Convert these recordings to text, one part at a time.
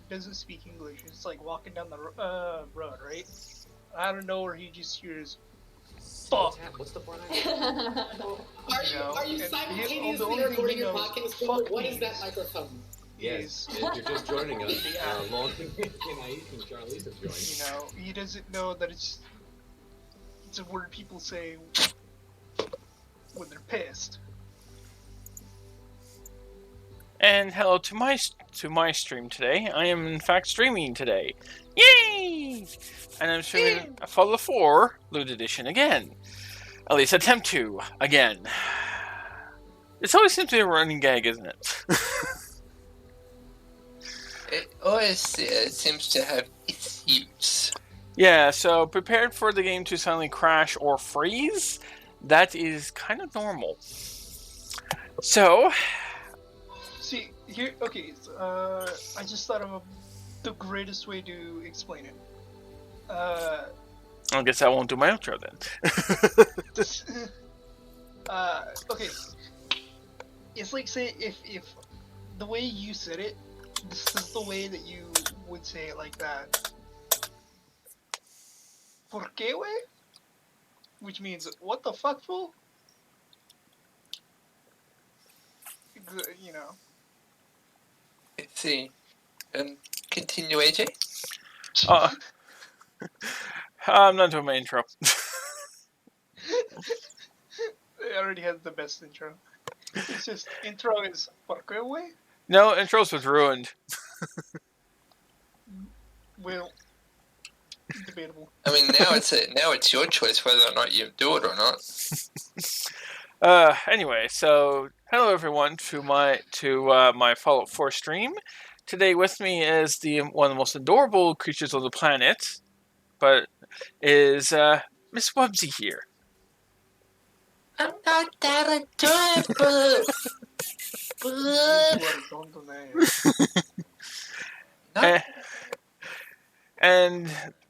doesn't speak English. It's like walking down the road, right? I don't know where he just hears fuck. What's the point? Are you simultaneously recording your podcast? What is that microphone? Yes, if you're just joining us, Long and Charlize have joined. You know, he doesn't know that it's a word people say when they're pissed. And hello to my stream today. I am in fact streaming today. Yay! And I'm streaming Fallout 4 Lewd Edition again. At least attempt to again. It's always seems to be a running gag, isn't it? It always seems to have issues. Yeah, so prepared for the game to suddenly crash or freeze. That is kind of normal. So, see here. Okay, I just thought of the greatest way to explain it. I guess I won't do my outro then. Okay, it's like say if the way you said it, this is the way that you would say it like that. ¿Por qué, güey? Which means, what the fuck, fool? You know. Let's see. Continue, AJ. I'm not doing my intro. It already has the best intro. It's just, intro is, ¿por qué, güey? No, intros was ruined. Well, debatable. I mean, now it's your choice whether or not you do it or not. Anyway, so hello everyone to my Fallout 4 stream. Today with me is one of the most adorable creatures of the planet, but is Miss Wubsy here. I'm not that adorable.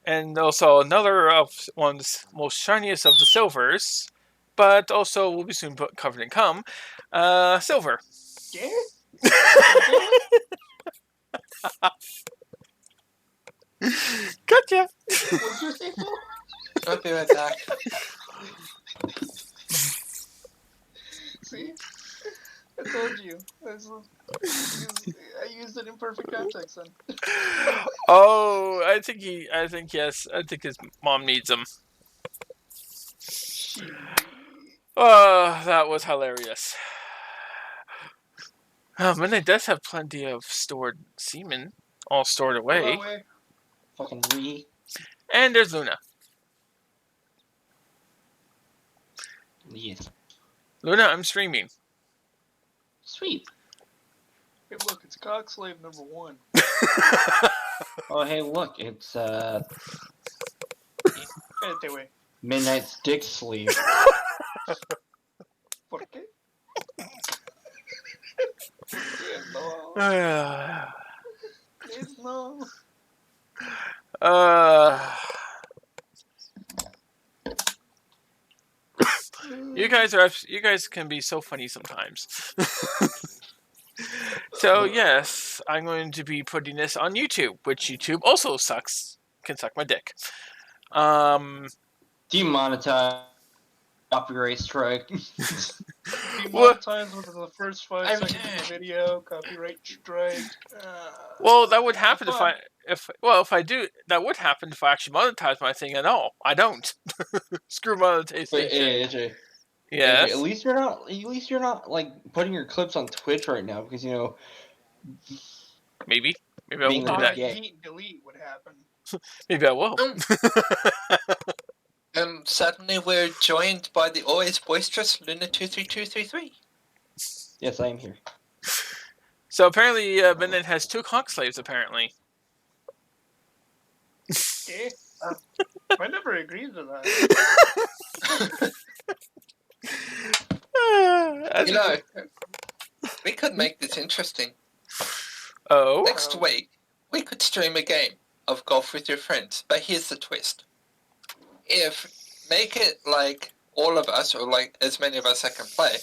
And also another of one of the most shiniest of the silvers, but also will be soon covered in cum, Silver. Yeah? Gotcha! What'd you say, Phil? I'll be right back. See? I told you. I used it in perfect context then. Oh, I think yes. I think his mom needs him. Oh, that was hilarious. And it does have plenty of stored semen, all stored away. Fucking wee. And there's Luna. Yes. Luna, I'm streaming. Sweet. Hey, look, it's cock slave number 1. Oh, hey, look, it's Anyway. Midnight Stick Sleeve. ¿Por qué? No. Please, no. You guys can be so funny sometimes. So yes, I'm going to be putting this on YouTube, which YouTube also can suck my dick. Demonetized. Copyright strike. Demonetized within the first 5 seconds of the video. Copyright strike. Well, that would happen if I do. That would happen if I actually monetize my thing at all. I don't. Screw monetization. Wait, AJ. Yes. At least you're not like putting your clips on Twitch right now because maybe I won't do that. Delete would happen. Maybe I will. Suddenly we're joined by the always boisterous Luna23233. Yes, I am here. So apparently, Midnight has 2 cock slaves. Apparently. Okay. I never agreed to that. We could make this interesting. Oh. Next week, we could stream a game of golf with your friends, but here's the twist. Make it like all of us, or like as many of us that can play,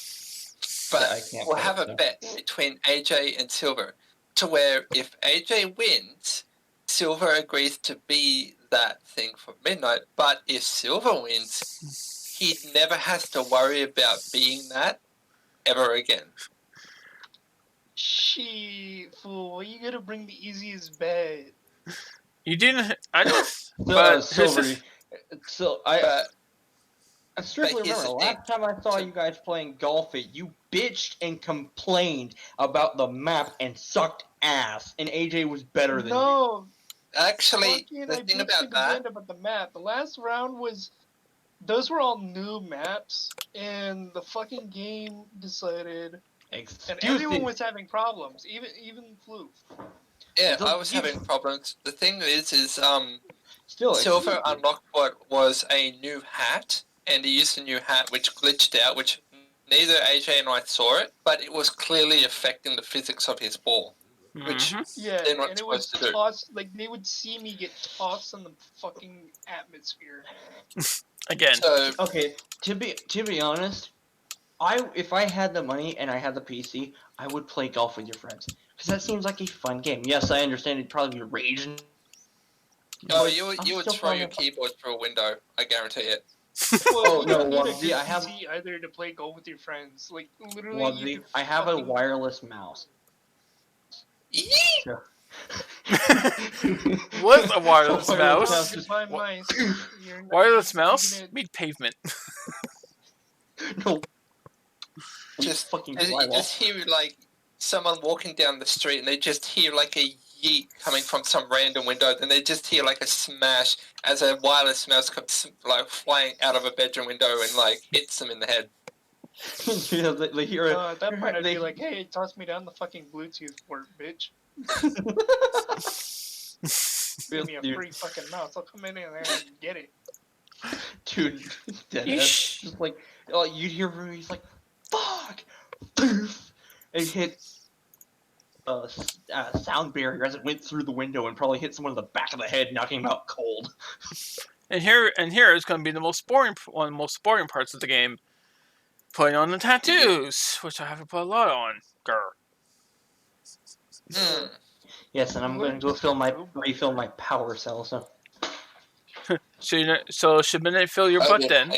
but we'll have a bet between AJ and Silver. to where if AJ wins, Silver agrees to be that thing for Midnight. But if Silver wins, he never has to worry about being that ever again. Fool, you gotta bring the easiest bet. You didn't. I don't. But Silvery. So I strictly but here's remember the last time I saw you guys playing Golf It, you bitched and complained about the map and sucked ass, and AJ was better than you. No, Actually, fucking, the I thing bitched about and that, complained about the map. The last round was, those were all new maps, and the fucking game decided, and everyone was having problems, even Floof. yeah, I was having problems. The thing is Still, Silver unlocked what was a new hat, and he used a new hat which glitched out, which neither AJ and I saw it, but it was clearly affecting the physics of his ball, which Yeah, they're not and it supposed was to do. tossed, like, they would see me get tossed in the fucking atmosphere. Again. So, okay, to be honest, if I had the money and I had the PC, I would play golf with your friends because that seems like a fun game. Yes, I understand it'd probably be raging. oh, but you I'm would still throw finding your it- keyboard through a window, I guarantee it. Well, you no, don't need a Wugsy, good I have- PC either to play golf with your friends. Like, literally, you Wugsy, could I have a fucking- wireless mouse. Yee! So- Was a wireless So mouse. just- My mice. Wireless mouse? Meet pavement. no. Just, fucking you drywall. just hear like someone walking down the street, and they just hear like a yeet coming from some random window. Then they just hear like a smash as a wireless mouse comes like flying out of a bedroom window and like hits them in the head. You know, they hear it. At that point, I'd be like, "Hey, toss me down the fucking Bluetooth port, bitch. Give me a free fucking mouse. I'll come in there and get it." Dude, Yeesh. just like, you'd hear him, he's like, fuck! Poof! And hit a sound barrier as it went through the window and probably hit someone in the back of the head, knocking him out cold. And here is going to be one of the most boring parts of the game. Putting on the tattoos, which I haven't put a lot on. Grr. Yes, and I'm going to go refill my power cell, so. So should Midnight fill your butt then?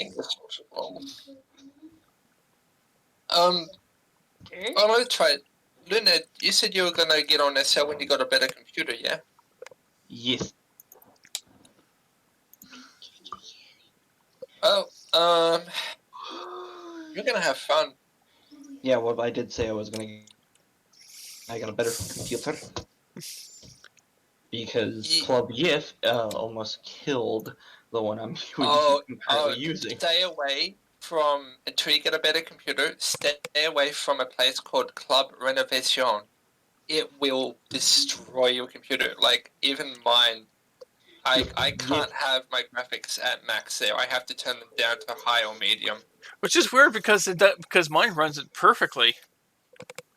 Okay. I'm gonna try it. Luna, you said you were gonna get on SL when you got a better computer, yeah? Yes. Oh, you're gonna have fun. Yeah, well, I did say I was going to. I got a better computer. Because Club YIF almost killed the one I'm currently using. Stay away from, until you get a better computer, stay away from a place called Club Renovation. It will destroy your computer. Like, even mine, I can't have my graphics at max there. I have to turn them down to high or medium. Which is weird because mine runs it perfectly.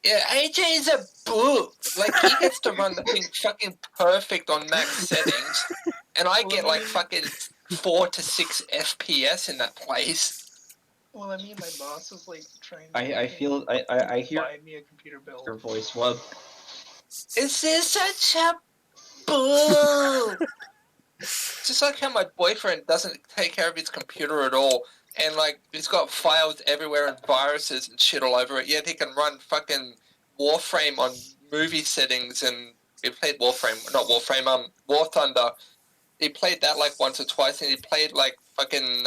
Yeah, AJ is a book. Like, he gets to run the thing fucking perfect on max settings, and I get like fucking 4 to 6 FPS in that place. Well, I mean, my boss is like trying to I hear buy me a computer build. your voice, Wub. Is this such a boo? Just like how my boyfriend doesn't take care of his computer at all, and like he's got files everywhere and viruses and shit all over it, yet he can run fucking Warframe on movie settings. And he played War Thunder. He played that like once or twice, and he played like fucking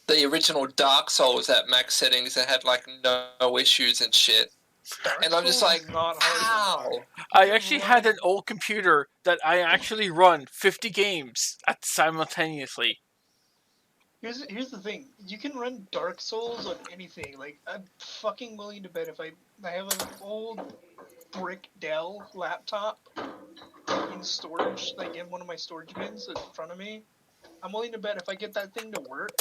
the original Dark Souls at max settings and had like no issues and shit. And I'm just like, how? I actually had an old computer that I actually run 50 games simultaneously. Here's the thing. You can run Dark Souls on anything. Like, I'm fucking willing to bet if I have an old brick Dell laptop in storage, like in one of my storage bins in front of me, I'm willing to bet if I get that thing to work,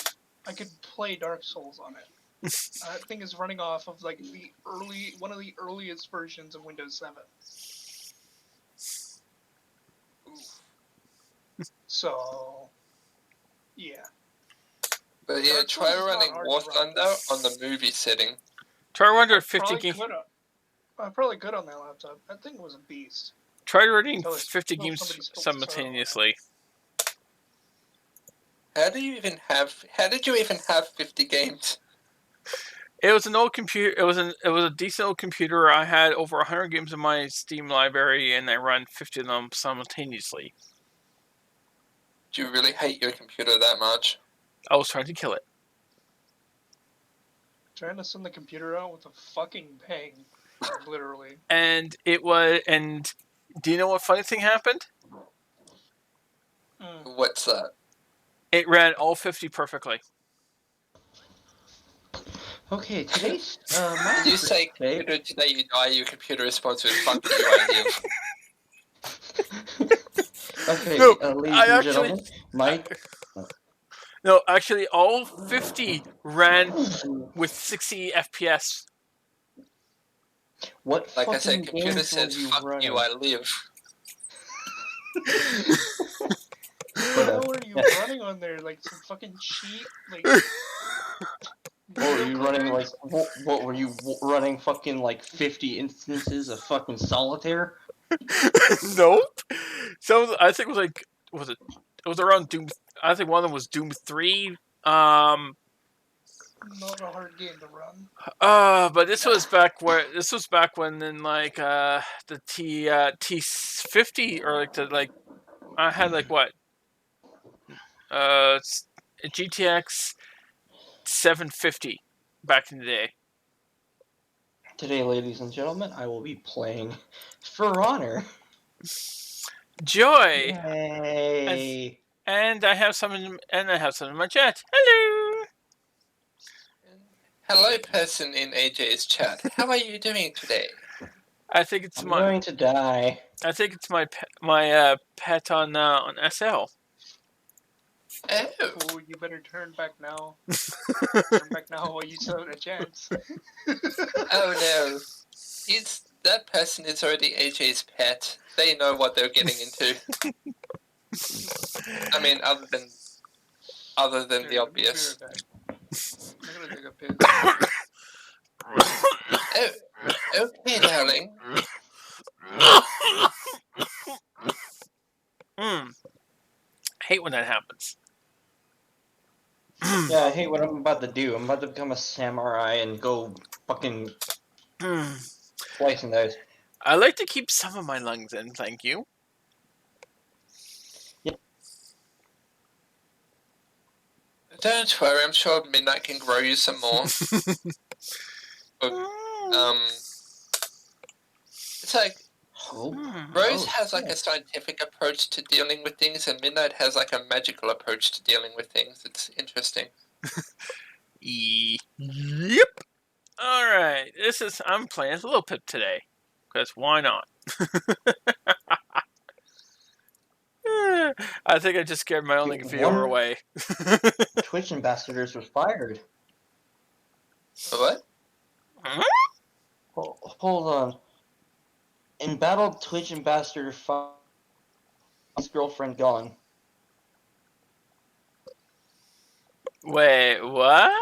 I could play Dark Souls on it. That thing is running off of like one of the earliest versions of Windows 7. So, yeah. But yeah, try running War Thunder on the movie setting. Try running 50 games. I probably could on that laptop. That thing was a beast. Try running Until 50 until games somebody spilled syrup on it. simultaneously. How did you even have 50 games? It was an old computer. It was a decent old computer. I had over 100 games in my Steam library, and I ran 50 of them simultaneously. Do you really hate your computer that much? I was trying to kill it. Trying to send the computer out with a fucking bang. Literally. And it was. And do you know what funny thing happened? What's that? It ran all 50 perfectly. Okay, today's my When you say today. computer today you die, your computer responds with fuck you, I live. Okay, No, ladies I and actually- gentlemen, Mike. No, actually, all 50 ran with 60 FPS. What Like I fucking said, computer games were says you fuck running? you, I live. What But, the hell were you running on there? Like some fucking cheap, like. What were you running clickers? like? What were you running? Fucking like 50 instances of fucking solitaire? Nope. So I think it was like it was around Doom. I think one of them was Doom 3. Not a hard game to run. But this was back when then like the T50 or like I had like what a GTX 750 back in the day. Today, ladies and gentlemen, I will be playing For Honor. Joy. Yay! And I have some in my chat. Hello. Hello, person in AJ's chat. How are you doing today? I think it's I'm going to die. I think it's my pet on SL. Oh, Oh, you better turn back now. Turn back now while you still have a chance. oh no. That person is already AJ's pet. They know what they're getting into. I mean, other than the obvious. I'm gonna take a piss. Oh, okay, darling. Hate when that happens. Yeah, I hate what I'm about to do. I'm about to become a samurai and go fucking slicing those. I like to keep some of my lungs in, thank you. Don't worry, I'm sure Midnight can grow you some more. It's like Rose has like a scientific approach to dealing with things, and Midnight has like a magical approach to dealing with things. It's interesting. Yep. All right. I'm playing as Little Pip today, because why not? I think I just scared my only viewer away. Twitch ambassadors was fired. What? Hold on. Embattled Twitch ambassador fired his girlfriend gone. Wait, what?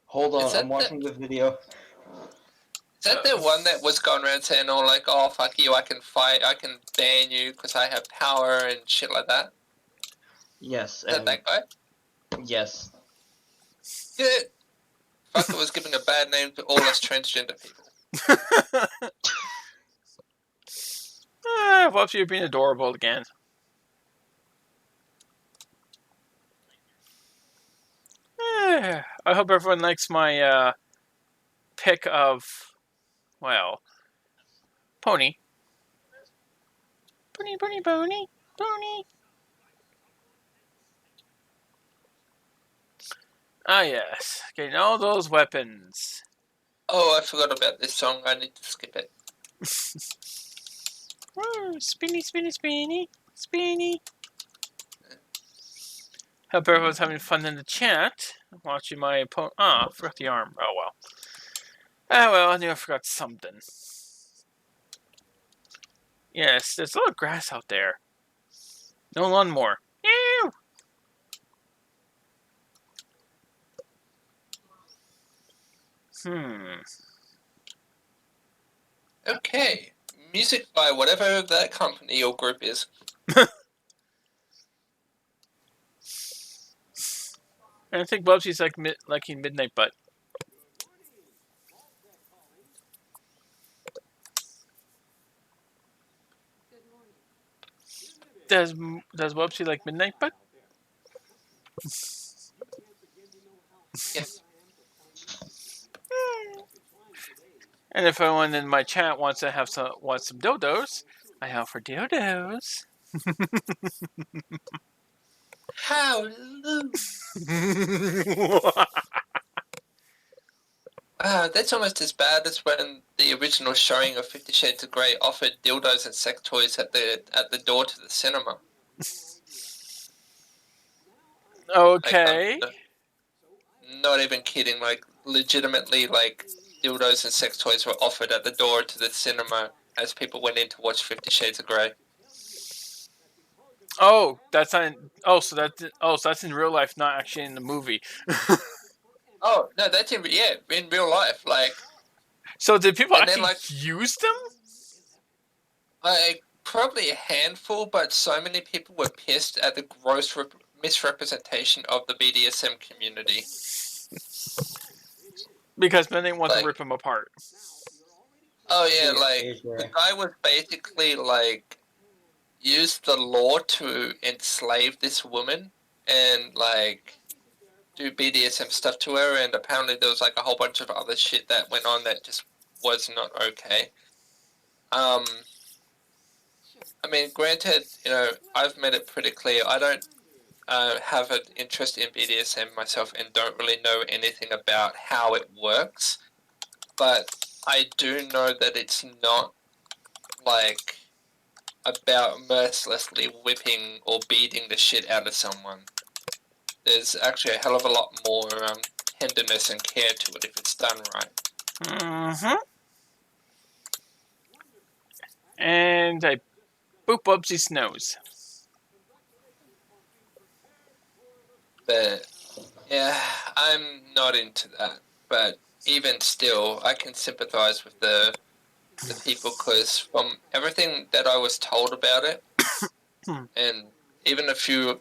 Hold on, I'm watching the video. Is that the one that was going around saying all like, oh, fuck you, I can fight, I can ban you because I have power and shit like that? Yes. Is that guy? Yes. Good. Fucker was giving a bad name to all us transgender people. Whoops, you're being adorable again. I hope everyone likes my pick of, well, Pony. Pony, pony, pony, pony. Ah, yes. Getting all those weapons. Oh, I forgot about this song. I need to skip it. Woo, spinny, spinny, spinny, spinny. Hope everyone's having fun in the chat. Watching my opponent. Ah, I forgot the arm. Oh, well. Ah, well, I knew I forgot something. Yes, there's a lot of grass out there. No lawnmower. Ew! Okay. Music by whatever that company or group is. And I think Bubsy's like in Midnight Butt. Does Bubsy like Midnight Butt? Yes. And if anyone in my chat wants some dodos, I offer dodos. Hallelujah. That's almost as bad as when the original showing of 50 Shades of Grey offered dildos and sex toys at the door to the cinema. Okay. Like, not even kidding. Like, legitimately, like, dildos and sex toys were offered at the door to the cinema as people went in to watch 50 Shades of Grey. Oh, that's on. Oh, so that's in real life, not actually in the movie. Oh no, that's in real life. Like, so did people and then, actually like, use them? Like, probably a handful, but so many people were pissed at the gross misrepresentation of the BDSM community. Because then they want Like, to rip them apart. Oh yeah, like the guy was basically like used the law to enslave this woman and like do BDSM stuff to her, and apparently there was like a whole bunch of other shit that went on that just was not okay. I mean, granted, you know, I've made it pretty clear I don't have an interest in BDSM myself and don't really know anything about how it works, but I do know that it's not like about mercilessly whipping or beating the shit out of someone. There's actually a hell of a lot more tenderness and care to it if it's done right. Mm-hmm. And I boop Bubsy's nose. But yeah, I'm not into that. But even still, I can sympathize with the people because from everything that I was told about it, and even a few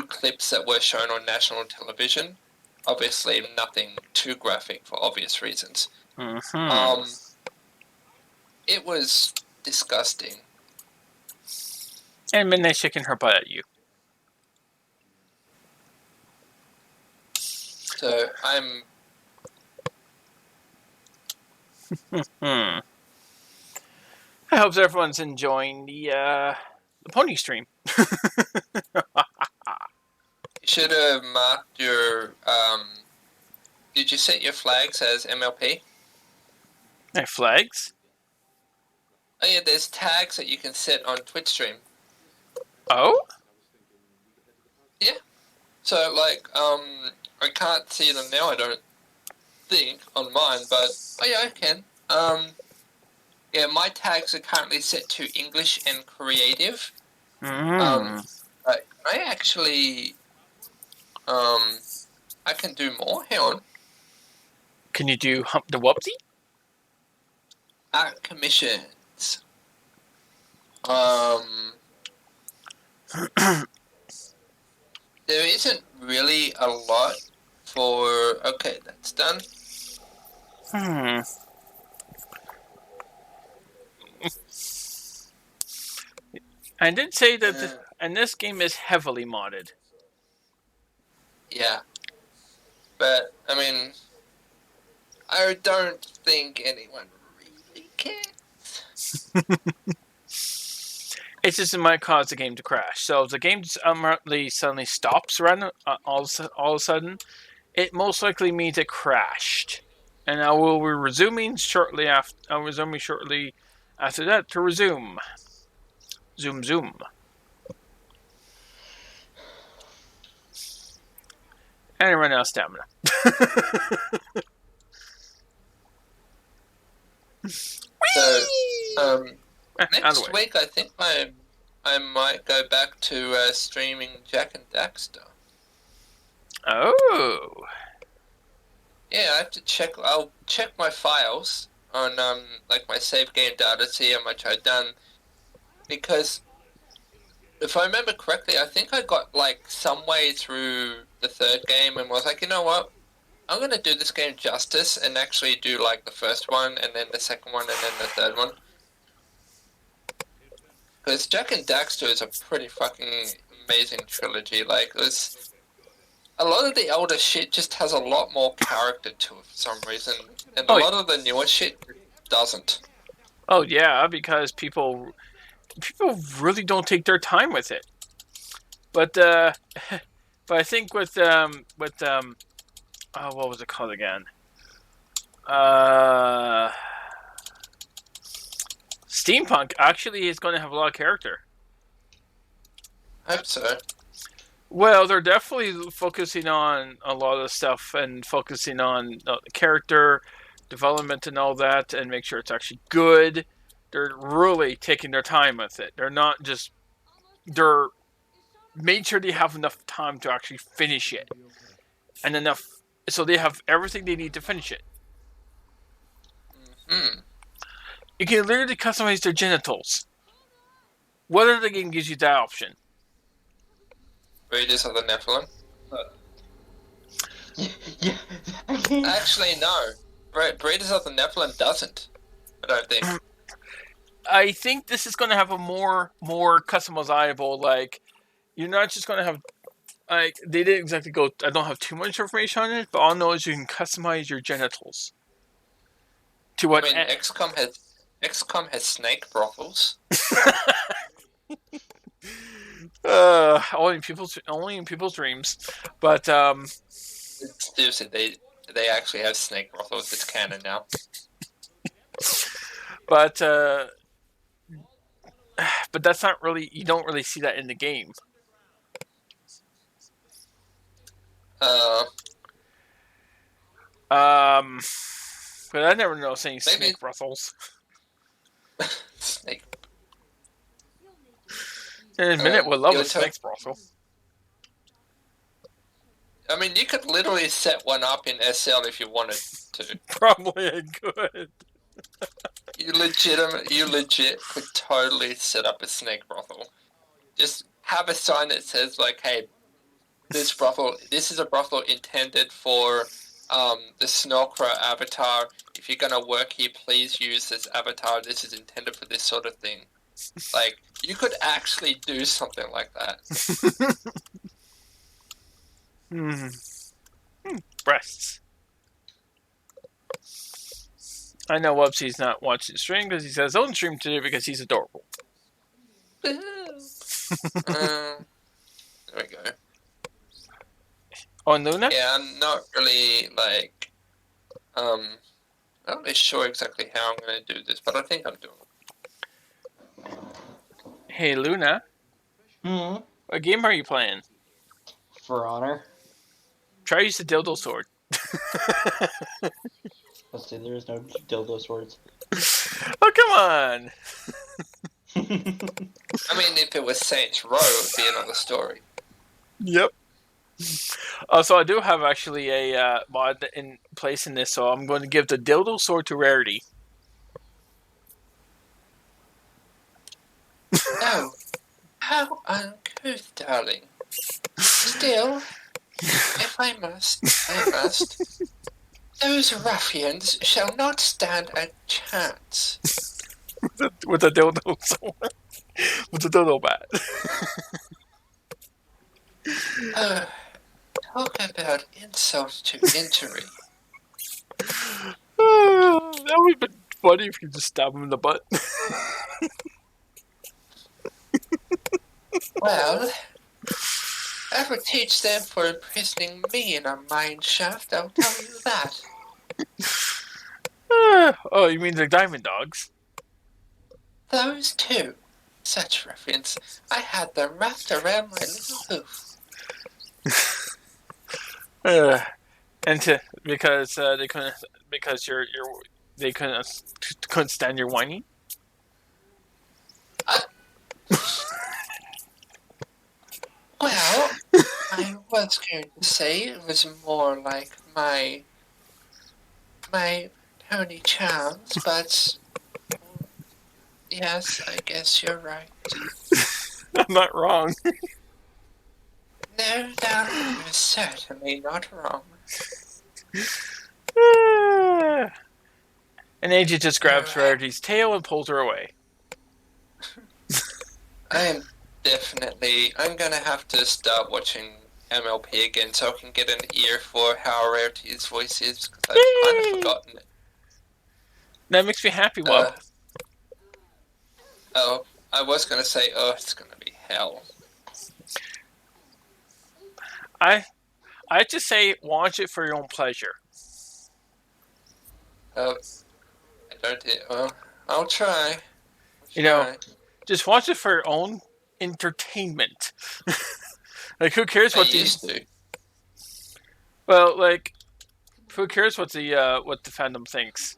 clips that were shown on national television, obviously nothing too graphic for obvious reasons. Mm-hmm. It was disgusting. And Midnight shaking her butt at you. So I'm. I hope everyone's enjoying the pony stream. You should have marked your. Did you set your flags as MLP? My flags? Oh yeah, there's tags that you can set on Twitch stream. Oh? Yeah. So like, I can't see them now. I don't think on mine, but oh yeah, I can. Yeah, my tags are currently set to English and creative. But I actually, I can do more. Hang on. Can you do Hump the Wubsy? Art commissions. There isn't really a lot for. Okay, that's done. I did say that, and this game is heavily modded. Yeah, but I mean, I don't think anyone really cares. It's just it might cause the game to crash. So if the game suddenly stops running all of a sudden, it most likely means it crashed. And I will be resuming shortly after. I'll resuming shortly after that to resume. Zoom. And I run out of stamina. So, next week I think I might go back to streaming Jack and Daxter. Oh. Yeah, I have to check. I'll check my files. on like my save game data to see how much I'd done, because if I remember correctly, I think I got like some way through the third game and was like, you know what, I'm gonna do this game justice and actually do like the first one and then the second one and then the third one. Because Jack and Daxter is a pretty fucking amazing trilogy. Like, there's a lot of the older shit just has a lot more character to it for some reason, and a lot of the newer shit doesn't. Oh yeah, because people really don't take their time with it. But but I think with oh, what was it called again? Steampunk actually is going to have a lot of character. I hope so. Well, they're definitely focusing on a lot of stuff and focusing on character development and all that, and make sure it's actually good. They're really taking their time with it. They're not just they're made sure they have enough time to actually finish it, and enough so they have everything they need to finish it. Mm. You can literally customize their genitals. What other game gives you that option? Raiders of the Nephilim? Yeah. Actually, no. Raiders of the Nephilim doesn't. I don't think. I think this is going to have a more customizable, like, you're not just going to have, like, they didn't exactly go, I don't have too much information on it, but all I know is you can customize your genitals. To what I mean, XCOM has snake brothels. Only in people's dreams, but Seriously, they actually have snake brothels. It's canon now. but that's not really, you don't really see that in the game. But I never know saying snake brothels. Snake. In a minute, we'll love you'll a snake brothel. I mean, you could literally set one up in SL if you wanted to. Probably I could. You legit could totally set up a snake brothel. Just have a sign that says like, "Hey, this is a brothel intended for the Snorkra avatar. If you're gonna work here, please use this avatar. This is intended for this sort of thing." Like, you could actually do something like that. Breasts. I know Wubsy's not watching the stream because he says own stream today because he's adorable. There we go. Oh, and Luna? Yeah, I'm not really like not really sure exactly how I'm gonna do this, but I think I'm doing it. Hey, Luna. Hmm. What game are you playing? For Honor. Try use the dildo sword. Let's see, there is no dildo swords. Oh, come on! I mean, if it was Saints Row, it would be another story. Yep. So I do have actually a mod in place in this, so I'm going to give the dildo sword to rarity. Oh, how uncouth, darling. Still, if I must. Those ruffians shall not stand a chance. with the dildo sword. With the dildo bat. Talk about insult to injury. That would have been funny if you just stab him in the butt. Well, ever teach them for imprisoning me in a mine shaft, I'll tell you that. Oh, you mean the diamond dogs? Those two. Such ruffians. I had them wrapped around my little hoof. Because they couldn't, because they couldn't stand your whining. Well, I was going to say it was more like my only chance, but yes, I guess you're right. I'm not wrong. No doubt, you're certainly not wrong. And AJ just grabs Alright. Rarity's tail and pulls her away. I'm gonna have to start watching MLP again so I can get an ear for how Rarity's voice is, because I've kind of forgotten it. That makes me happy, Wub. I was gonna say, it's gonna be hell. I just say watch it for your own pleasure. I don't. Well, I'll try. You know, just watch it for your own entertainment. Like, who cares what I used to. Well, like, who cares what the fandom thinks?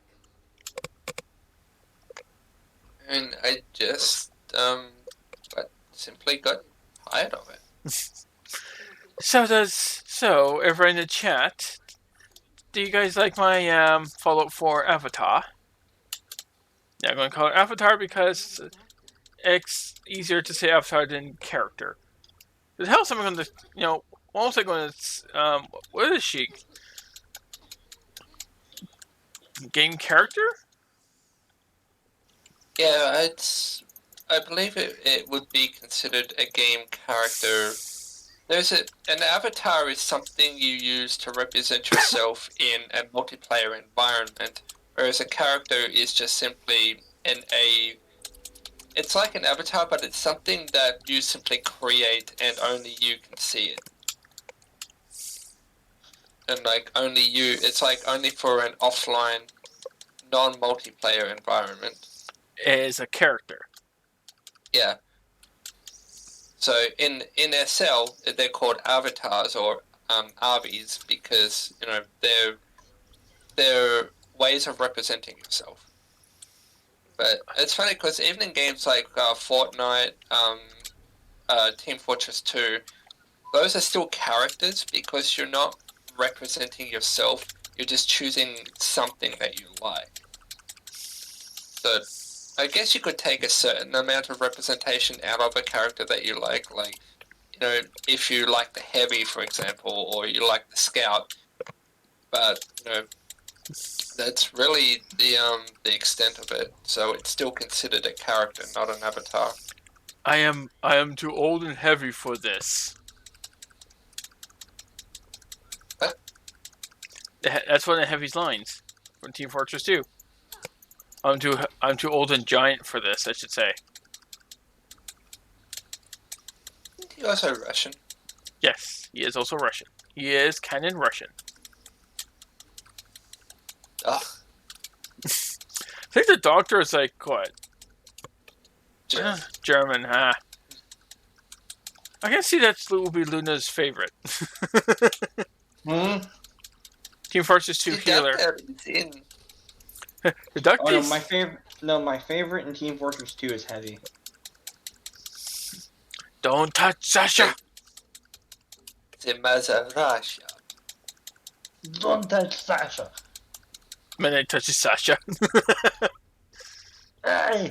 And I just but simply got tired of it. So everyone in the chat, do you guys like my Fallout 4 avatar? Yeah, I'm going to call it avatar because it's easier to say avatar than character. The hell am I going to, what was I going to, what is she? Game character? Yeah, I believe it would be considered a game character. An avatar is something you use to represent yourself in a multiplayer environment, whereas a character is just simply it's like an avatar, but it's something that you simply create and only you can see it. And like only you, it's like only for an offline, non-multiplayer environment. As a character. Yeah. So in SL, they're called avatars or RVs because they're ways of representing yourself. But it's funny because even in games like Fortnite, Team Fortress 2, those are still characters because you're not representing yourself. You're just choosing something that you like. So I guess you could take a certain amount of representation out of a character that you like, if you like the heavy, for example, or you like the scout. But that's really the extent of it. So it's still considered a character, not an avatar. I am too old and heavy for this. What? That's one of Heavy's lines from Team Fortress 2. I'm too old and giant for this, I should say. Isn't he also Russian? Yes, he is also Russian. He is canon Russian. Ugh. I think the doctor is like, what? German, huh? I can see that will be Luna's favorite. Team Fortress 2 healer. The duck Oh no, my favorite in Team Fortress 2 is Heavy. Don't touch Sasha. The mother Russia. Don't touch Sasha. Man, I touches Sasha. Hey.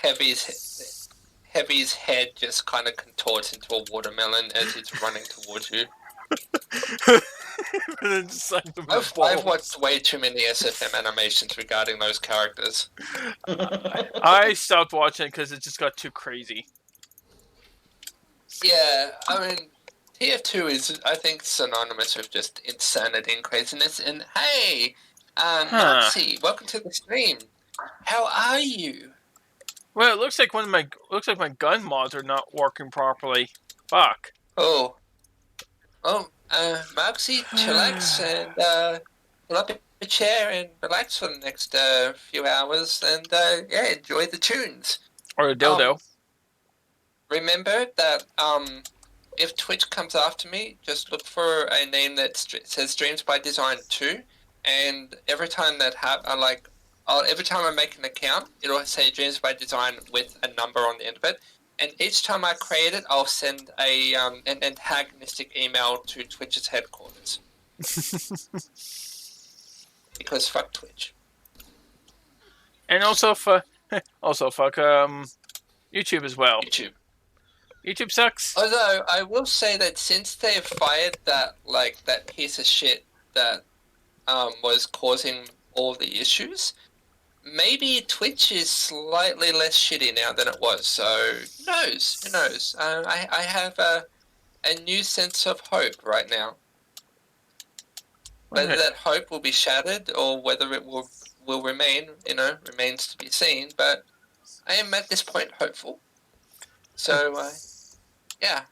Heavy's head just kind of contorts into a watermelon as he's running towards you. I've watched way too many SFM animations regarding those characters. I stopped watching because it just got too crazy. Yeah, I mean, TF2 is, I think, synonymous with just insanity and craziness. And hey, Nancy, welcome to the stream. How are you? Well, it looks like my gun mods are not working properly. Fuck. Oh, Moxie, chillax and pull up a chair and relax for the next few hours and enjoy the tunes. Or a dildo. Remember that if Twitch comes after me, just look for a name that says Streams by Design 2, and every time that every time I make an account, it'll say Dreams by Design with a number on the end of it. And each time I create it, I'll send an antagonistic email to Twitch's headquarters. because fuck Twitch. And also fuck YouTube as well. YouTube sucks. Although I will say that since they've fired that piece of shit that was causing all the issues, maybe Twitch is slightly less shitty now than it was. So who knows? Who knows? I have a new sense of hope right now. Whether that hope will be shattered or whether it will remain, remains to be seen. But I am at this point hopeful. So, yeah.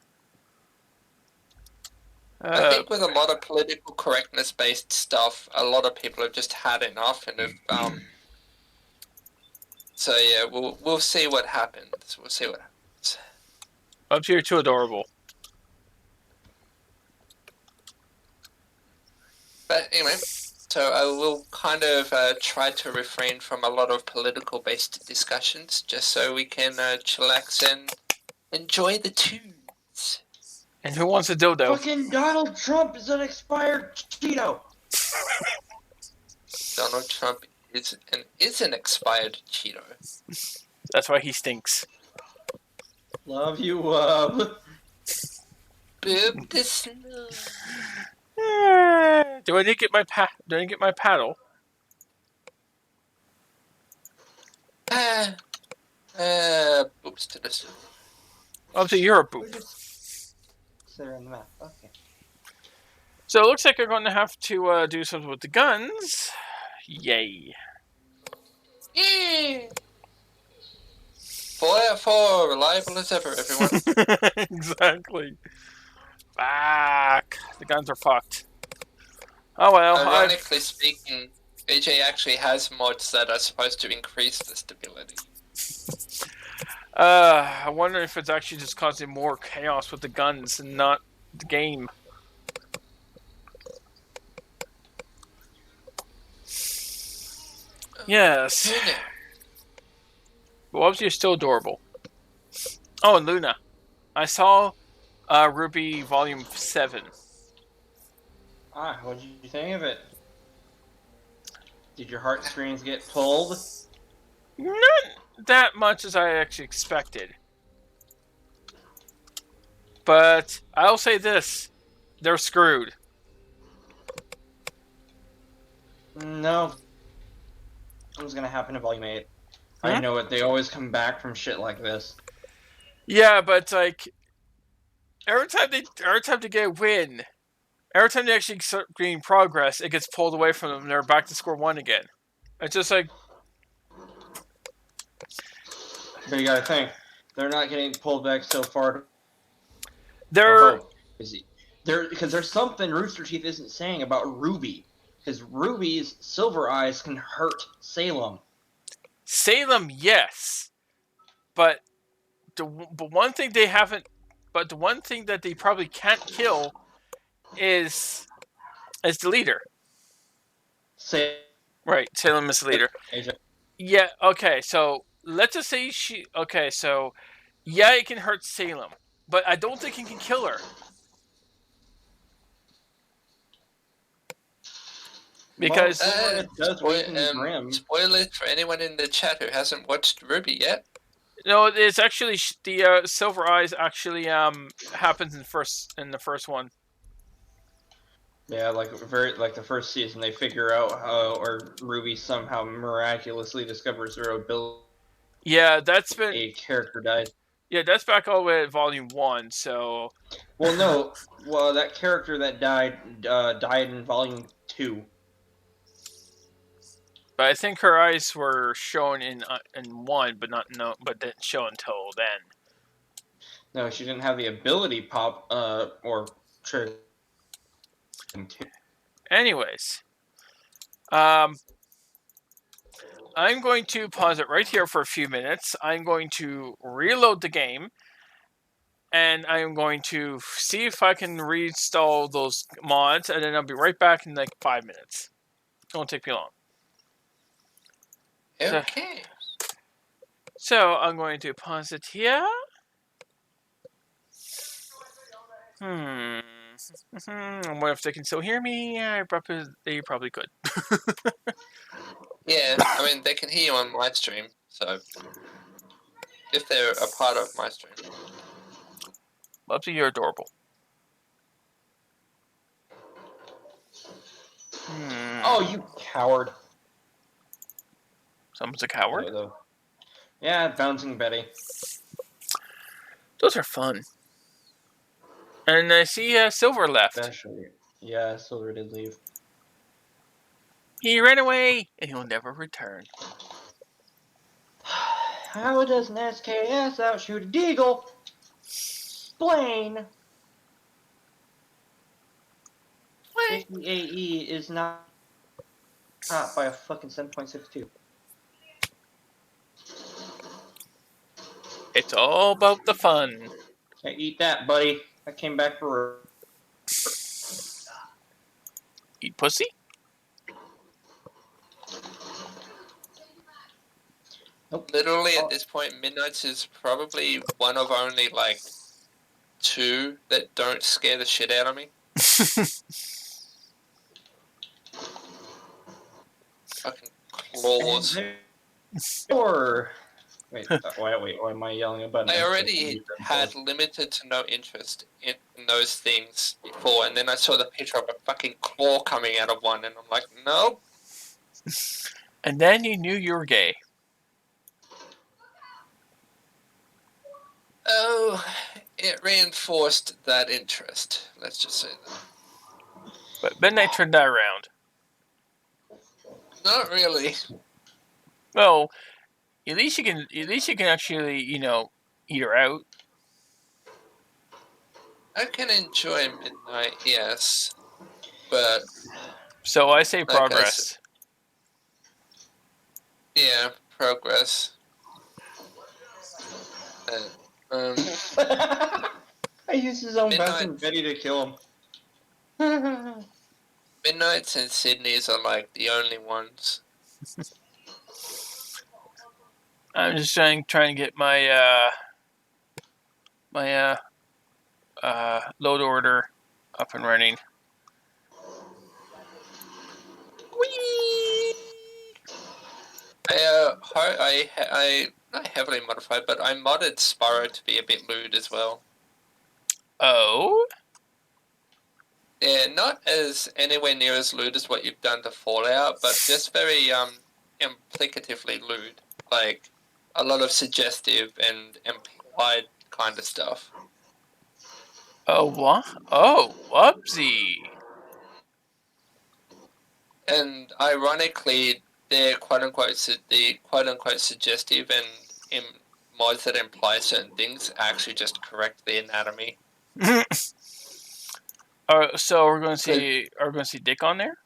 I think with a lot of political correctness-based stuff, a lot of people have just had enough and have. So yeah, we'll see what happens. We'll see what happens. Up to you're too adorable. But anyway, so I will kind of try to refrain from a lot of political-based discussions, just so we can chillax and enjoy the tunes. And who wants a dildo? Fucking Donald Trump is an expired Cheeto. Donald Trump is an expired Cheeto. That's why he stinks. Love you, Boop the snow. Do I need to get my paddle? Boops to the snow. Up to you're a boop. There in the map. Okay. So it looks like I'm going to have to do something with the guns. Yay. Yay! 4 out of 4, reliable as ever, everyone. Exactly. Fuck. The guns are fucked. Oh well. Ironically speaking, AJ actually has mods that are supposed to increase the stability. I wonder if it's actually just causing more chaos with the guns and not the game. Yes. But obviously you're still adorable. Oh, and Luna. I saw Ruby Volume 7. What did you think of it? Did your heartstrings get pulled? Not that much as I actually expected. But I'll say this. They're screwed. No. What's gonna happen in Volume 8? I know it. They always come back from shit like this. Yeah, but like every time they get a win, every time they actually start getting progress, it gets pulled away from them and they're back to score 1 again. It's just like But you gotta think, they're not getting pulled back so far. Because there's something Rooster Teeth isn't saying about Ruby. Because Ruby's silver eyes can hurt Salem. Salem, yes, but the one thing they haven't, but the one thing that they probably can't kill is the leader. Right, Salem is the leader. Yeah. Okay. So let's just say Okay. So yeah, it can hurt Salem, but I don't think it can kill her. Because spoilers for anyone in the chat who hasn't watched Ruby yet. No, it's actually the Silver Eyes actually happens in the first one. Yeah, like the first season, they figure out how, or Ruby somehow miraculously discovers their ability. Yeah, that's been a character died. Yeah, that's back all the way at Volume 1. So. Well, no, that character that died died in Volume 2. But I think her eyes were shown in 1, but didn't show until then. No, she didn't have the ability pop or trigger. Anyways, I'm going to pause it right here for a few minutes. I'm going to reload the game, and I'm going to see if I can reinstall those mods, and then I'll be right back in like 5 minutes. It won't take me long. Okay. So I'm going to pause it here. What if they can still hear me? Yeah, they probably could. Yeah, I mean, they can hear you on my stream, so if they're a part of my stream. Bubsy, you're adorable. Oh, you coward. Someone's a coward? Yeah, bouncing Betty. Those are fun. And I see Silver left. Especially. Yeah, Silver did leave. He ran away, and he'll never return. How does an SKS outshoot a Deagle? Explain. 50 AE is not by a fucking 7.62. It's all about the fun. Yeah, eat that, buddy. I came back for. Eat pussy? Nope. Literally at this point, Midnight's is probably one of only like 2 that don't scare the shit out of me. Fucking claws. Or wait, why am I yelling about? I already had limited to no interest in those things before, and then I saw the picture of a fucking claw coming out of one, and I'm like, nope. And then you knew you were gay. Oh, it reinforced that interest. Let's just say that. But Midnight turned that around. Not really. Well, at least you can actually, eat her out. I can enjoy Midnight, yes, but So I say Like I progress. yeah, progress. I used his own Midnight. bouncing Betty to kill him. Midnights and Sydney's are like the only ones. I'm just trying to get my load order up and running. Whee! I not heavily modified, but I modded Spyro to be a bit lewd as well. Oh? Yeah, not as anywhere near as lewd as what you've done to Fallout, but just very implicatively lewd. Like a lot of suggestive and implied kind of stuff. Oh, what? Oh, whoopsie. And ironically, they're quote unquote suggestive and mods that imply certain things actually just correct the anatomy. So we're going to see Dick on there?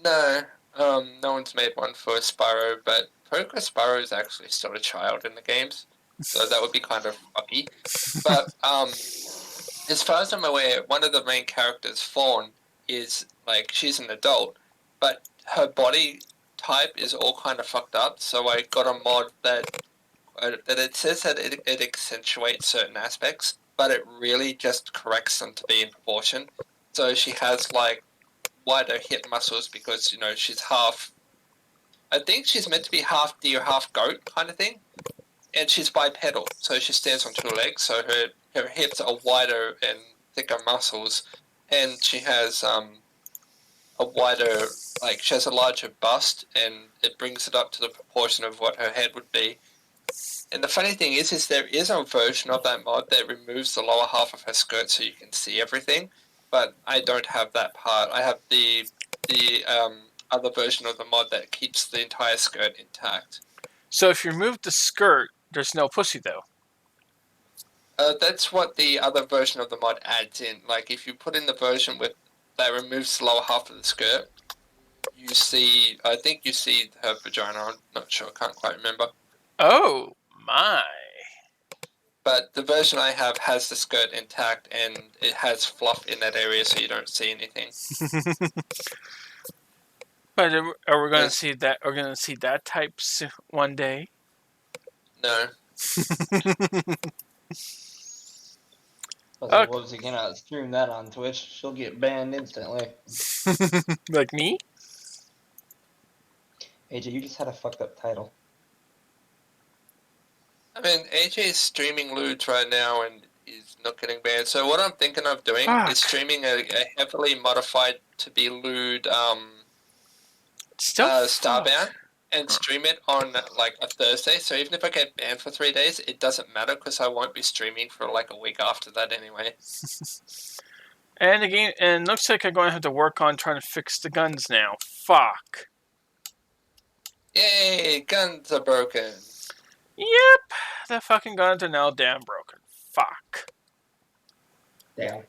No, no one's made one for Spyro, but Progress Spyro is actually still a child in the games, so that would be kind of fucky. But as far as I'm aware, one of the main characters, Fawn, is like she's an adult, but her body type is all kind of fucked up. So I got a mod that it says that it accentuates certain aspects, but it really just corrects them to be in proportion. So she has like wider hip muscles because she's half. I think she's meant to be half deer, half goat kind of thing, and she's bipedal, so she stands on 2 legs. So her hips are wider and thicker muscles, and she has a wider, like she has a larger bust, and it brings it up to the proportion of what her head would be. And the funny thing is there is a version of that mod that removes the lower half of her skirt so you can see everything, but I don't have that part. I have the other version of the mod that keeps the entire skirt intact. So if you remove the skirt, there's no pussy, though. That's what the other version of the mod adds in. Like, if you put in the version that removes the lower half of the skirt, I think you see her vagina. I'm not sure, I can't quite remember. Oh, my. But the version I have has the skirt intact, and it has fluff in that area so you don't see anything. But are we going to see that? Are we going to see that type one day? No. Plus, was he gonna stream that on Twitch? She'll get banned instantly. Like me? AJ, you just had a fucked up title. I mean, AJ is streaming lewd right now and is not getting banned. So what I'm thinking of doing is streaming a heavily modified to be lewd Starbound and stream it on like a Thursday. So even if I get banned for 3 days, it doesn't matter because I won't be streaming for like a week after that anyway. And again, and looks like I'm going to have to work on trying to fix the guns now. Fuck. Yay, guns are broken. Yep, the fucking guns are now damn broken. Fuck. Damn.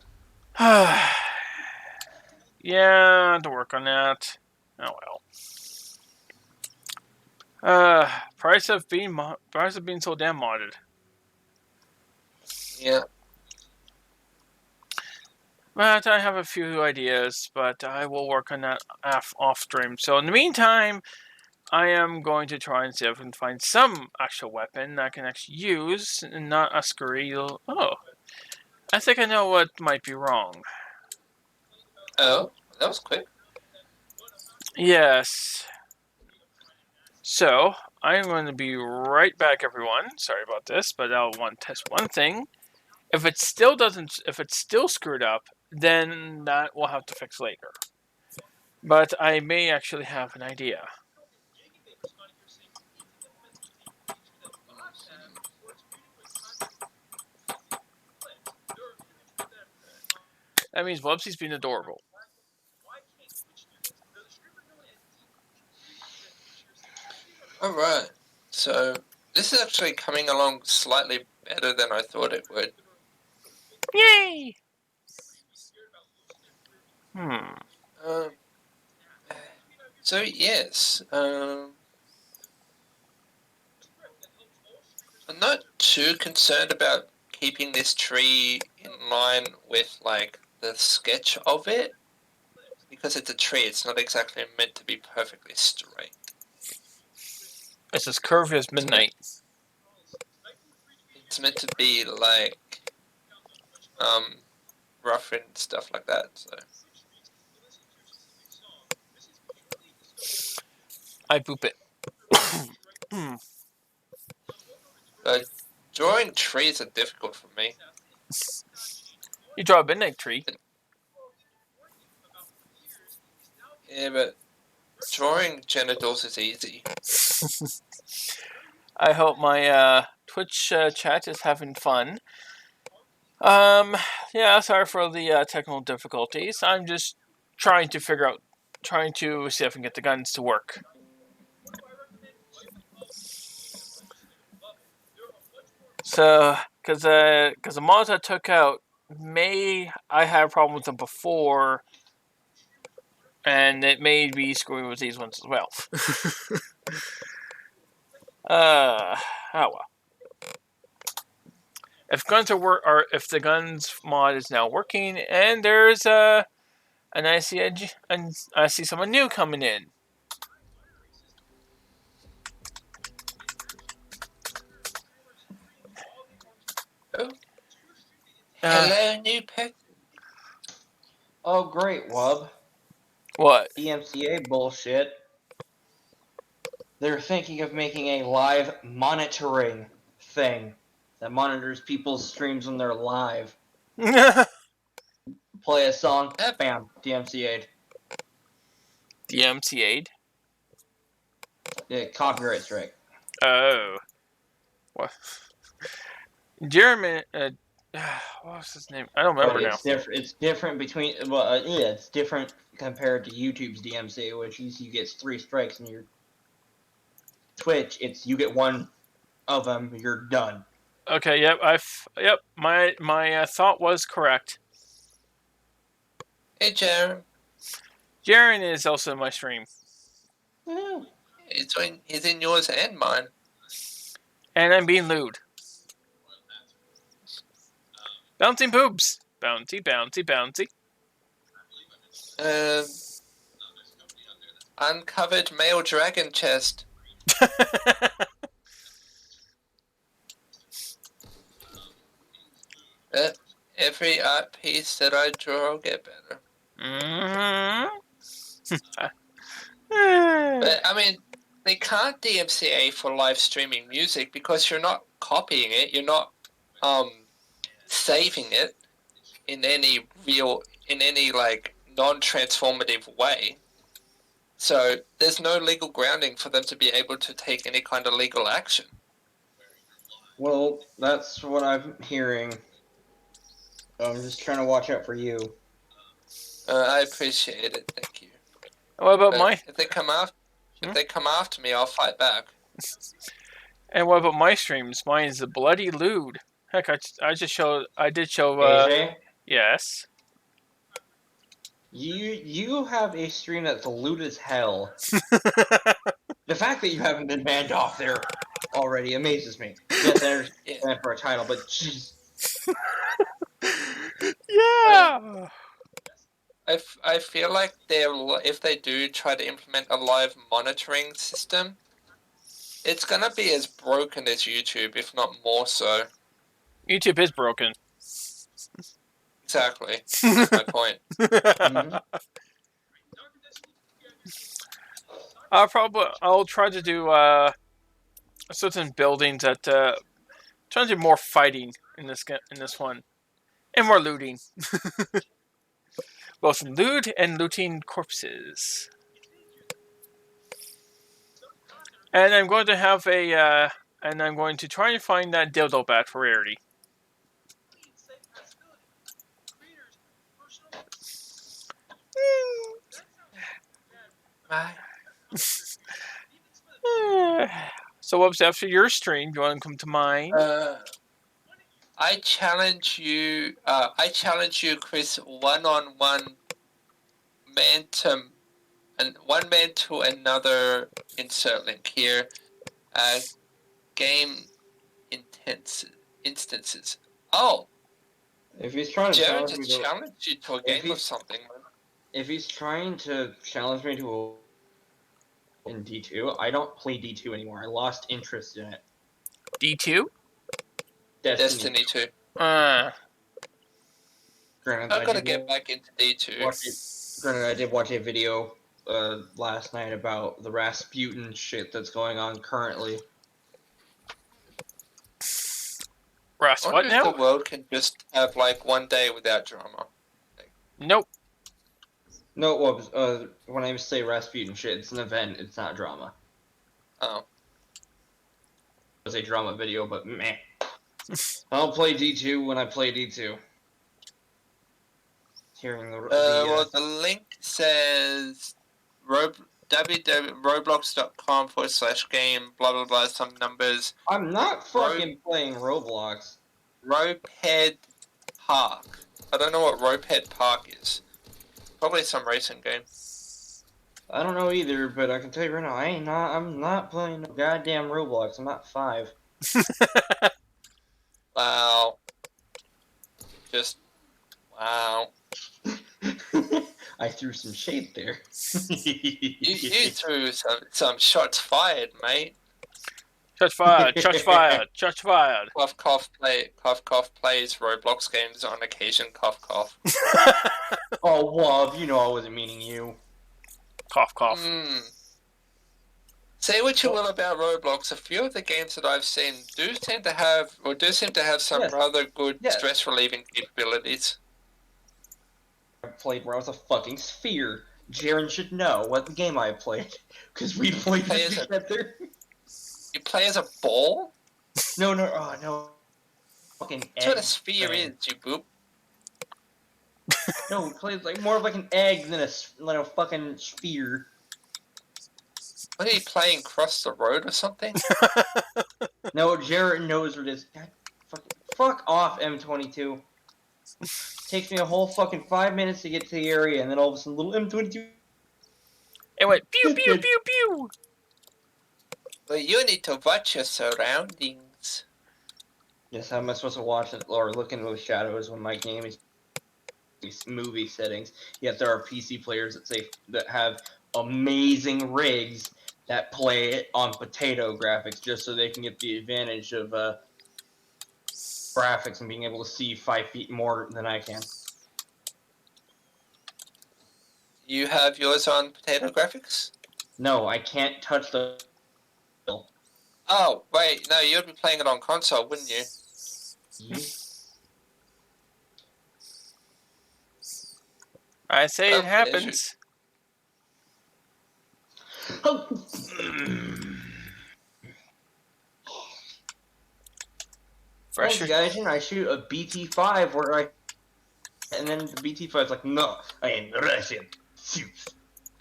Yeah, I have to work on that. Oh well. Price of being so damn modded. Yeah. But I have a few ideas, but I will work on that off stream. So in the meantime, I am going to try and see if I can find some actual weapon that I can actually use, and not a scurry. Oh, I think I know what might be wrong. Oh, that was quick. Yes. So I'm going to be right back, everyone. Sorry about this, but I'll want to test one thing. If it's still screwed up, then that we'll have to fix later. But I may actually have an idea. That means Wubsy's being adorable. Alright, so this is actually coming along slightly better than I thought it would. Yay! So yes, I'm not too concerned about keeping this tree in line with like the sketch of it, because it's a tree, it's not exactly meant to be perfectly straight. It's as curvy as midnight. It's meant to be like rough and stuff like that, so. I boop it. Drawing trees are difficult for me. You draw a midnight tree. Yeah, but drawing genitals is easy. I hope my Twitch chat is having fun. Yeah, sorry for the technical difficulties. I'm just trying to see if I can get the guns to work. So, because the mods I took out, I had a problem with them before, and it may be screwing with these ones as well. Oh well. If guns or if the guns mod is now working, and there's an icy edge, and I see someone new coming in. Oh. Hello, new pet. Oh, great, Wub. What? DMCA bullshit. They're thinking of making a live monitoring thing that monitors people's streams when they're live. Play a song, bam, DMCA'd. DMCA'd? Yeah, copyright strike. Oh. What? Jeremy, what was his name? I don't remember now. It's different between, yeah, it's different compared to YouTube's DMCA, which you get 3 strikes, and your Twitch, you get 1 of them, you're done. Okay, yep, my thought was correct. Hey, Jaren. Jaren is also in my stream. Mm. He's in yours and mine. And I'm being lewd. Bouncing boobs. Bouncy, bouncy, bouncy. Uncovered male dragon chest. every art piece that I draw will get better. But I mean, they can't DMCA for live streaming music because you're not copying it. You're not saving it in any like non-transformative way. So there's no legal grounding for them to be able to take any kind of legal action. Well, that's what I'm hearing. I'm just trying to watch out for you. I appreciate it, thank you. What about But if they come after me, I'll fight back. And what about my streams? Mine is a bloody lewd. Heck, I did show. AJ, Yes. you have a stream that's lewd as hell. The fact that you haven't been banned off there already amazes me. Yes, there's for a title, but jeez. Yeah. I feel like if they do try to implement a live monitoring system, it's gonna be as broken as YouTube, if not more so. YouTube is broken. Exactly. That's my point. Mhm. I'll try to do certain buildings that try to do more fighting in this one, and more looting. Both loot and looting corpses. And I'm going to have and I'm going to try and find that dildo bat for rarity. Bye. So what's after your stream? Do you want to come to mine? I challenge you, Chris, one-on-one, one man to another. Insert link here. Game instances. Oh, If he's trying to Jared challenge me just to, challenged you to a game of something. if he's trying to challenge me to in D2, I don't play D2 anymore. I lost interest in it. D2? Destiny 2. Granted, I gotta get back into D2. Granted, I did watch a video last night about the Rasputin shit that's going on currently. Ras, I what wonder now? if the world can just have like one day without drama. Nope. No, well, when I say Rasputin shit, it's an event. It's not drama. Oh. It was a drama video, but meh. I'll play D2 when I play D2. Hearing Well, the link says www.roblox.com/game, blah blah blah, some numbers. I'm not fucking playing Roblox. Ropehead Park. I don't know what Ropehead Park is. Probably some racing game. I don't know either, but I can tell you right now, I'm not playing no goddamn Roblox. I'm not 5. Wow. Just wow. I threw some shade there. You threw some shots fired, mate. Shots fired, shots fired, shots fired. Cough cough plays Roblox games on occasion, cough cough. Oh, Wob, you know I wasn't meaning you. Cough, cough. Say what you will about Roblox, a few of the games that I've seen do seem to have some rather good stress relieving capabilities. I played where I was a fucking sphere. Jaren should know what game I played, because we played together. You play as a ball? No, fucking egg. That's what a sphere is, you boop. No, we played like more of like an egg than a fucking sphere. What are you playing, across the road or something? No, Jarrett knows what it is. God, fuck off, M22. Takes me a whole fucking 5 minutes to get to the area, and then all of a sudden, little M22. It went pew pew pew pew. Well, you need to watch your surroundings. Yes, how am I supposed to watch it or look into the shadows when my game is movie settings? Yet there are PC players that have amazing rigs that play it on potato graphics just so they can get the advantage of graphics and being able to see 5 feet more than I can. You have yours on potato graphics? No, I can't touch the. Oh, wait, no, you'd be playing it on console, wouldn't you? Yeah. I say it Well, there's happens. Oh. Fresh. Well, guys, I shoot a BT5 where I. And then the BT5 is like, no, I am Russian. Shoot.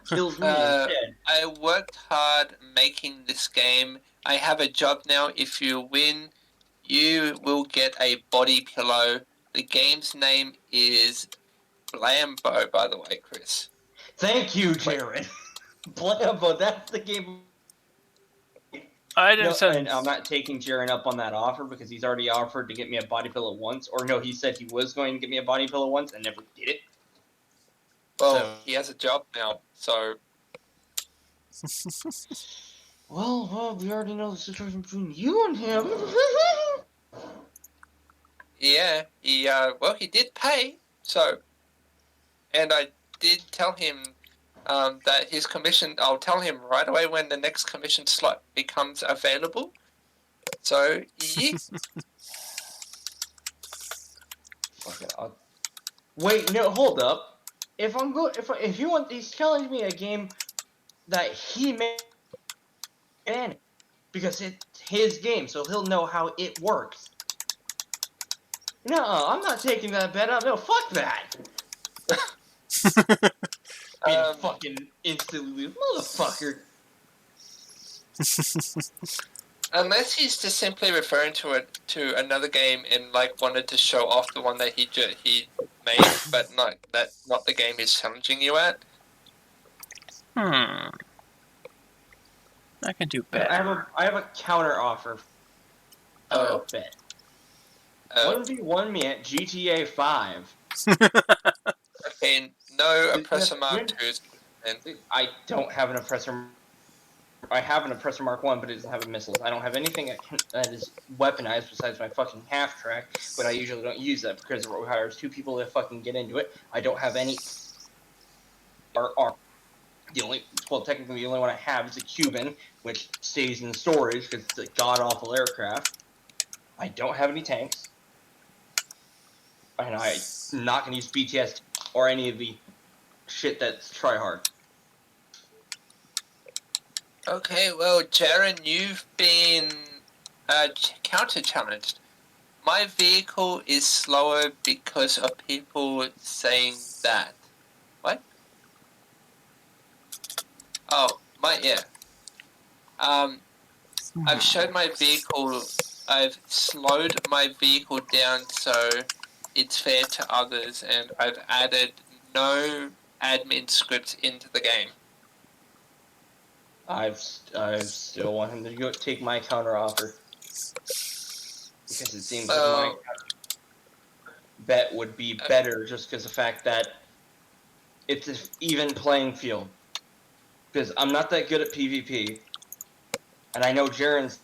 Kills me instead. I worked hard making this game. I have a job now. If you win, you will get a body pillow. The game's name is Blambo, by the way, Chris. Thank you, Jared. Blambo, that's the game. I didn't No, send. and I'm not taking Jaren up on that offer because he's already offered to get me a body pillow once. Or no, he said he was going to get me a body pillow once and never did it. Well, So- he has a job now, so Well, we already know the situation between you and him. yeah, he did pay, so, and I did tell him that his commission, I'll tell him right away when the next commission slot becomes available. So, yeah. Okay, wait, no, hold up. If I'm go, if you want, he's telling me a game that he made, because it's his game, so he'll know how it works. No, I'm not taking that bet up. No, fuck that. Fucking instantly, motherfucker. Unless he's just simply referring to another game and like wanted to show off the one that he made, but not the game he's challenging you at. I can do better. I have a counter offer. Oh. Bet. Oh, 1v1 me at GTA 5. okay, no oppressor mark 2s. I don't have an oppressor. I have an oppressor Mark 1, but it doesn't have missiles. I don't have anything that is weaponized besides my fucking half track, but I usually don't use that because it requires 2 people to fucking get into it. I don't have any arm. Technically the only one I have is a Cuban, which stays in storage because it's a god-awful aircraft. I don't have any tanks. And I'm not going to use BTS or any of the shit that's tryhard. Okay, well, Jaren, you've been counter-challenged. My vehicle is slower because of people saying that. What? Oh, I've showed my vehicle, I've slowed my vehicle down so it's fair to others, and I've added no admin scripts into the game. I still want him to take my counter offer because it seems like my bet would be better just because of the fact that it's an even playing field. Because I'm not that good at PvP, and I know Jaren's.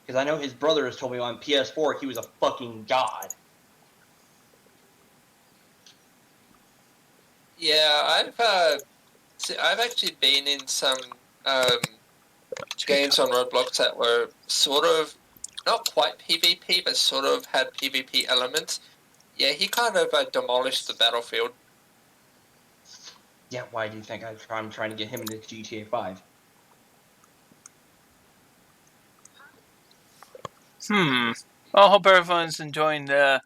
Because I know his brother has told me on PS4 he was a fucking god. Yeah, I've actually been in some games on Roblox that were sort of not quite PvP, but sort of had PvP elements. Yeah, he kind of demolished the battlefield. Yeah, why do you think I'm trying to get him into GTA 5? Well, I hope everyone's enjoying the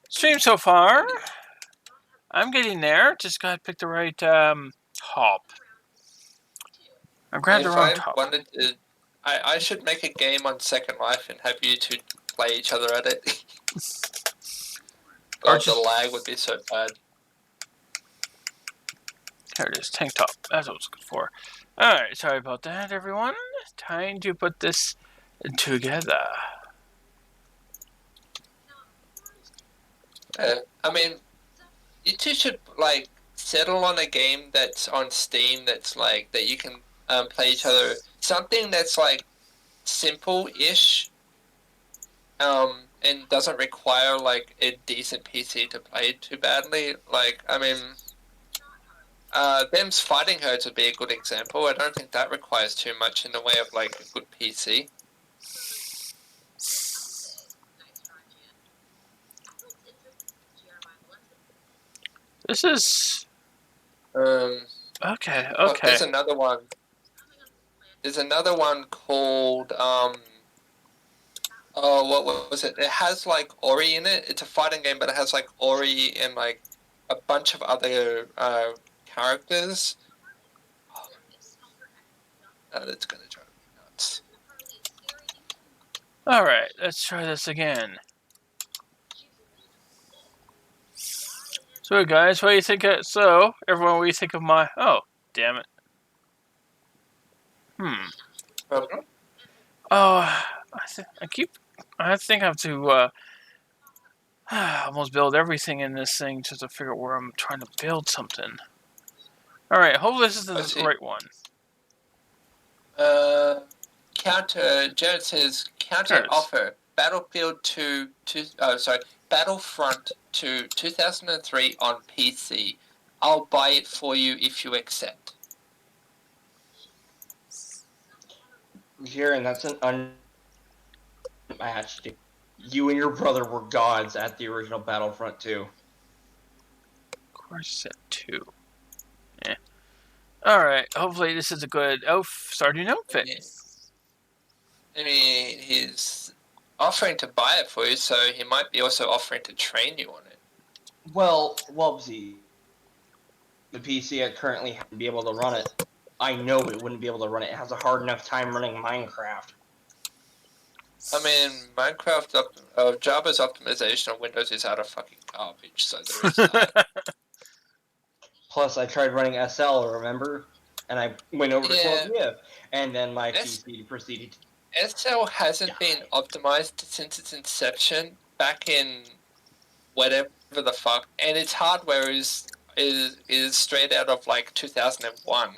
stream so far. I'm getting there. Just gotta pick the right top. I grabbed the wrong top. I should make a game on Second Life and have you two play each other at it. God, the lag would be so bad. Here it is, tank top. That's what I was looking for. Alright, sorry about that, everyone. Time to put this together. I mean, you two should, like, settle on a game that's on Steam that's, like, that you can play each other. Something that's, like, simple-ish, and doesn't require like a decent PC to play it too badly. Like, I mean, them's fighting herds would be a good example. I don't think that requires too much in the way of like a good PC. This is okay. Oh, Okay. there's another one. There's another one called oh, what was it? It has like Ori in it. It's a fighting game, but it has like Ori and like a bunch of other characters. Oh, that's gonna drive me nuts. All right. Let's try this again. So, guys, what do you think? So, everyone, what do you think of my? Oh, damn it. Okay. Oh, I think I have to almost build everything in this thing just to figure out where I'm trying to build something. All right. Hopefully, this is the right one. Jared says counter offer Battlefield Battlefront to 2003 on PC. I'll buy it for you if you accept. Jaren, that's an unmatched. You and your brother were gods at the original Battlefront 2. Of course, at 2. Yeah. All right. Hopefully, this is a good starting outfit. I mean, he's offering to buy it for you, so he might be also offering to train you on it. Well, Wubsy, the PC I currently have to be able to run it. I know it wouldn't be able to run it. It has a hard enough time running Minecraft. I mean, Java's optimization on Windows is utter fucking garbage, so there is that. Plus, I tried running SL, remember? And I went over to 12 and then my PC proceeded. SL hasn't been optimized since its inception back in whatever the fuck, and its hardware is straight out of like 2001.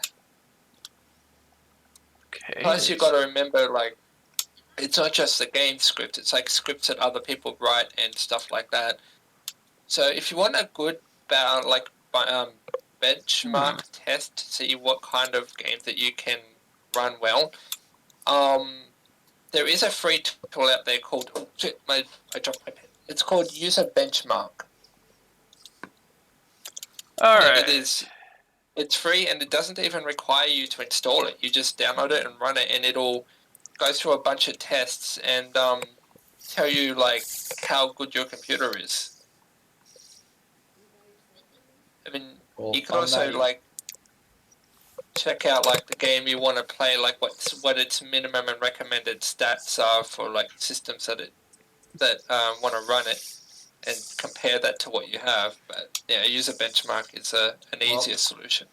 Okay. Plus, you got to remember, like, it's not just the game script; it's like scripts that other people write and stuff like that. So, if you want a good benchmark test to see what kind of games that you can run well, there is a free tool out there called I dropped my pen. It's called User Benchmark. All right. It's free and it doesn't even require you to install it. You just download it and run it, and it'll go through a bunch of tests and tell you like how good your computer is. I mean, you can also like check out like the game you want to play, like what its minimum and recommended stats are for like systems that want to run it, and compare that to what you have. But yeah, user benchmark is an easier solution.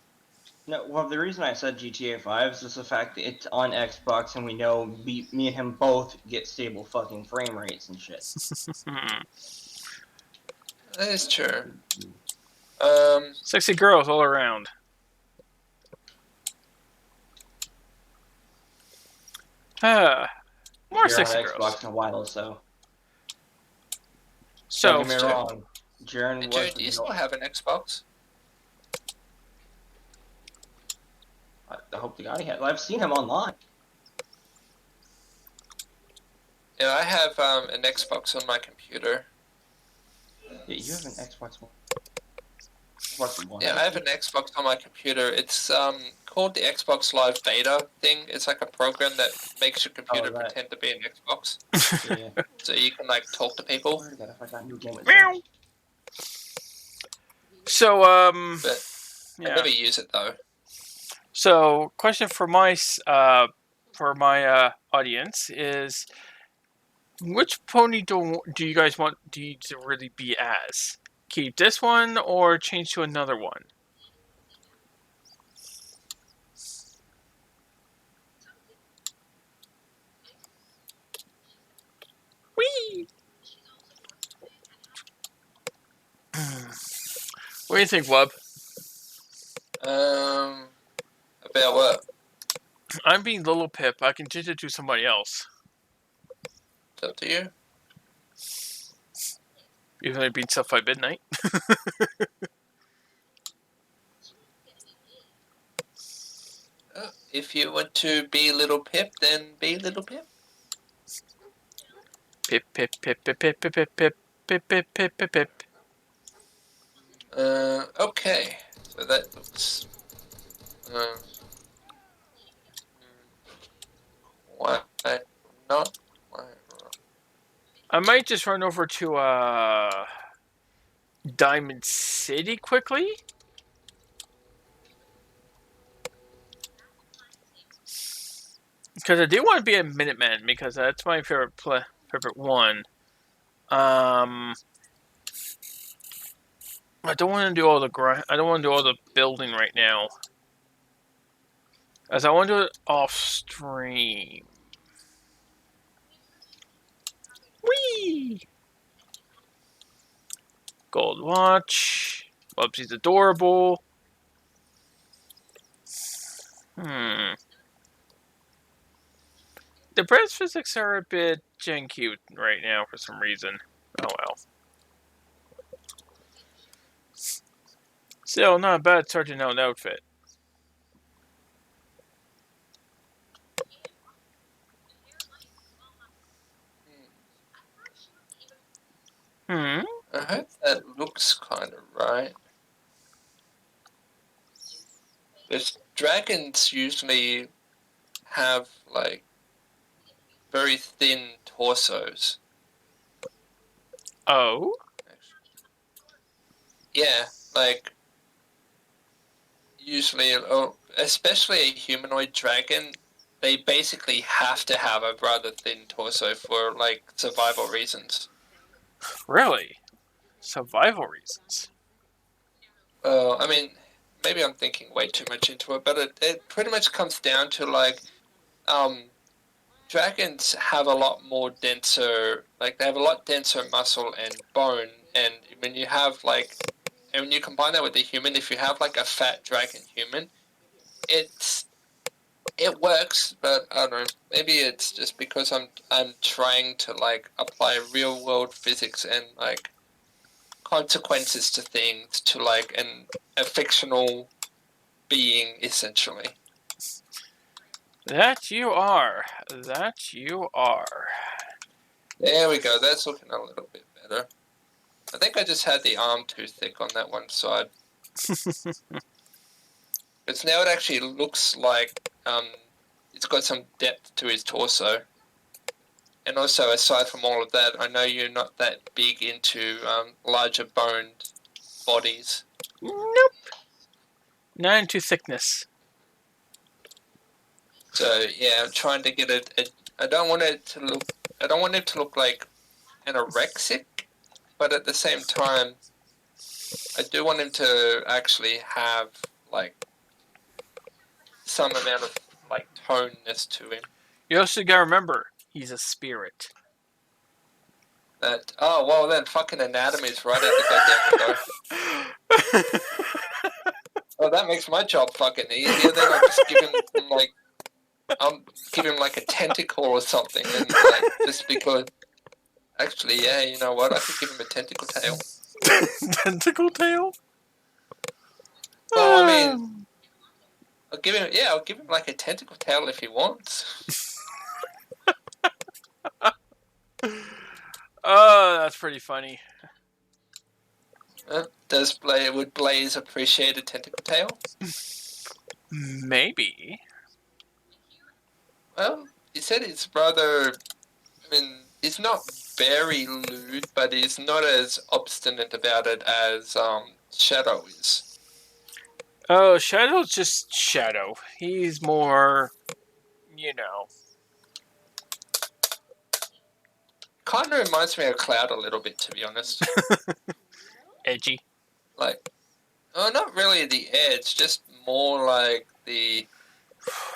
No, well, the reason I said GTA 5 is just the fact that it's on Xbox, and we know me and him both get stable fucking frame rates and shit. That is true. Sexy girls all around. More sexy on girls. Xbox in a while, so. So, don't get me wrong. Jaren, Jared, do you still have an Xbox? I hope to God he has. I've seen him online. Yeah, I have an Xbox on my computer. Yeah, you have an Xbox One. Xbox One. Yeah, I have an Xbox on my computer. It's called the Xbox Live Beta thing. It's like a program that makes your computer pretend to be an Xbox. Yeah. So you can like talk to people. Meow. So But I never use it though. So, question for my audience is, which pony do you guys want to really be as? Keep this one or change to another one? Whee! What do you think, Wub? About what? I'm being Little Pip. I can change it to somebody else. It's up to you. Even though it beats up by midnight. If you want to be Little Pip, then be Little Pip. Pip, pip, pip, pip, pip, pip, pip, pip, pip, pip, pip, pip, pip. Okay. So that looks... why not? Why not? I might just run over to Diamond City quickly. Because I do want to be a Minuteman, because that's my favorite favorite one. I don't want to do all the I don't want to do all the building right now, as I want to do it off stream. Whee! Gold watch. Bubsy's adorable. The breast physics are a bit cute right now for some reason. Oh well. Still, not a bad starting out outfit. I hope that looks kind of right. Because dragons usually have, like, very thin torsos. Oh? Yeah, like, usually, especially a humanoid dragon, they basically have to have a rather thin torso for, like, survival reasons. Really? Survival reasons? I mean, maybe I'm thinking way too much into it, but it pretty much comes down to, like, dragons have a lot more denser, like, they have a lot denser muscle and bone, and when you have, like, and when you combine that with the human, if you have, like, a fat dragon human, it works, but I don't know, maybe it's just because I'm trying to, like, apply real world physics and, like, consequences to things to, like, a fictional being, essentially. That you are. That you are. There we go, that's looking a little bit better. I think I just had the arm too thick on that one side. But now it actually looks like it's got some depth to his torso. And also, aside from all of that, I know you're not that big into larger boned bodies. Nope. Not into thickness. So yeah, I'm trying to get it. I don't want it to look like anorexic, but at the same time, I do want him to actually have, like, some amount of, like, toneness to him. You also gotta remember, he's a spirit. Oh, well then, fucking anatomy's right at the goddamn window. Oh, that makes my job fucking easier. Then I'll just give him, like, a tentacle or something, and, like, just because. Actually, yeah, you know what? I could give him a tentacle tail. Tentacle tail? Well, I mean, I'll give him like a tentacle tail if he wants. Oh, that's pretty funny. Would Blaze appreciate a tentacle tail? Maybe. Well, he said it's rather. I mean, he's not very lewd, but he's not as obstinate about it as Shadow is. Oh, Shadow's just Shadow. He's more, you know. Kind of reminds me of Cloud a little bit, to be honest. Edgy. Like, not really the edge, just more like the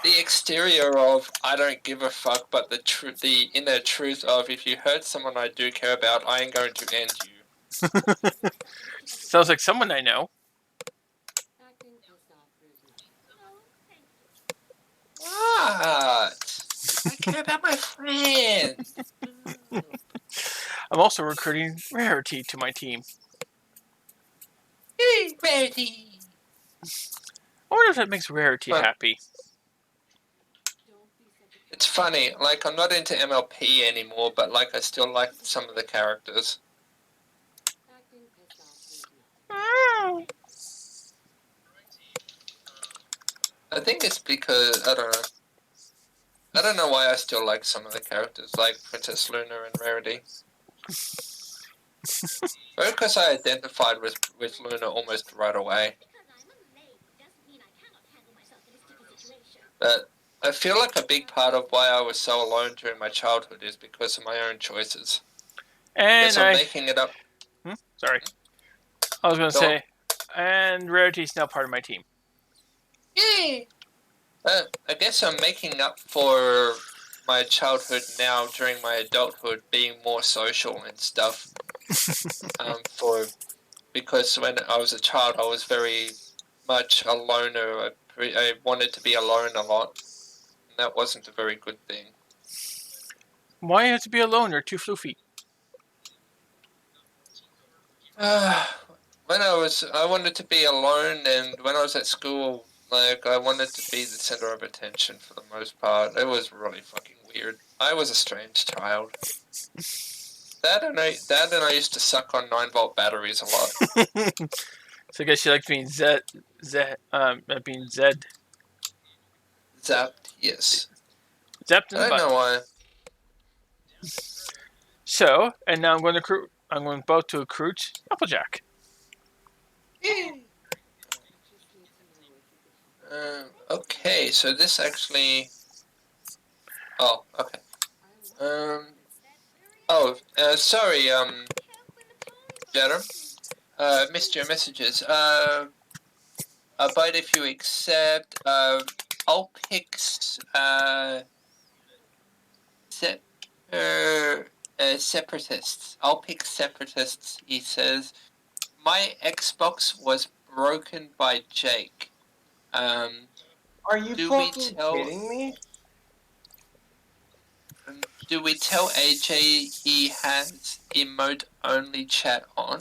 exterior of I don't give a fuck, but the inner truth of if you hurt someone I do care about, I am going to end you. Sounds like someone I know. What? I care about my friends. I'm also recruiting Rarity to my team. Yay, Rarity! I wonder if that makes Rarity happy. It's funny, like, I'm not into MLP anymore, but, like, I still like some of the characters. I think it's because, I don't know. I don't know why I still like some of the characters, like Princess Luna and Rarity. But because I identified with Luna almost right away. But I feel like a big part of why I was so alone during my childhood is because of my own choices. And I'm making it up. Sorry. I was going to say, and Rarity's now part of my team. Yay! I guess I'm making up for my childhood now during my adulthood being more social and stuff. Because when I was a child, I was very much a loner. I wanted to be alone a lot. And that wasn't a very good thing. Why do you have to be alone? You're too floofy. When I wanted to be alone, and when I was at school, like, I wanted to be the center of attention for the most part. It was really fucking weird. I was a strange child. Dad and I used to suck on 9-volt batteries a lot. So I guess you like being being Zed. Zapped, yes. Zapped in the butt. I don't know why. So, and now I'm going both to recruit Applejack. Okay, so this actually... Oh, okay. Sorry, Jenna. Missed your messages. But if you accept, I'll pick, separatists. I'll pick separatists, he says. My Xbox was broken by Jake. Are you fucking kidding me? Do we tell AJ he has emote-only chat on?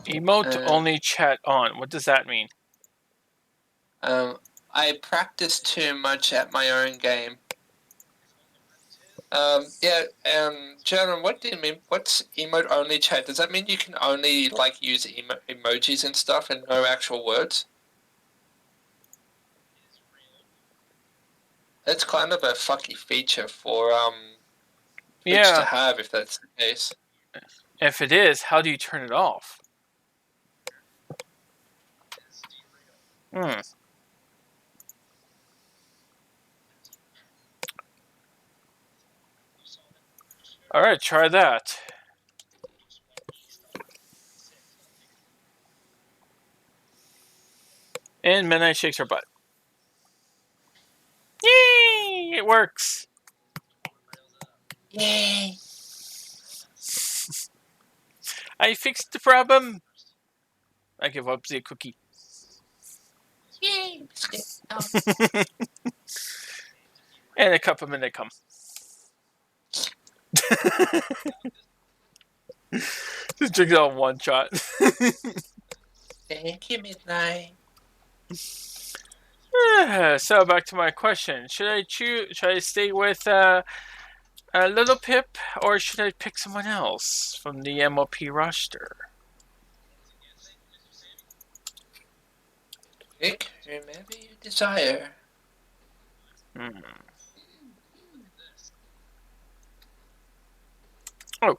Emote-only chat on. What does that mean? I practice too much at my own game. Jaron, what do you mean? What's emote-only chat? Does that mean you can only, like, use emojis and stuff and no actual words? That's kind of a fucky feature for, Twitch to have, if that's the case. If it is, how do you turn it off? Alright, try that. And Midnight shakes her butt. Yay! It works! Yay! I fixed the problem! I give up the cookie. Yay! And a cup of midnight come. Just drink it all in one shot. Thank you, Midnight. So back to my question: should I stay with Little Pip, or should I pick someone else from the MLP roster? Pick whomever you desire. Oh,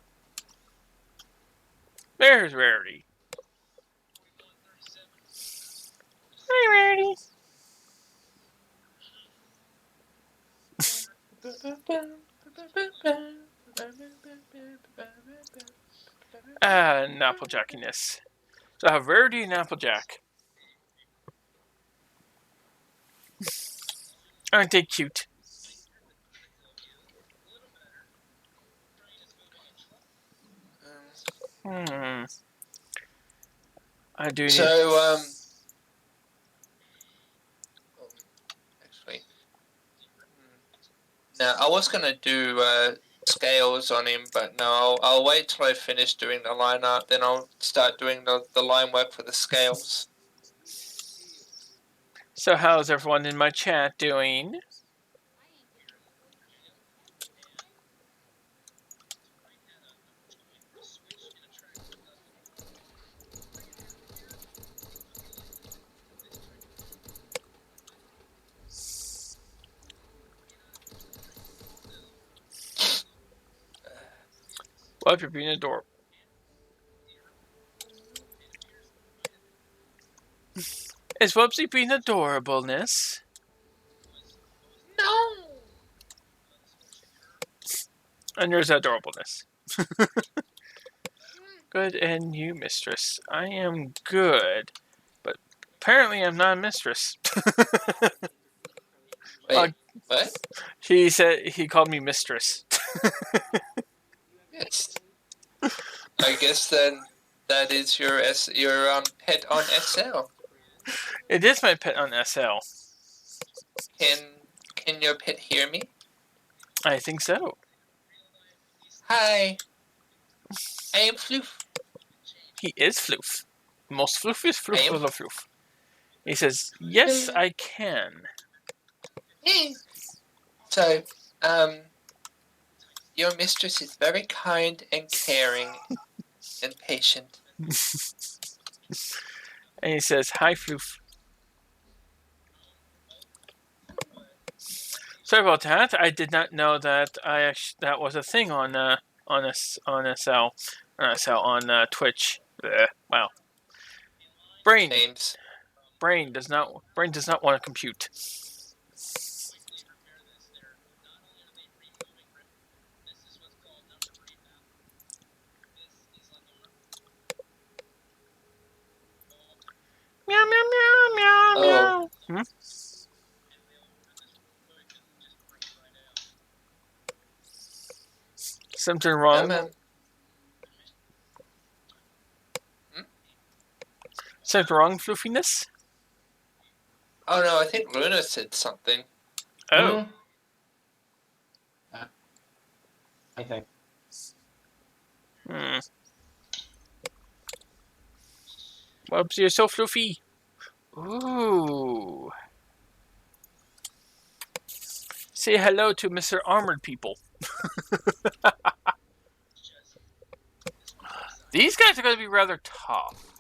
there's Rarity. Hi, Rarity. And Applejackiness. So I have Rarity and Applejack. Aren't they cute? I do need... So, actually, now I was gonna do scales on him, but no, I'll wait till I finish doing the line art, then I'll start doing the line work for the scales. So how's everyone in my chat doing? Well, you're being adorable. Is Wubsy being adorableness? No! And there's adorableness. Good, and you, mistress. I am good, but apparently I'm not a mistress. Wait, what? He said he called me mistress. Yes. I guess then that is your pet on SL. It is my pet on SL. Can your pet hear me? I think so. Hi. I am Floof. He is Floof. The most floofiest Floof of the Floof. He says, yes, I can. So, your mistress is very kind and caring and patient. And he says, hi, Floof. Sorry about that. I did not know that that was a thing on Twitch. Wow. Brain does not want to compute. Meow meow meow meow meow. Hmm? Something wrong? Something wrong, floofiness? Oh no, I think Luna said something. Oh. I think. Whoops, you're so fluffy. Ooh. Say hello to Mr. Armored People. These guys are going to be rather tough.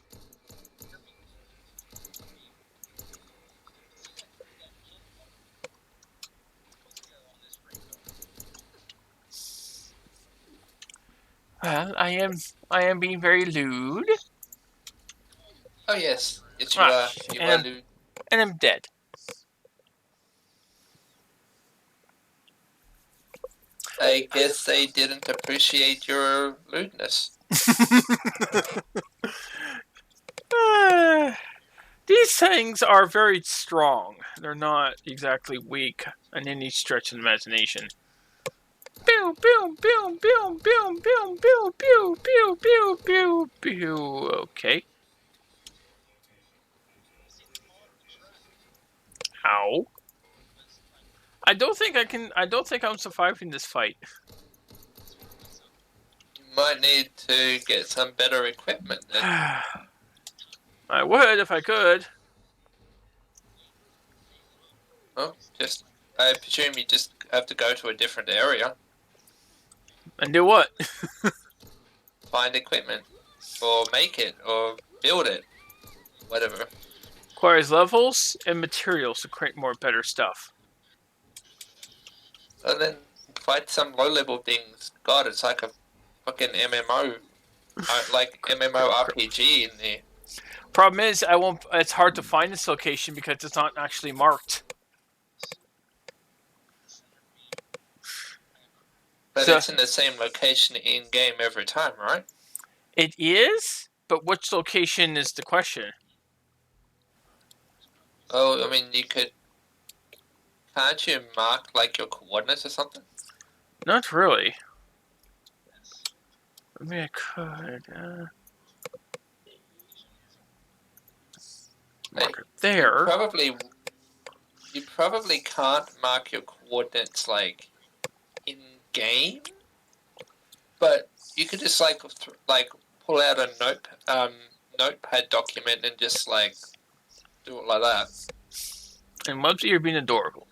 Well, I am being very lewd. Oh yes, yes you are. You are lewd. And I'm dead. I guess they didn't appreciate your lewdness. These things are very strong. They're not exactly weak in any stretch of the imagination. Pew pew pew pew pew pew pew pew pew pew pew pew. Okay. Ow. I don't think I'm surviving this fight. You might need to get some better equipment then. I would if I could. Well, I presume you just have to go to a different area. And do what? Find equipment. Or make it. Or build it. Whatever. Requires levels and materials to create more better stuff. And then fight some low-level things. God, it's like a fucking MMO. Like MMO RPG in there. Problem is, it's hard to find this location because it's not actually marked. But it's in the same location in-game every time, right? It is? But which location is the question? Oh, I mean, you could... Can't you mark, like, your coordinates or something? Not really. I mean, I could. Mark it there. You probably can't mark your coordinates, like, in-game? but you could just pull out a notepad document and just like do it like that. And Mubsy, you're being adorable.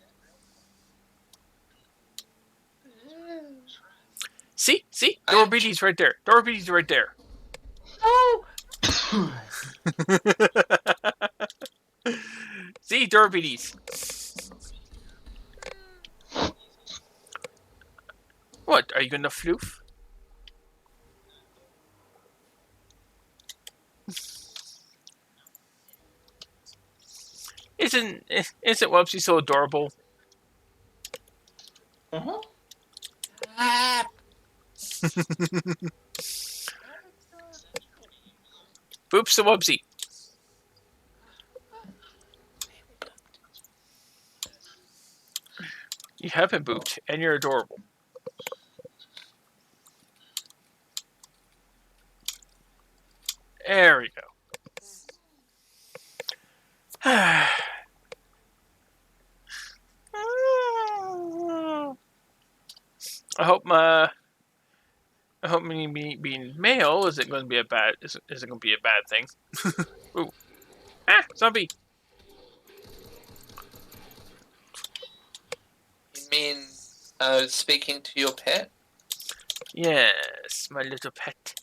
See? Dorbity's right there. Dorbity's right there. Oh! See, Dorbity's. What? Are you gonna floof? Isn't Wubsy so adorable? Uh-huh. Boops to Wubsy. You have been booped, and you're adorable. There we go. I hope me being male isn't going to be a bad thing. Ooh, zombie. You mean speaking to your pet? Yes, my little pet.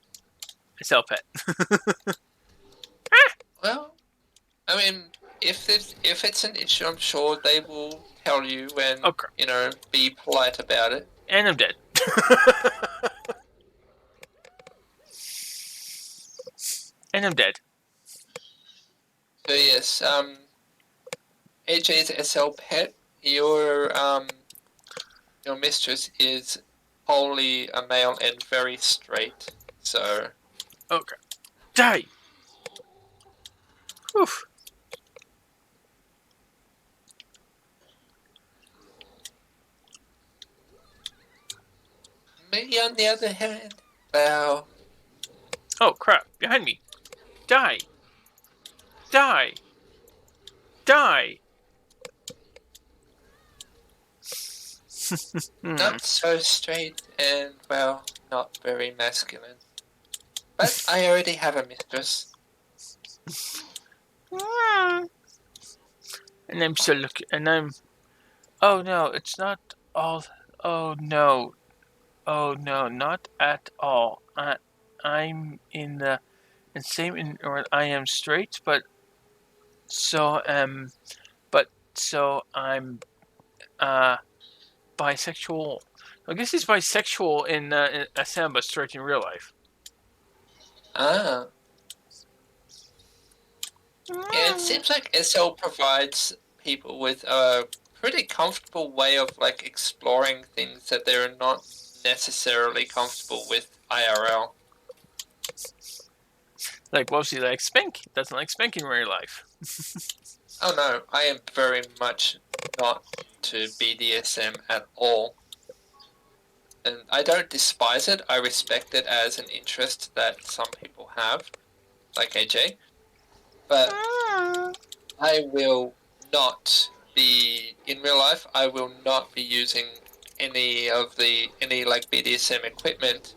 I sell pet. Well, I mean, if it's an issue, I'm sure they will tell you and Okay. Be polite about it. And I'm dead. And I'm dead. So yes, AJ's SL pet, your mistress is wholly a male and very straight. So Okay. Die. Whew. me on the other hand, well, Oh crap! Behind me. Die. Die. Die. not so straight and well, not very masculine. But I already have a mistress. And I'm still looking. And I'm. Oh no! It's not all. Oh no! Oh no! Not at all. I'm in the same in or I am straight, but I'm bisexual. I guess he's bisexual in SM, but straight in real life. Ah. Yeah, it seems like SL provides people with a pretty comfortable way of like exploring things that they're not necessarily comfortable with IRL. Like Wubsy likes spank. Doesn't like spank in real life. Oh no, I am very much not to BDSM at all. And I don't despise it, I respect it as an interest that some people have, like AJ. But I will not be, in real life, I will not be using any like BDSM equipment,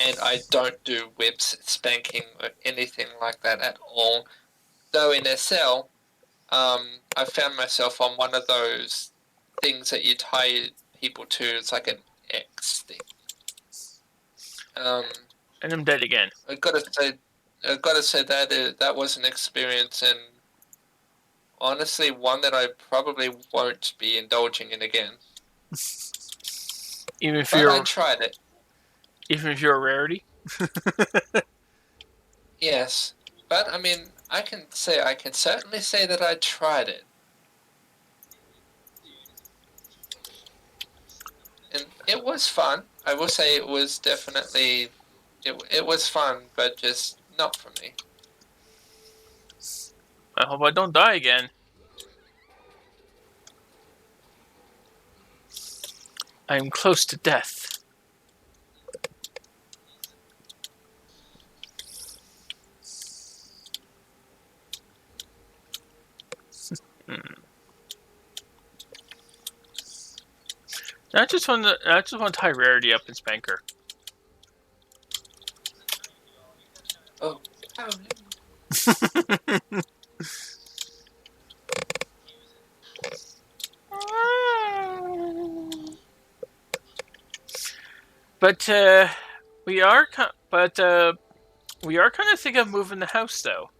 and I don't do whips, spanking, or anything like that at all. Though in SL, I found myself on one of those things that you tie people to. It's like an X thing. And I'm dead again. I've got to say that that was an experience, and honestly, one that I probably won't be indulging in again. Even if I tried it. Even if you're a rarity. Yes, but I mean, I can certainly say that I tried it. And it was fun. I will say it was definitely, it was fun, but just not for me. I hope I don't die again. I am close to death. I just want to tie rarity up in Spanker. Oh, how But we are, we are kind of thinking of moving the house, though.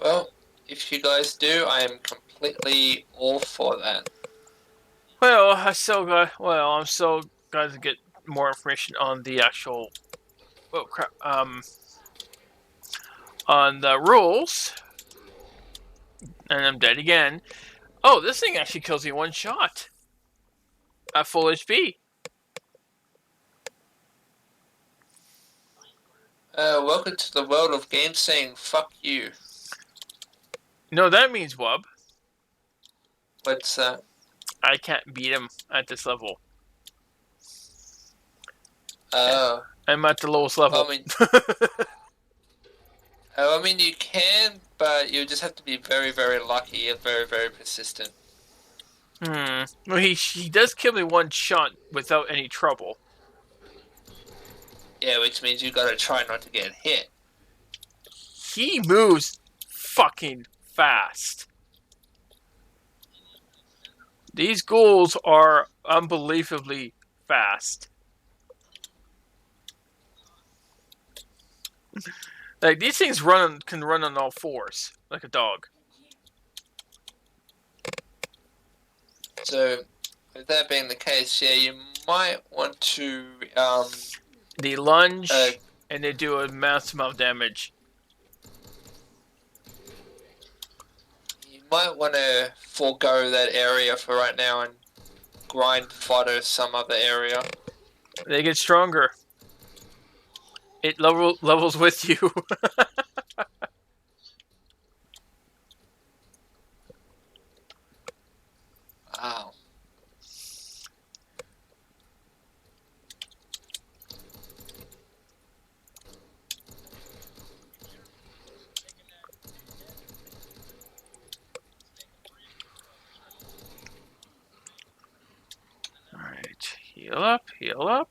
well, if you guys do, I am completely all for that. Well, I'm still got to get more information on the actual, oh crap, on the rules. And I'm dead again. Oh, this thing actually kills you one shot at full HP. Welcome to the world of games saying fuck you. No, that means Wub. What's that? I can't beat him at this level. I'm at the lowest level. I mean, you can, but you just have to be very, very lucky and very, very persistent. Well, he does kill me one shot without any trouble. Yeah, which means you gotta try not to get hit. He moves fucking fast. These ghouls are unbelievably fast. Like, these things can run on all fours, like a dog. So, with that being the case, yeah, you might want to, They lunge, and they do a massive amount of damage. You might want to forego that area for right now and grind fodder some other area. They get stronger. It levels with you. Wow. Alright, heal up, heal up.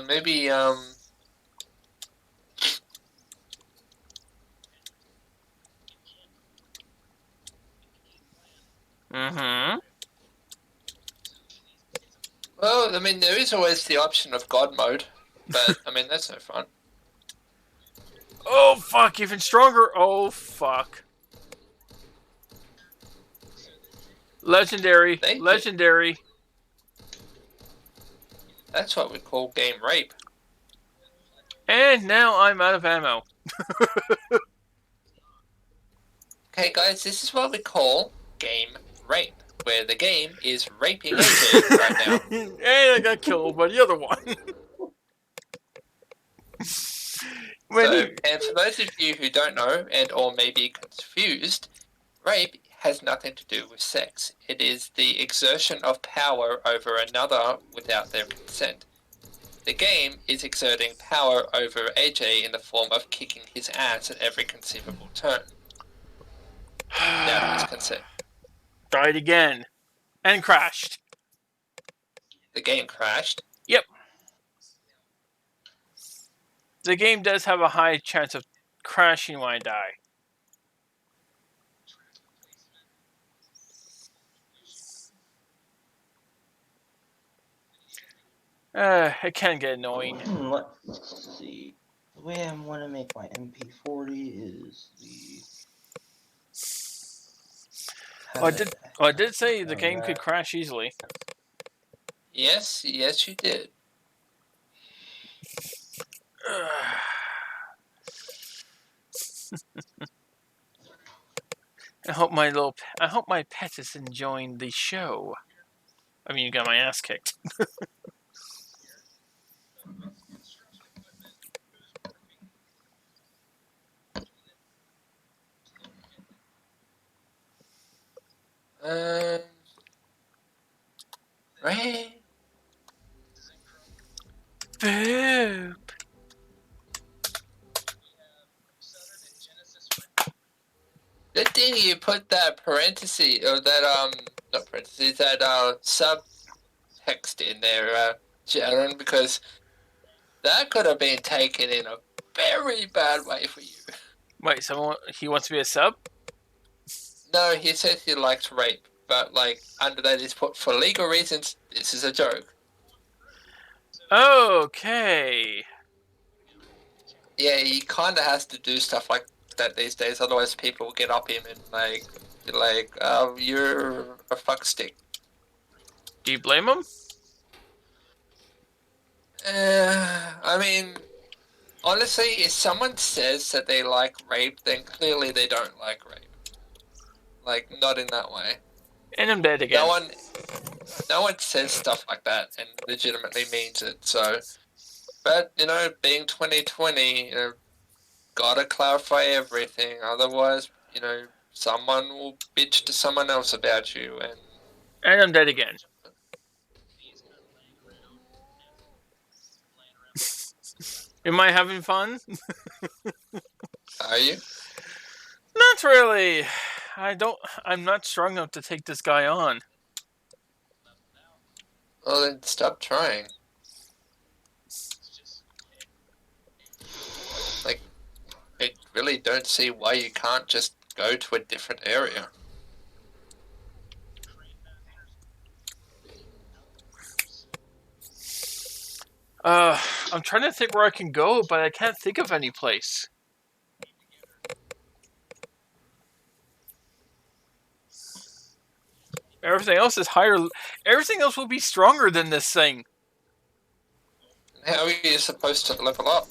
Maybe, well, I mean, there is always the option of God mode, but, I mean, that's no fun. Oh, fuck, even stronger. Oh, fuck. Legendary. Legendary. That's what we call game rape. And now I'm out of ammo. Okay, guys, this is what we call game rape, where the game is raping AJ right now. And I got killed by the other one. And for those of you who don't know and or may be confused, rape has nothing to do with sex. It is the exertion of power over another without their consent. The game is exerting power over AJ in the form of kicking his ass at every conceivable turn. Without his consent. Died again. And crashed. The game crashed? Yep. The game does have a high chance of crashing when I die. It can get annoying. Let's see. The way I want to make my MP40 is the... I did say the game could crash easily. Yes, yes you did. I hope my pet is enjoying the show. I mean, you got my ass kicked. Right. Boop. Good thing you put that parenthesis, or that, not parenthesis, that, subtext in there, Sharon, because that could have been taken in a very bad way for you. Wait, he wants to be a sub? No, he says he likes rape, but like under that is put for legal reasons. This is a joke. Okay. Yeah, he kind of has to do stuff like that these days. Otherwise, people will get up him and you're a fuckstick. Do you blame him? I mean, honestly, if someone says that they like rape, then clearly they don't like rape. Like, not in that way. And I'm dead again. No one says stuff like that and legitimately means it. So, but you know, being 2020, you know, gotta clarify everything. Otherwise, you know, someone will bitch to someone else about you, and I'm dead again. Am I having fun? Are you? Not really. I'm not strong enough to take this guy on. Well, then stop trying. Like, I really don't see why you can't just go to a different area. I'm trying to think where I can go, but I can't think of any place. Everything else is higher. Everything else will be stronger than this thing. How are you supposed to level up?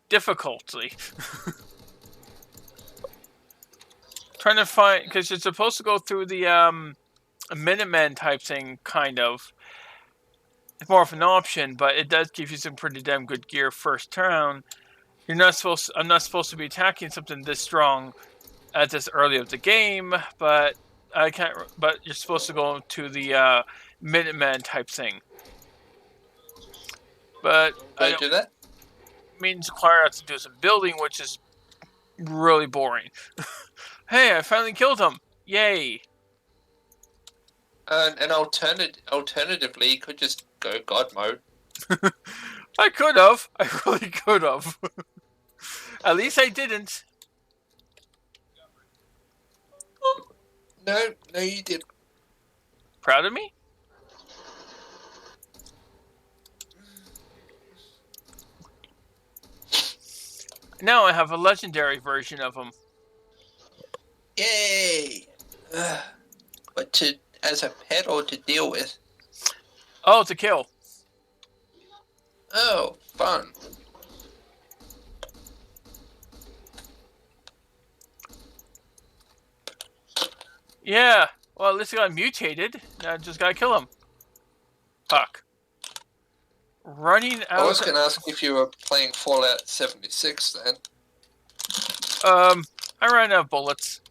Difficulty. Trying to find, because you're supposed to go through the Minuteman type thing, kind of. It's more of an option, but it does give you some pretty damn good gear first turn. I'm not supposed to be attacking something this strong at this early of the game, but I can't. But you're supposed to go to the Minuteman type thing. But Don't do that. Means require us to do some building, which is really boring. Hey, I finally killed him! Yay! And alternatively, you could just go God mode. I could have. I really could have. At least I didn't. No, you did. Proud of me? Now I have a legendary version of him. Yay! But as a pet or to deal with? Oh, to kill. Oh, fun. Yeah. Well, at least he got mutated. Now I just gotta kill him. Fuck. Running out. I was going to ask if you were playing Fallout 76 then. I ran out of bullets.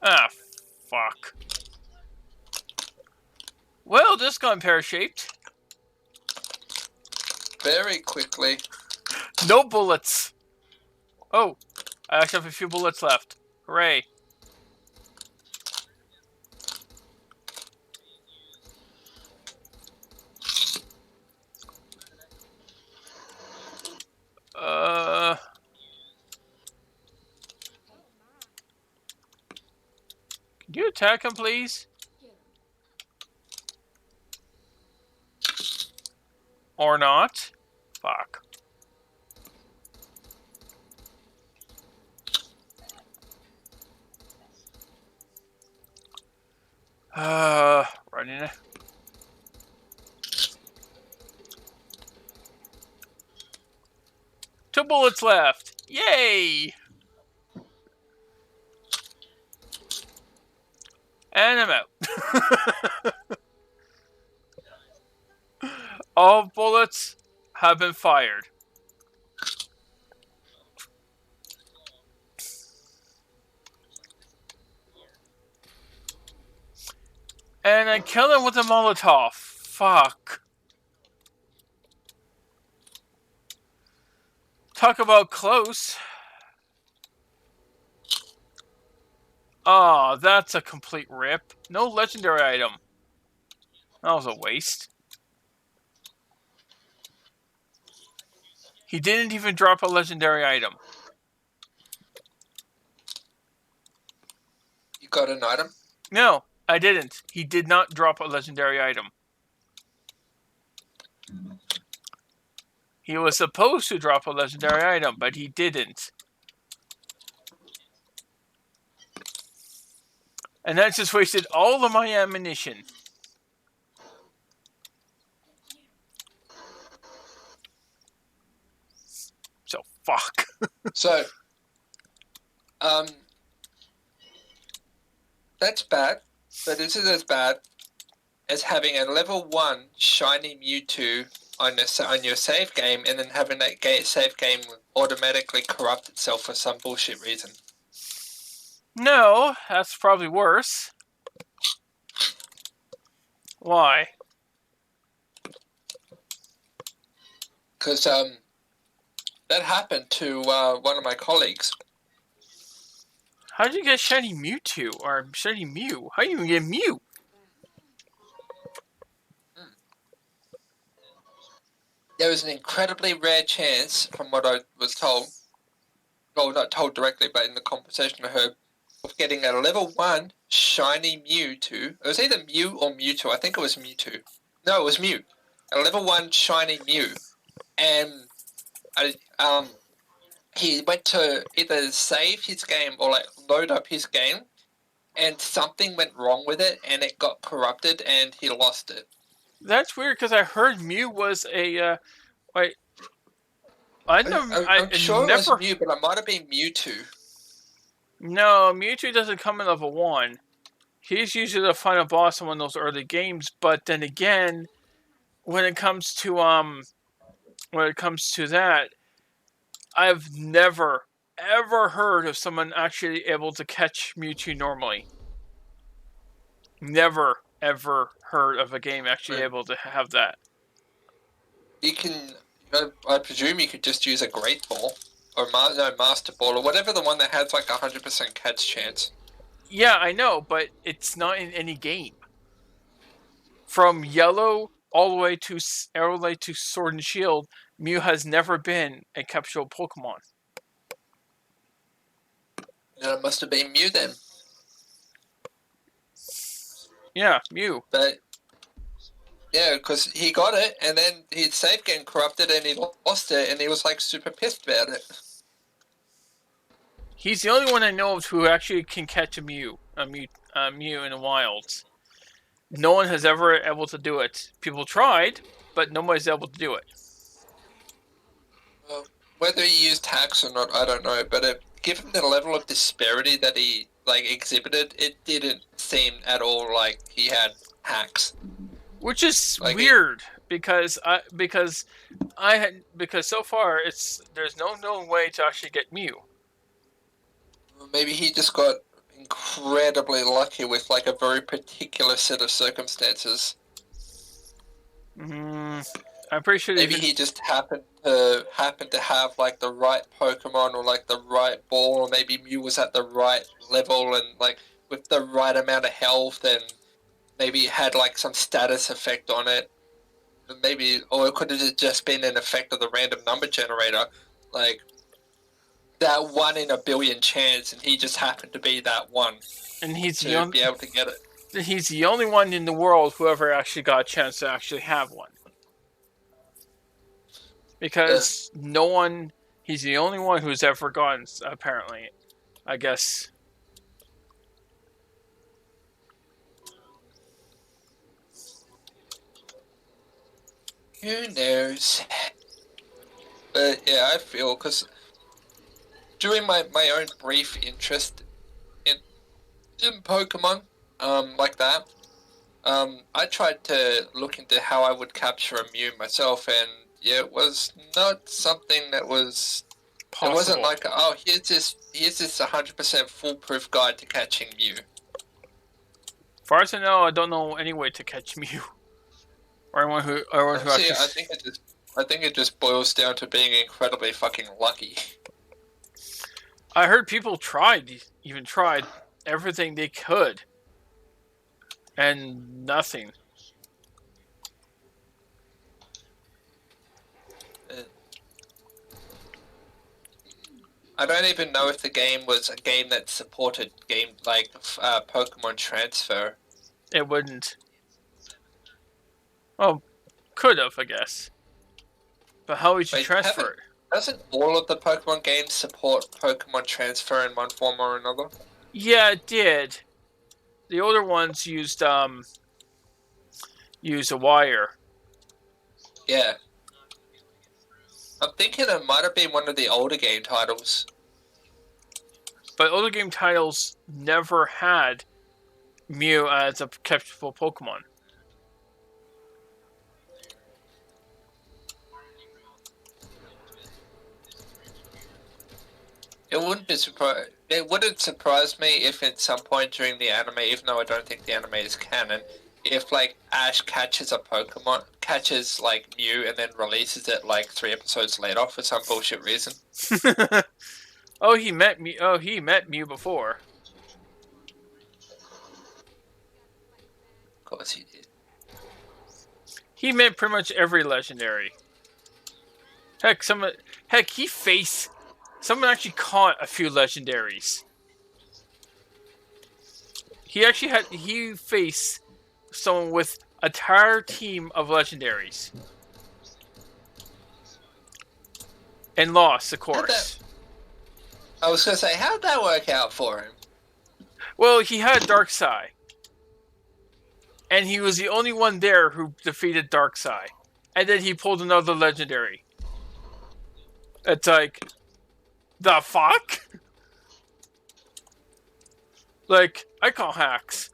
Ah, fuck. Well, this gun pear-shaped. Very quickly. No bullets. Oh, I actually have a few bullets left. Hooray. Can you attack him, please? Or not? Fuck. Running it. Two bullets left. Yay! And I'm out. All bullets have been fired. And I killed him with a Molotov. Fuck. Talk about close. Oh, that's a complete rip. No legendary item. That was a waste. He didn't even drop a legendary item. You got an item? No, I didn't. He did not drop a legendary item. He was supposed to drop a legendary item, but he didn't. And that just wasted all of my ammunition. So, fuck. So, that's bad, but this is as bad as having a level 1 shiny Mewtwo on your save game and then having that save game automatically corrupt itself for some bullshit reason. No, that's probably worse. Why? Because that happened to one of my colleagues. How did you get shiny Mewtwo or shiny Mew? How do you even get Mew? There was an incredibly rare chance, from what I was told, well, not told directly, but in the conversation I heard, of getting a level 1 shiny Mewtwo. It was either Mew or Mewtwo. I think it was Mewtwo. No, it was Mew. A level 1 shiny Mew. And he went to either save his game or like load up his game, and something went wrong with it, and it got corrupted, and he lost it. That's weird because I heard Mew was a. Wait. I'm sure it was Mew, but it might have been Mewtwo. No, Mewtwo doesn't come in level 1. He's usually the final boss in one of those early games, but then again, when it comes to that, I've never ever heard of someone actually able to catch Mewtwo normally. Never ever heard of a game actually able to have that. You can, I presume you could just use a Great Ball or Master Ball or whatever, the one that has like 100% catch chance. Yeah, I know, but it's not in any game. From Yellow all the way to Sword and Shield, Mew has never been a captured Pokemon. It must have been Mew then. Yeah, Mew. But yeah, because he got it, and then his save game corrupted, and he lost it, and he was like super pissed about it. He's the only one I know of who actually can catch a Mew in the wilds. No one has ever able to do it. People tried, but nobody's able to do it. Well, whether he used hacks or not, I don't know. But given the level of disparity that he exhibited, it didn't seem at all like he had hacks. Which is weird because so far there's no known way to actually get Mew. Maybe he just got incredibly lucky with like a very particular set of circumstances. I'm pretty sure maybe he just happened to have like the right Pokemon or like the right ball, or maybe Mew was at the right level and like with the right amount of health, and maybe it had like some status effect on it. Maybe, or it could have just been an effect of the random number generator, like that 1 in a billion chance, and he just happened to be that one. And he's be able to get it. He's the only one in the world who ever actually got a chance to actually have one. Because no one, he's the only one who's ever gotten, apparently, I guess. Who knows? But yeah, I feel, because during my own brief interest in Pokemon, like that, I tried to look into how I would capture a Mew myself, and yeah, it was not something that was possible. It wasn't like, oh, here's this 100% foolproof guide to catching Mew. As far as I know, I don't know any way to catch Mew. Or anyone who actually... I think it just boils down to being incredibly fucking lucky. I heard people tried, everything they could. And nothing. I don't even know if the game was a game that supported Pokemon transfer. It wouldn't. Oh, could have, I guess. But how would you transfer it? Doesn't all of the Pokemon games support Pokemon transfer in one form or another? Yeah, it did. The older ones used a wire. Yeah. I'm thinking it might have been one of the older game titles. But older game titles never had Mew as a capturable Pokemon. It wouldn't surprise me if at some point during the anime, even though I don't think the anime is canon, if like Ash catches like Mew and then releases it like 3 episodes later for some bullshit reason. Oh, he met Mew before. Of course he did. He met pretty much every legendary. Heck, someone actually caught a few legendaries. He faced someone with an entire team of legendaries. And lost, of course. I was gonna say, how'd that work out for him? Well, he had Darkseid. And he was the only one there who defeated Darkseid. And then he pulled another legendary. It's like, the fuck? Like, I call hacks.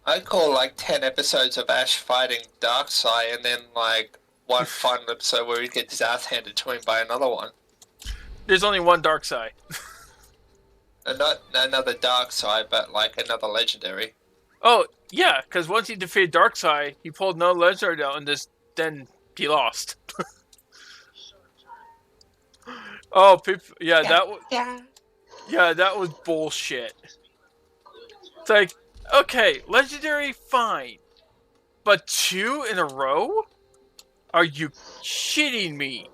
I call like 10 episodes of Ash fighting Darkseid and then like one final episode where he gets his ass handed to him by another one. There's only one Darkseid. And not another Darkseid, but like another legendary. Oh, yeah, because once he defeated Darkseid, he pulled no legendary out and then he lost. Oh, that was bullshit. It's like, okay, legendary, fine. But 2 in a row? Are you shitting me?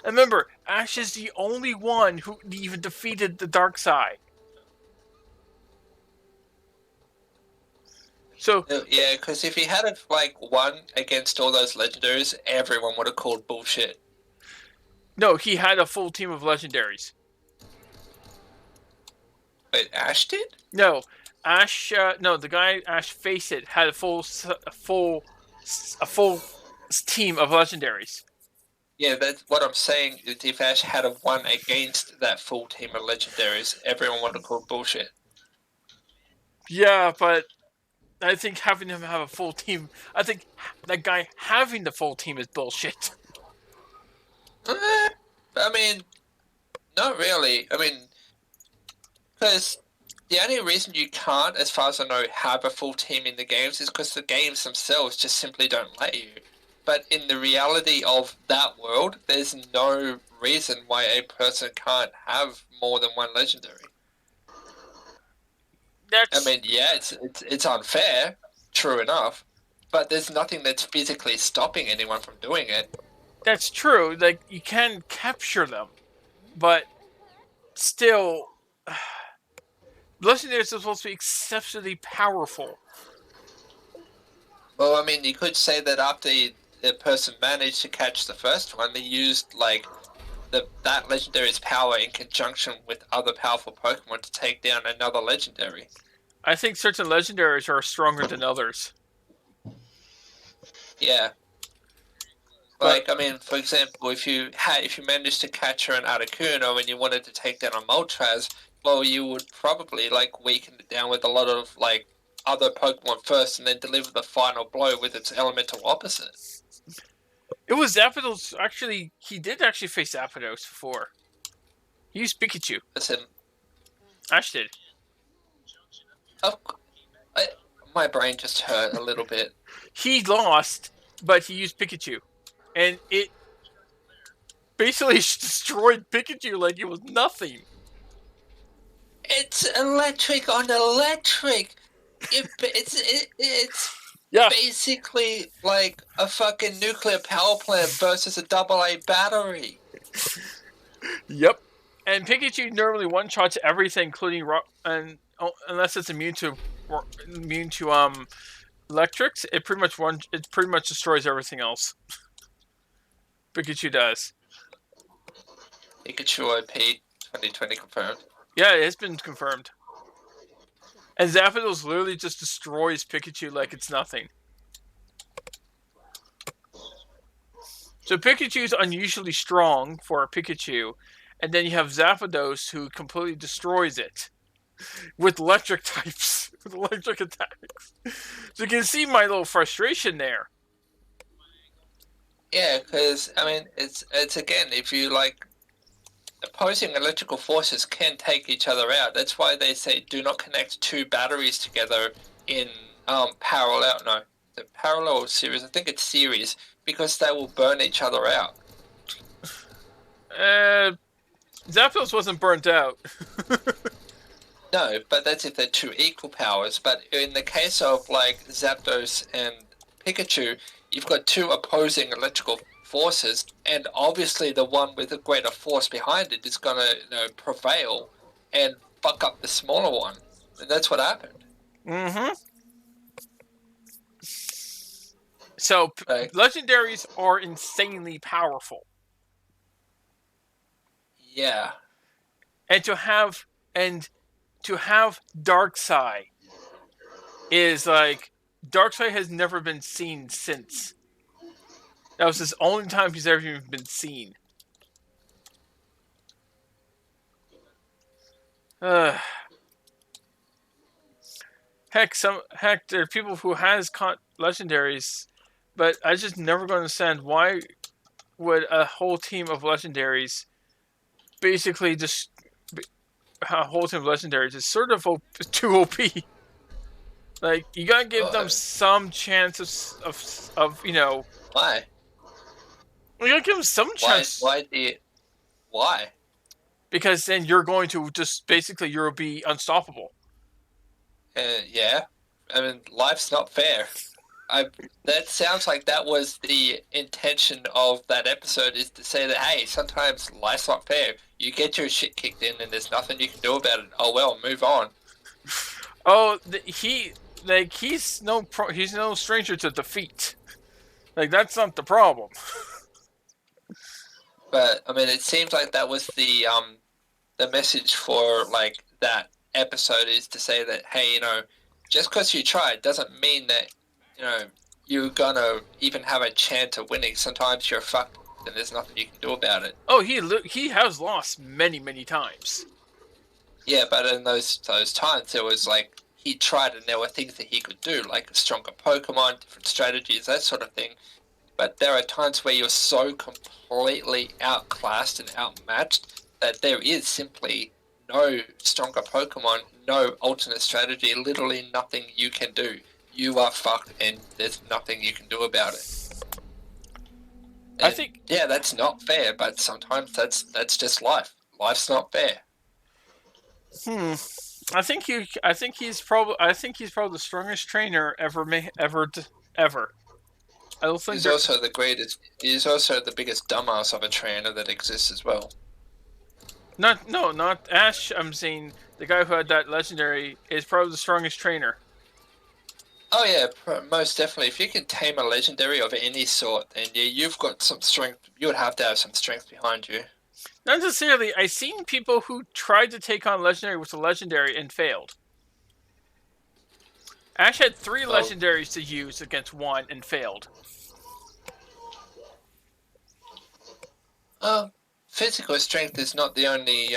And remember, Ash is the only one who even defeated the Darkseid. So yeah, because if he had won against all those legendaries, everyone would have called bullshit. No, he had a full team of legendaries. Wait, Ash did? No, the guy Ash faced had a full team of legendaries. Yeah, that's what I'm saying. Is if Ash had won against that full team of legendaries, everyone would have called bullshit. Yeah, but I think having him have a full team, I think that guy having the full team is bullshit. I mean, not really. I mean, because the only reason you can't, as far as I know, have a full team in the games is because the games themselves just simply don't let you. But in the reality of that world, there's no reason why a person can't have more than one legendary. I mean, yeah, it's unfair, true enough, but there's nothing that's physically stopping anyone from doing it. That's true. Like, you can capture them, but still, legendaries are supposed to be exceptionally powerful. Well, I mean, you could say that after the person managed to catch the first one, they used that legendary's power in conjunction with other powerful Pokemon to take down another legendary. I think certain legendaries are stronger than others. Yeah. I mean, for example, if you managed to catch an Articuno and you wanted to take down a Moltres, well, you would probably weaken it down with a lot of other Pokemon first, and then deliver the final blow with its elemental opposite. It was Zapdos. Actually, he did actually face Zapdos before. He used Pikachu. Listen, Ash did. My brain just hurt a little bit. He lost, but he used Pikachu. And it basically destroyed Pikachu like it was nothing. It's electric on electric. It's Yeah. basically like a fucking nuclear power plant versus a AA battery. Yep. And Pikachu normally one-shots everything, including unless it's immune to electrics. It pretty much destroys everything else. Pikachu does. Pikachu OP 2020 confirmed. Yeah, it's been confirmed. And Zapdos literally just destroys Pikachu like it's nothing. So Pikachu's unusually strong for a Pikachu, and then you have Zapdos who completely destroys it with electric types, with electric attacks. So you can see my little frustration there. Yeah, because I mean, it's again, if you like, opposing electrical forces can take each other out. That's why they say do not connect two batteries together in parallel. No, the parallel series. I think it's series because they will burn each other out. Zapdos wasn't burnt out. No, but that's if they're two equal powers. But in the case of like Zapdos and Pikachu, you've got two opposing electrical forces, and obviously the one with a greater force behind it is gonna, prevail and fuck up the smaller one, and that's what happened. Mm-hmm. So legendaries are insanely powerful. Yeah. And to have Darkseid is like Darkseid has never been seen since. That was his only time he's ever even been seen. Heck, there are people who has caught legendaries, but I just never going to understand why would a whole team of legendaries basically just a whole team of legendaries is sort of too OP. Like you gotta give them some chance of Why? You gotta give them some chance. Why? Because then you're going to just basically you'll be unstoppable. Yeah. I mean, life's not fair. That sounds like that was the intention of that episode, is to say that, hey, sometimes life's not fair. You get your shit kicked in and there's nothing you can do about it. Oh well, move on. Oh, he's no stranger to defeat. Like, that's not the problem. But I mean, it seems like that was the message for like that episode, is to say that, hey, just because you tried doesn't mean that you're gonna even have a chance of winning. Sometimes you're fucked and there's nothing you can do about it. Oh, he has lost many times. Yeah, but in those times, it was like he tried and there were things that he could do, like stronger Pokemon, different strategies, that sort of thing. But there are times where you're so completely outclassed and outmatched that there is simply no stronger Pokemon, no alternate strategy, literally nothing you can do. You are fucked and there's nothing you can do about it. And I think... Yeah, that's not fair, but sometimes that's just life. Life's not fair. I think he's probably the strongest trainer ever. I don't think He's also the greatest. He's also the biggest dumbass of a trainer that exists as well. Not Ash. I'm saying the guy who had that legendary is probably the strongest trainer. Oh yeah, most definitely. If you can tame a legendary of any sort, then yeah, you've got some strength. You would have to have some strength behind you. Not necessarily. I've seen people who tried to take on legendary with a legendary and failed. Ash had 3 legendaries to use against one and failed. Physical strength is not the only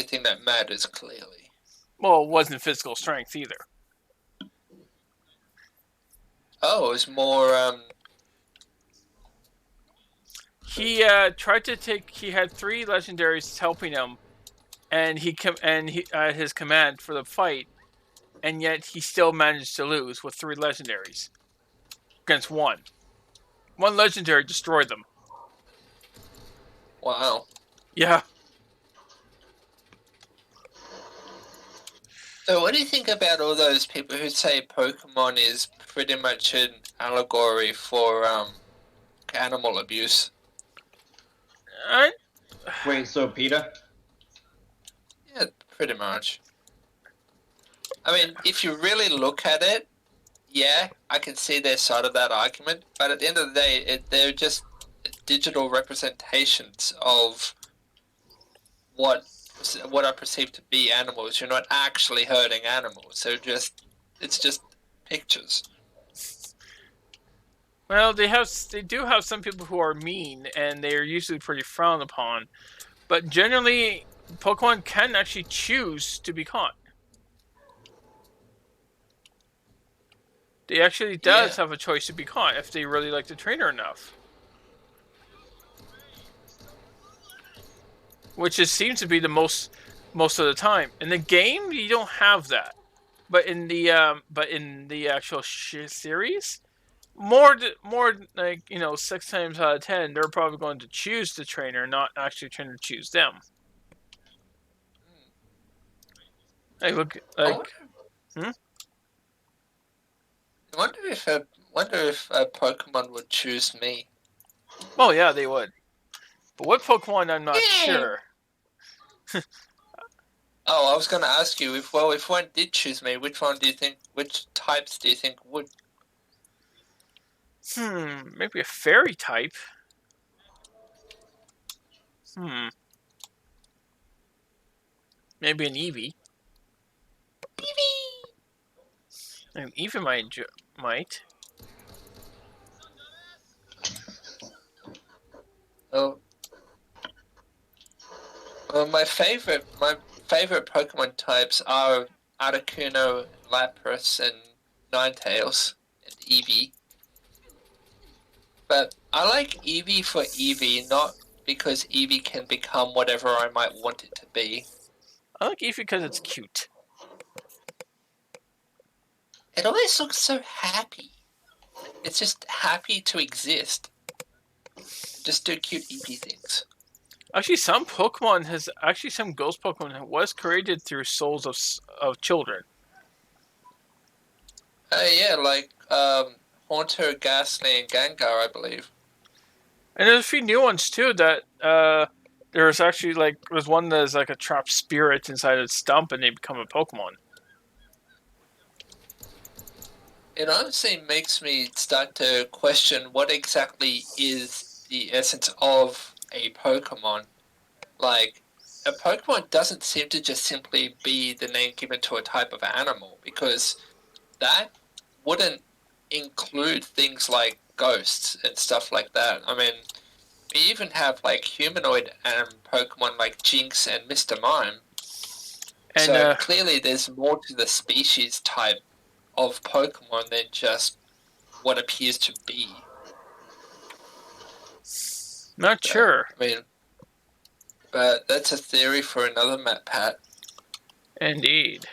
thing that matters, clearly. Well, it wasn't physical strength either. Oh, it was more. He tried to take. He had 3 legendaries helping him, and he his command for the fight, and yet he still managed to lose with 3 legendaries against one. One legendary destroyed them. Wow. Yeah. So what do you think about all those people who say Pokemon is pretty much an allegory for animal abuse? I, Wait, so PETA? Yeah, pretty much. I mean, if you really look at it, yeah, I can see their side of that argument. But at the end of the day, they're just digital representations of what are perceived to be animals. You're not actually hurting animals. It's just pictures. well, they do have some people who are mean, and they are usually pretty frowned upon. But generally, Pokemon can actually choose to be caught. They actually does have a choice to be caught if they really like the trainer enough. Which just seems to be the most of the time. In the game, you don't have that, but in the actual series, more like 6 times out of 10, they're probably going to choose the trainer, not actually trying to choose them. I look like. I wonder if a Pokemon would choose me. Oh yeah, they would. But what Pokemon, I'm not sure. Oh, I was going to ask you if one did choose me, which types do you think would? Maybe a fairy type. Maybe an Eevee. An Eevee might. Oh. Well, my favorite Pokemon types are Articuno, Lapras, and Ninetales, and Eevee. But I like Eevee for Eevee, not because Eevee can become whatever I might want it to be. I like Eevee because it's cute. It always looks so happy. It's just happy to exist. Just do cute Eevee things. Actually, some ghost Pokemon was created through souls of children. Yeah, like Haunter, Ghastly, and Gengar, I believe. And there's a few new ones too that there's actually there's one that's like a trapped spirit inside its stump and they become a Pokemon. It honestly makes me start to question what exactly is the essence of a Pokemon. Like, a Pokemon doesn't seem to just simply be the name given to a type of animal, because that wouldn't include things like ghosts and stuff like that. I mean, we even have humanoid Pokemon like Jinx and Mr. Mime. And so clearly there's more to the species type of Pokemon than just what appears to be. Not sure. I mean, but that's a theory for another Matt Pat. Indeed.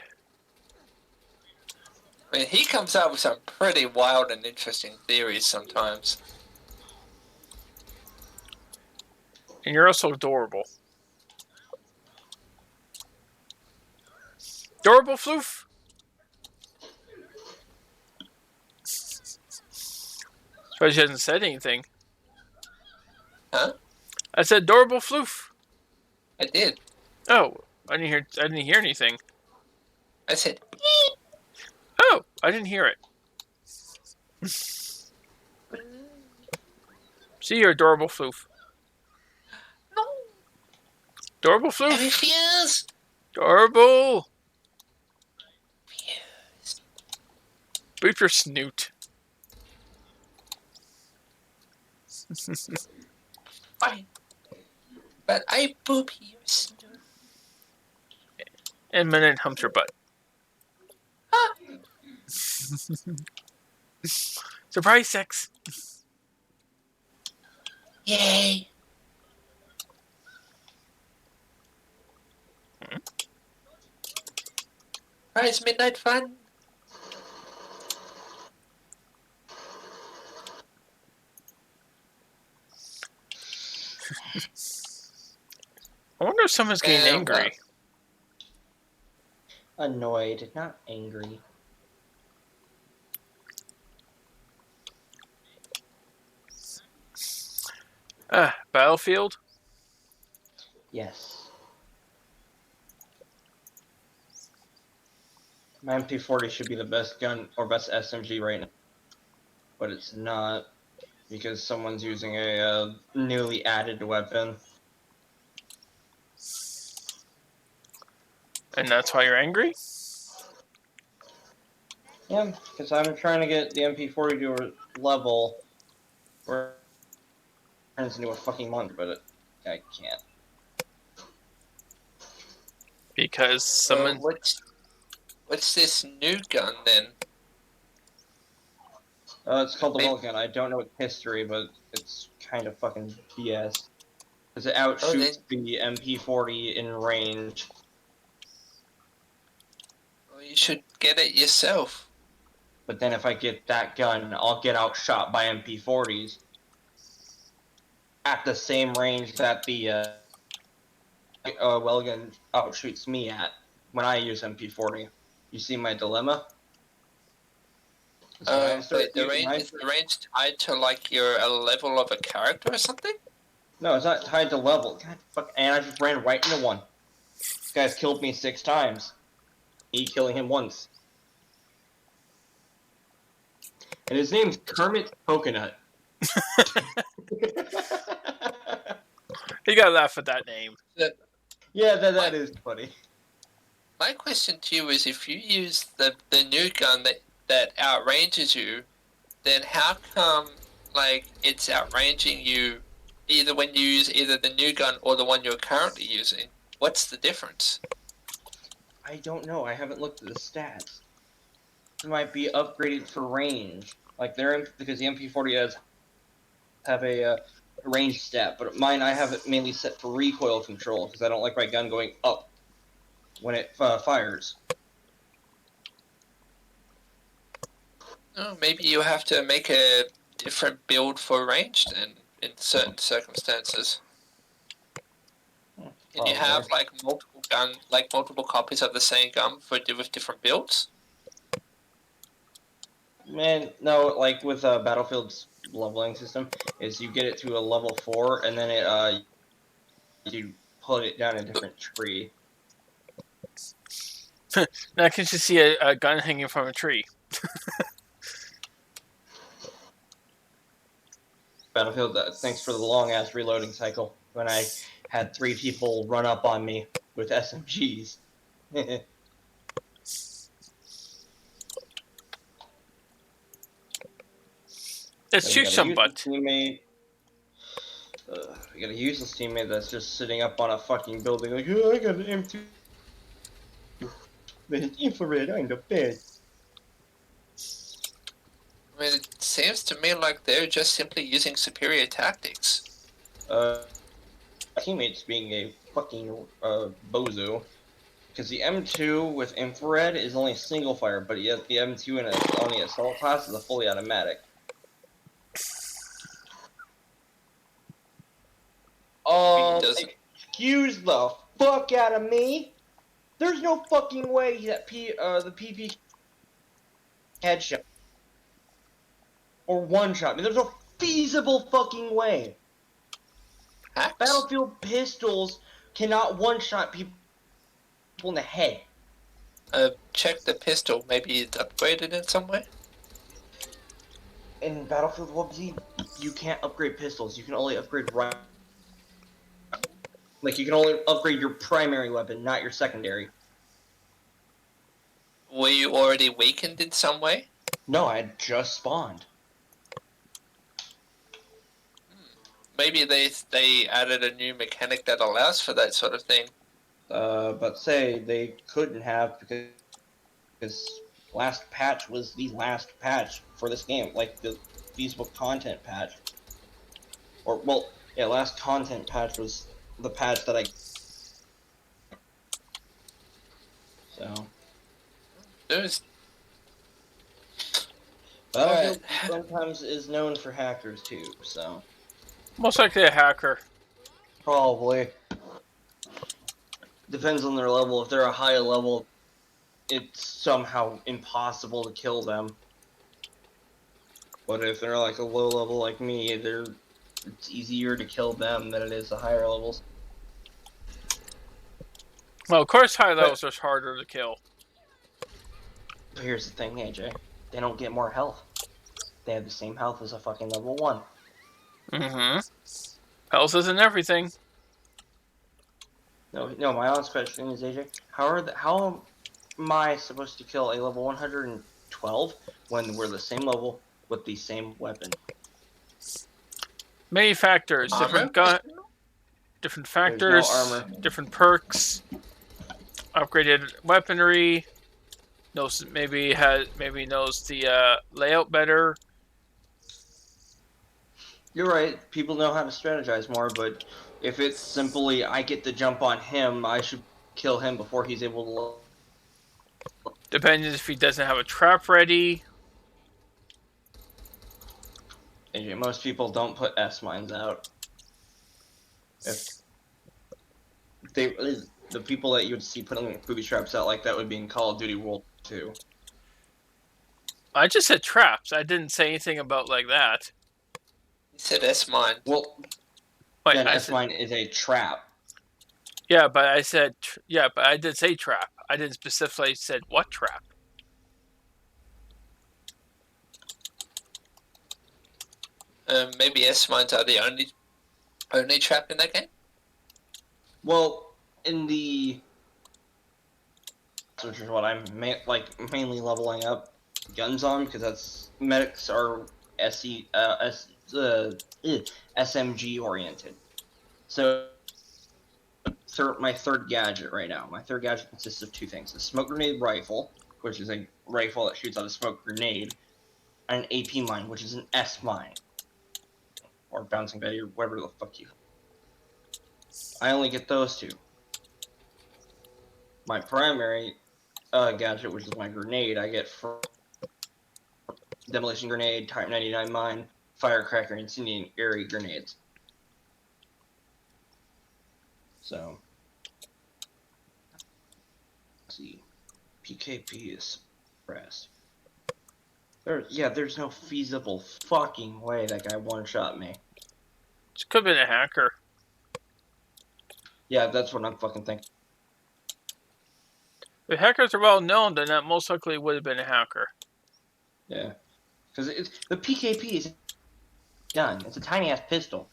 I mean, he comes out with some pretty wild and interesting theories sometimes. And you're also adorable. Adorable Floof! Surprised you hasn't said anything. Huh? I said adorable Floof. I did. Oh, I didn't hear anything. I said, oh, I didn't hear it. See, you're adorable Floof. no. Adorable Floof. I refuse. Adorable. Boop your snoot. Fine. But I boop your snoot. And Minute humps your butt. Ah. Surprise sex. Yay. Surprise midnight fun. I wonder if someone's getting angry. Annoyed, not angry. Battlefield? Yes. My MP40 should be the best gun or best SMG right now, but it's not because someone's using a newly added weapon. And that's why you're angry? Yeah, because I'm trying to get the MP40 to a level where it turns into a fucking monster, but I can't. Because someone... What's this new gun then? It's called the Maybe- well gun. I don't know its history, but it's kind of fucking BS. Because it outshoots Oh, the MP40 in range. Well, you should get it yourself. But then if I get that gun, I'll get outshot by MP40s at the same range that the well gun outshoots me at when I use MP40. You see my dilemma? So Wait, is the range tied to like a level of a character or something? No, it's not tied to level. God fuck, and I just ran right into one. This guy's killed me 6 times. Me killing him once. And his name's Kermit Coconut. You gotta laugh at that name. Yeah, that is funny. My question to you is, if you use the new gun that outranges you, then how come like it's outranging you either when you use either the new gun or the one you're currently using? What's the difference? I don't know. I haven't looked at the stats. It might be upgraded for range. Like because the MP40 does have a range stat, but mine I have it mainly set for recoil control because I don't like my gun going up when it fires. Oh, maybe you have to make a different build for range then in certain circumstances. Can you have like multiple copies of the same gun with different builds? Man, no, like with Battlefield's leveling system, is you get it to a level 4 and then you put it down a different tree. Now can you see a gun hanging from a tree? Battlefield, thanks for the long ass reloading cycle when I had 3 people run up on me with SMGs. Let's shoot some butt. Teammate. You got a useless teammate that's just sitting up on a fucking building like, oh, I got an M2. There's infrared on the bed. I mean, it seems to me like they're just simply using superior tactics. Teammates being a fucking bozo. Because the M2 with infrared is only single fire, but yet the M2 in on the assault class is a fully automatic. Excuse the fuck out of me. There's no fucking way that the PP headshot or one shot. I mean, there's no feasible fucking way. Hacks? Battlefield pistols cannot one shot people in the head. Check the pistol. Maybe it's upgraded in some way? In Battlefield 1, you can't upgrade pistols. You can only upgrade Like, you can only upgrade your primary weapon, not your secondary. Were you already weakened in some way? No, I had just spawned. Maybe they added a new mechanic that allows for that sort of thing. But say they couldn't have because last patch was the last patch for this game, like the feasible content patch. Or, well, yeah, last content patch was the patch that I... So... Battlefield sometimes is known for hackers too, so... Most likely a hacker. Probably. Depends on their level. If they're a high level, it's somehow impossible to kill them. But if they're like a low level like me, it's easier to kill them than it is the higher levels. Well, of course, high levels are harder to kill. But here's the thing, AJ. They don't get more health. They have the same health as a fucking level 1. Mm-hmm. Health isn't everything. No. My honest question is, AJ, how am I supposed to kill a level 112 when we're the same level with the same weapon? Many factors. Different gun. Different factors. There's no armor. Different perks. Upgraded weaponry. Maybe knows the layout better. You're right. People know how to strategize more, but if it's simply I get to jump on him, I should kill him before he's able to. Depending if he doesn't have a trap ready. AJ, most people don't put S mines out. If the people that you would see putting booby traps out like that would be in Call of Duty World 2. I just said traps. I didn't say anything about like that. You said S-mine. Well, Wait, then S-mine is a trap. Yeah, but I said... Yeah, but I did say trap. I didn't specifically said what trap. Maybe S-mines are the only trap in that game? Well, in the... which is what I'm mainly leveling up guns on, because that's... medics are SMG oriented. So, my third gadget right now. My third gadget consists of 2 things: a smoke grenade rifle, which is a rifle that shoots out a smoke grenade, and an AP mine, which is an S mine, or bouncing Betty, or whatever the fuck you. I only get those 2. My primary gadget, which is my grenade, I get for demolition grenade, Type 99 mine, firecracker, incendiary grenades. So, let's see, PKP is suppressed. There's no feasible fucking way that guy one-shot me. It could have been a hacker. Yeah, that's what I'm fucking thinking. If hackers are well known, then that most likely would have been a hacker. Yeah, because the PKP is gun. It's a tiny ass pistol.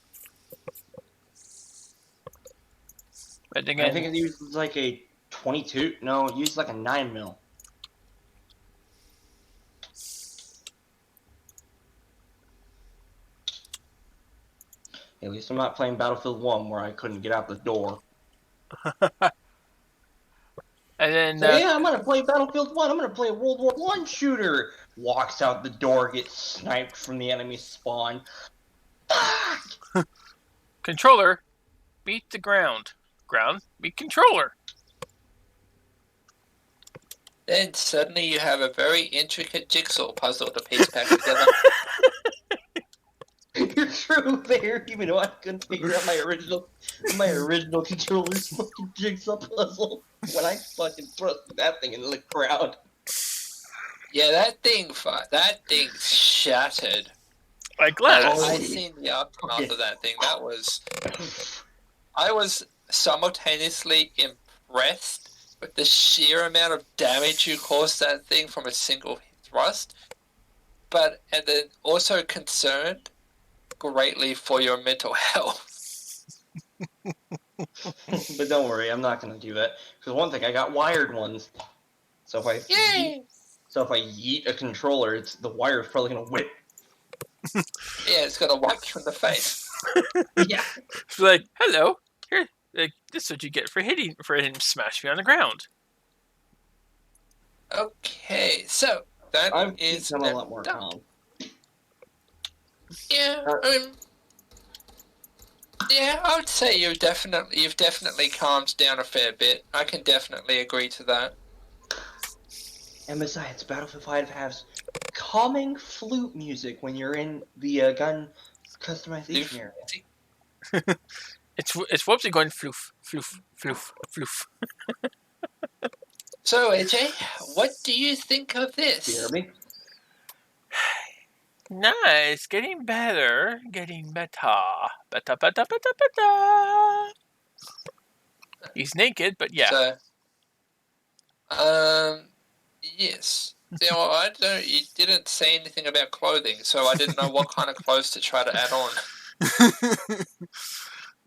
But I think it uses like a 22. No, it uses like a 9mm. At least I'm not playing Battlefield 1 where I couldn't get out the door. And then... So, yeah, I'm gonna play Battlefield 1. I'm gonna play a World War 1 shooter. Walks out the door, gets sniped from the enemy spawn. Fuck! Controller, beat the ground. Ground, beat controller. Then suddenly you have a very intricate jigsaw puzzle to piece back together. You're true there, even though I couldn't figure out my original controller's fucking jigsaw puzzle when I fucking thrust that thing into the crowd. Yeah, that thing shattered. Like glass. I seen the aftermath of that thing. I was simultaneously impressed with the sheer amount of damage you caused that thing from a single thrust, and then also concerned greatly for your mental health. But don't worry, I'm not gonna do that. Because one thing, I got wired ones. So if I yeet a controller, the wire's probably gonna whip. Yeah, it's gonna whack you in the face. Yeah. It's like, hello, here, like, this is what you get for hitting smash me on the ground. Okay, so that I'm is a lot more done. calm. Yeah, I would say you've definitely calmed down a fair bit. I can definitely agree to that. And besides, Battlefield 5 has calming flute music when you're in the gun customization area. It's Whoopsie going floof, floof, floof, floof. So, AJ, what do you think of this? Jeremy? Nice, getting better, getting better. Better. He's naked, but yeah. So, yes. You know, you didn't say anything about clothing, so I didn't know what kind of clothes to try to add on.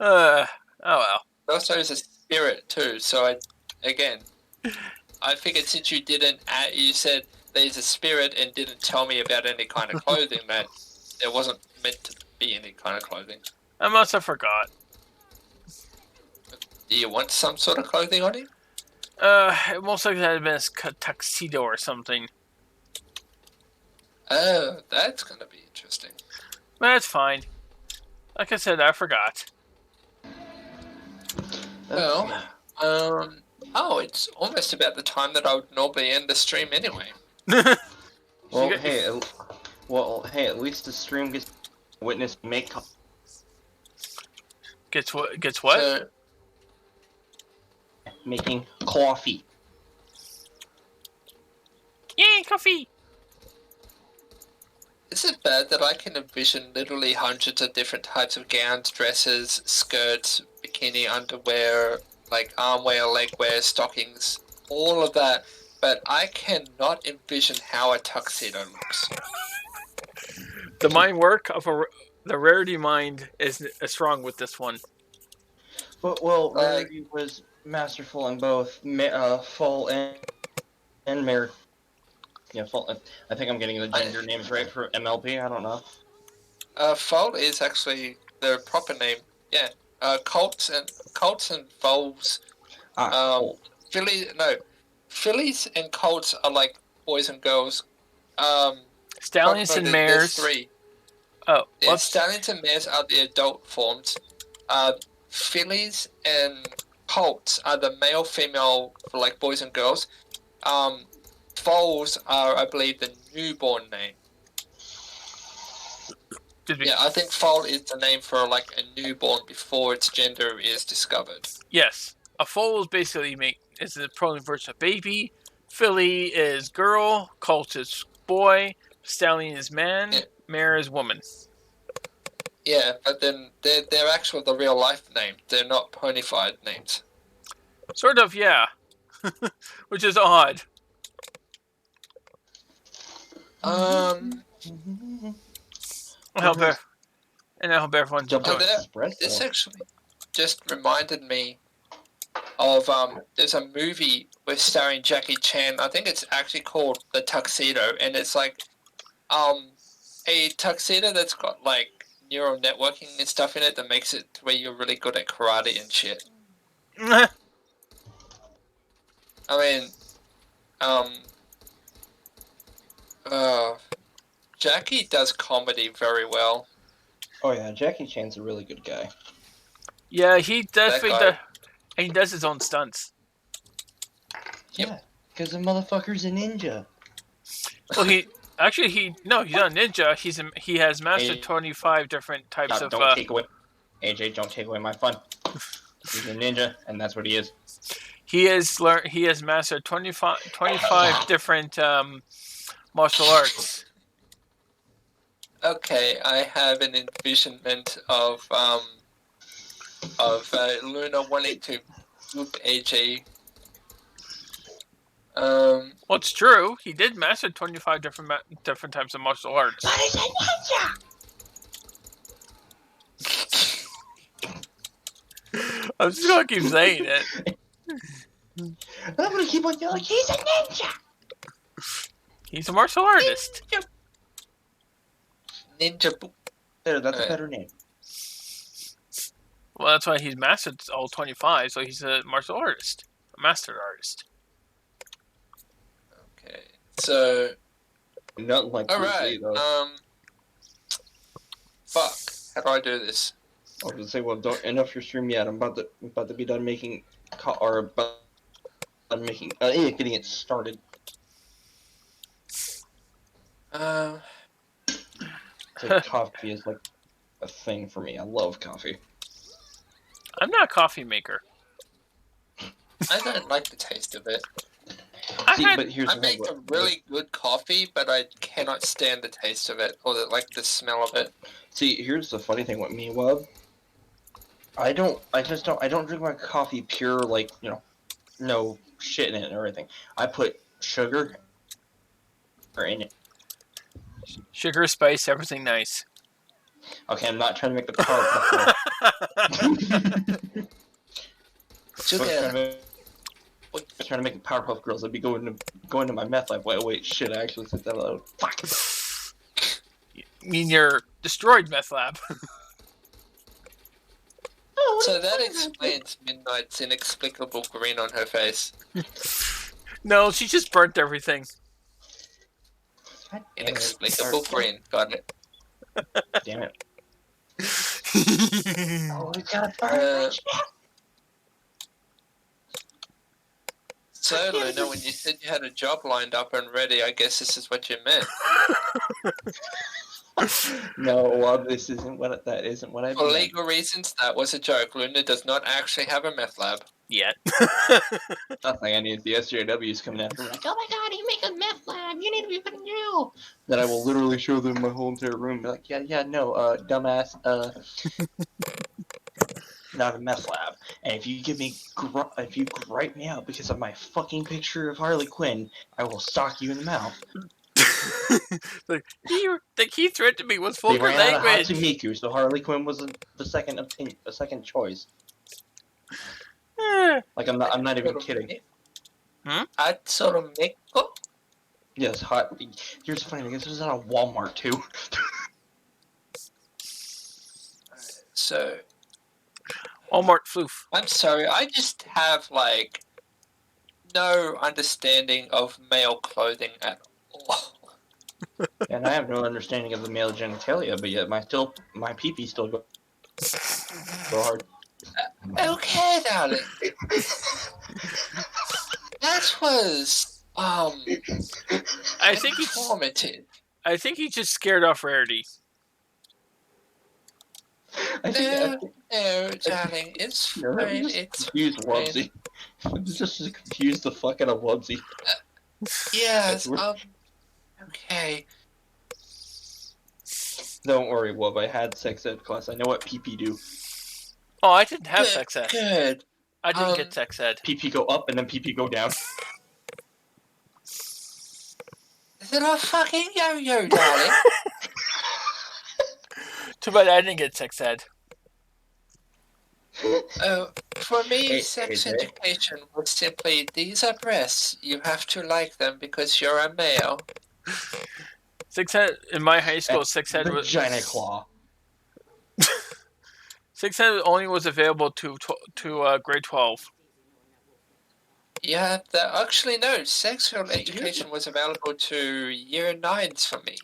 Oh well. Also, is a spirit too. So, I figured since you said there's a spirit and didn't tell me about any kind of clothing, that there wasn't meant to be any kind of clothing. I must have forgot. Do you want some sort of clothing on him? It most likely had been a tuxedo or something. Oh, that's gonna be interesting. But that's fine. Like I said, I forgot. Well, it's almost about the time that I would normally end the stream anyway. Well, hey, at least the stream gets witness make Gets what? Gets what? So, making coffee. Yay, coffee! is it bad that I can envision literally hundreds of different types of gowns, dresses, skirts, bikini underwear, like armwear, legwear, stockings, all of that, but I cannot envision how a tuxedo looks. The mind work of the rarity mind is strong with this one. But Rarity was masterful in both Fall and Mirror. Yeah, Fall. I think I'm getting the gender names right for MLP. I don't know. Foal is actually the proper name. Yeah. Colts and foals. Fillies and colts are like boys and girls. Stallions and mares. There's three. Oh, Yeah, stallions and mares are the adult forms. Fillies and colts are the male, female for like boys and girls. Foals are, I believe, the newborn name. Yeah, I think foal is the name for like a newborn before its gender is discovered. Yes, a foal is basically is the pronoun version of baby. Filly is girl. Colt is boy. Stallion is man. Yeah. Mare is woman. Yeah, but then they're actually the real life name. They're not ponified names. Sort of, yeah. Which is odd. I hope everyone's enjoying it. This actually just reminded me of there's a movie with starring Jackie Chan. I think it's actually called The Tuxedo, and it's like a tuxedo that's got like neural networking and stuff in it that makes it where you're really good at karate and shit. I mean, Jackie does comedy very well. Oh yeah, Jackie Chan's a really good guy. Yeah, he definitely he does his own stunts. Yep. Yeah, because the motherfucker's a ninja. Well, he's not a ninja. He has mastered 25 different types of. Don't take away, AJ. Don't take away my fun. He's a ninja, and that's what he is. He has mastered 25 different martial arts. Okay, I have an envisionment of Luna wanting to whoop AJ. Well, it's true. He did master 25 different types of martial arts. But he's a ninja! I'm just gonna keep saying it. I'm gonna keep on yelling, he's a ninja! He's a martial artist. Ninja. There, that's a better name. Well, that's why he's mastered all 25, so he's a martial artist. A master artist. Okay, so... Not like alright, fuck. How do I do this? I was gonna say, well, don't end off your stream yet. I'm about to be done making... getting it started. Coffee is like a thing for me. I love coffee. I'm not a coffee maker. I don't like the taste of it. But here's I the thing. make a really good coffee, but I cannot stand the taste of it or the smell of it. See, here's the funny thing with me, Wub. I don't drink my coffee pure, like, no shit in it or anything. I put sugar in it. Sugar, spice, everything nice. Okay, I'm not trying to make the car trying to make the Powerpuff Girls. I'd be going to my meth lab. Wait, shit! I actually said that out. Fuck. You mean your destroyed meth lab? So that explains Midnight's inexplicable grin on her face. No, she just burnt everything. Inexplicable grin. Got it. Damn it. Oh, we got burn. So, Luna, when you said you had a job lined up and ready, I guess this is what you meant. No, Wub, this isn't what that isn't what I For meant. legal reasons, that was a joke. Luna does not actually have a meth lab. Yet. Nothing. I need the SJWs coming after me. Like, oh my god, you make a meth lab. You need to be put in jail. Then I will literally show them my whole entire room. Be like, no, dumbass, not a meth lab. And if you if you gripe me out because of my fucking picture of Harley Quinn, I will sock you in the mouth. The key threat to me was They vulgar ran out of language. Hatsune, so Harley Quinn was the second choice. Like I'm not even kidding. Hatsune. Yes, hot. Here's the funny thing: this was at a Walmart too. So, Walmart floof. I'm sorry, I just have, no understanding of male clothing at all. And I have no understanding of the male genitalia, but yet my pee-pee still go hard. Okay, darling. That was, I think informative. I think he just scared off Rarity. No, darling, it's fine, it's confused Wubsy. Just confused the fuck out of Wubsy. Yes, okay. Don't worry, Wub. I had sex ed class. I know what pee-pee do. Oh, I didn't have sex ed. Good. I didn't get sex ed. Pee-pee go up and then pee-pee go down. Is it a fucking yo-yo, darling? Too bad I didn't get sex ed. Oh, for me, Hey, sex hey, education was simply, these are breasts. You have to like them because you're a male. Sex ed in my high school. Sex ed was Vagina claw. sex ed only was available to grade 12. Yeah, actually no. Sexual education was available to year 9s for me.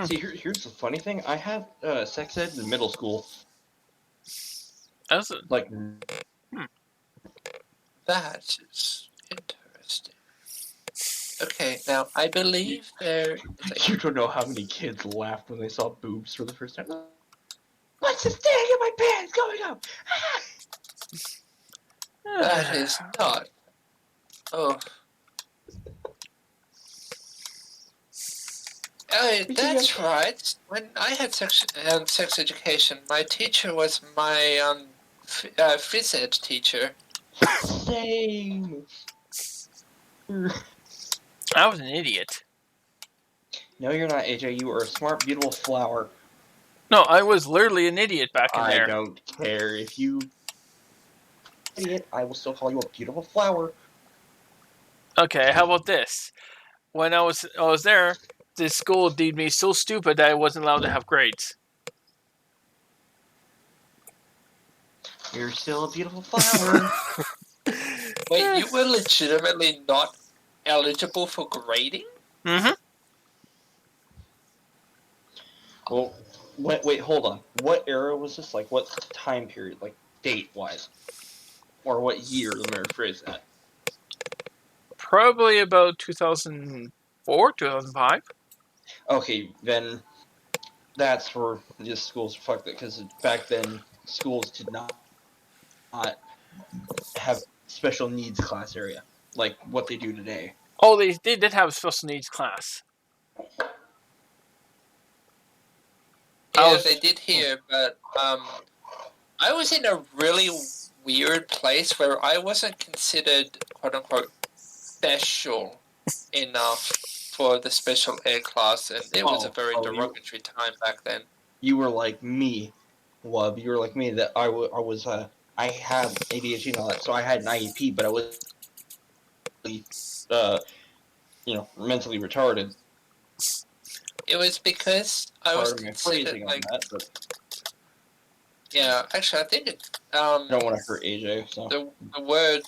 See, here's the funny thing. I had sex ed in middle school. That's Like, That is interesting. Okay, now I believe there. you don't know how many kids laughed when they saw boobs for the first time. What's this thing in my pants going up? That is not. Oh. Oh, that's right. When I had sex education, my teacher was my phys ed teacher. Same. I was an idiot. No, you're not, AJ. You are a smart, beautiful flower. No, I was literally an idiot back in there. I don't care if you idiot. I will still call you a beautiful flower. Okay, how about this? When I was there, this school deemed me so stupid that I wasn't allowed to have grades. You're still a beautiful flower. Wait, you were legitimately not eligible for grading? Mm-hmm. Well, wait, hold on. What era was this? Like, what time period? Like, date-wise? Or what year, let me rephrase that. Probably about 2004, 2005. Okay, then that's where just schools fucked it, because back then, schools did not have special needs class area. like what they do today. Oh, they did have a special needs class. Yeah, they did here, but I was in a really weird place where I wasn't considered quote unquote special enough for the special ed class, and it was a very derogatory time back then. You were like me, Wub. You were like me that I have ADHD and all that, so I had an IEP, but I was mentally retarded. It was because I was considered like yeah. Actually, I think it. I don't want to hurt AJ. So the word,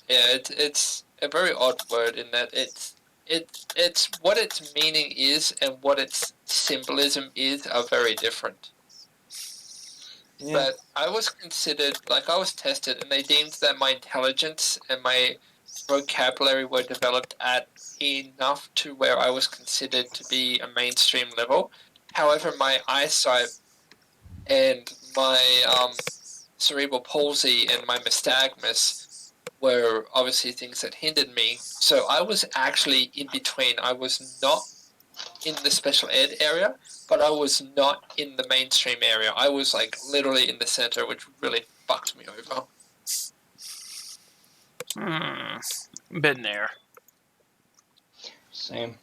yeah, it's a very odd word in that it's what its meaning is and what its symbolism is are very different. Yeah. But I was considered, like I was tested, and they deemed that my intelligence and my vocabulary were developed at enough to where I was considered to be a mainstream level. However, my eyesight and my cerebral palsy and my nystagmus were obviously things that hindered me. So I was actually in between. I was not in the special ed area, but I was not in the mainstream area. I was like literally in the center, which really fucked me over. Been there. Same.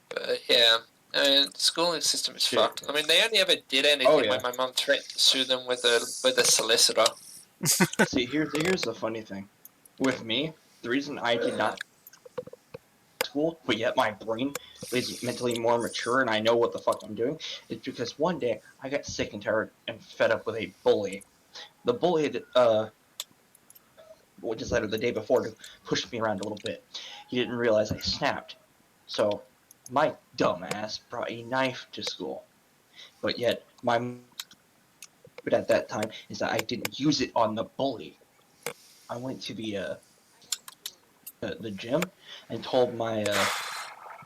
But yeah, and the schooling system is fucked. I mean, they only ever did anything when my mum threatened to sue them with a solicitor. See, here's the funny thing. With me, the reason I did not school, but yet my brain is mentally more mature and I know what the fuck I'm doing, is because one day I got sick and tired and fed up with a bully. The bully decided the day before to push me around a little bit. He didn't realize I snapped. So my dumb ass brought a knife to school. But yet but at that time is that I didn't use it on the bully. I went to the gym and told my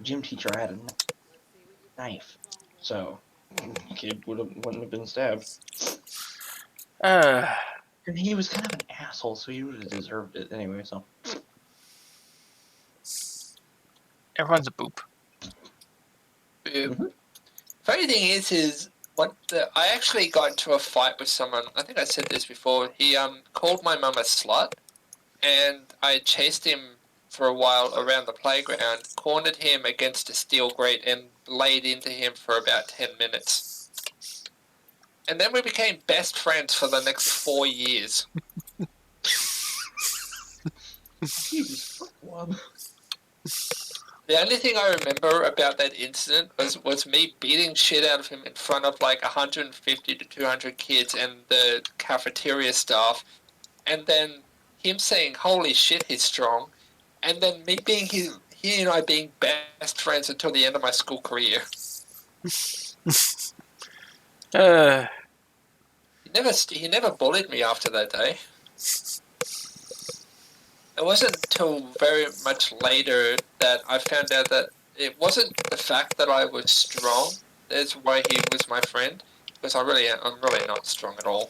gym teacher I had a knife. So the kid wouldn't have been stabbed. And he was kind of an asshole, so he would have deserved it anyway, so. Everyone's a boop. Mm-hmm. Funny thing is I actually got into a fight with someone. I think I said this before. He called my mum a slut, and I chased him for a while around the playground, cornered him against a steel grate, and laid into him for about 10 minutes. And then we became best friends for the next 4 years. Jesus, fuck Wub. The only thing I remember about that incident was me beating shit out of him in front of like 150 to 200 kids and the cafeteria staff, and then him saying, "Holy shit, he's strong," and then me being he and I being best friends until the end of my school career. He never bullied me after that day. It wasn't until very much later that I found out that it wasn't the fact that I was strong that's why he was my friend, because I'm really not strong at all.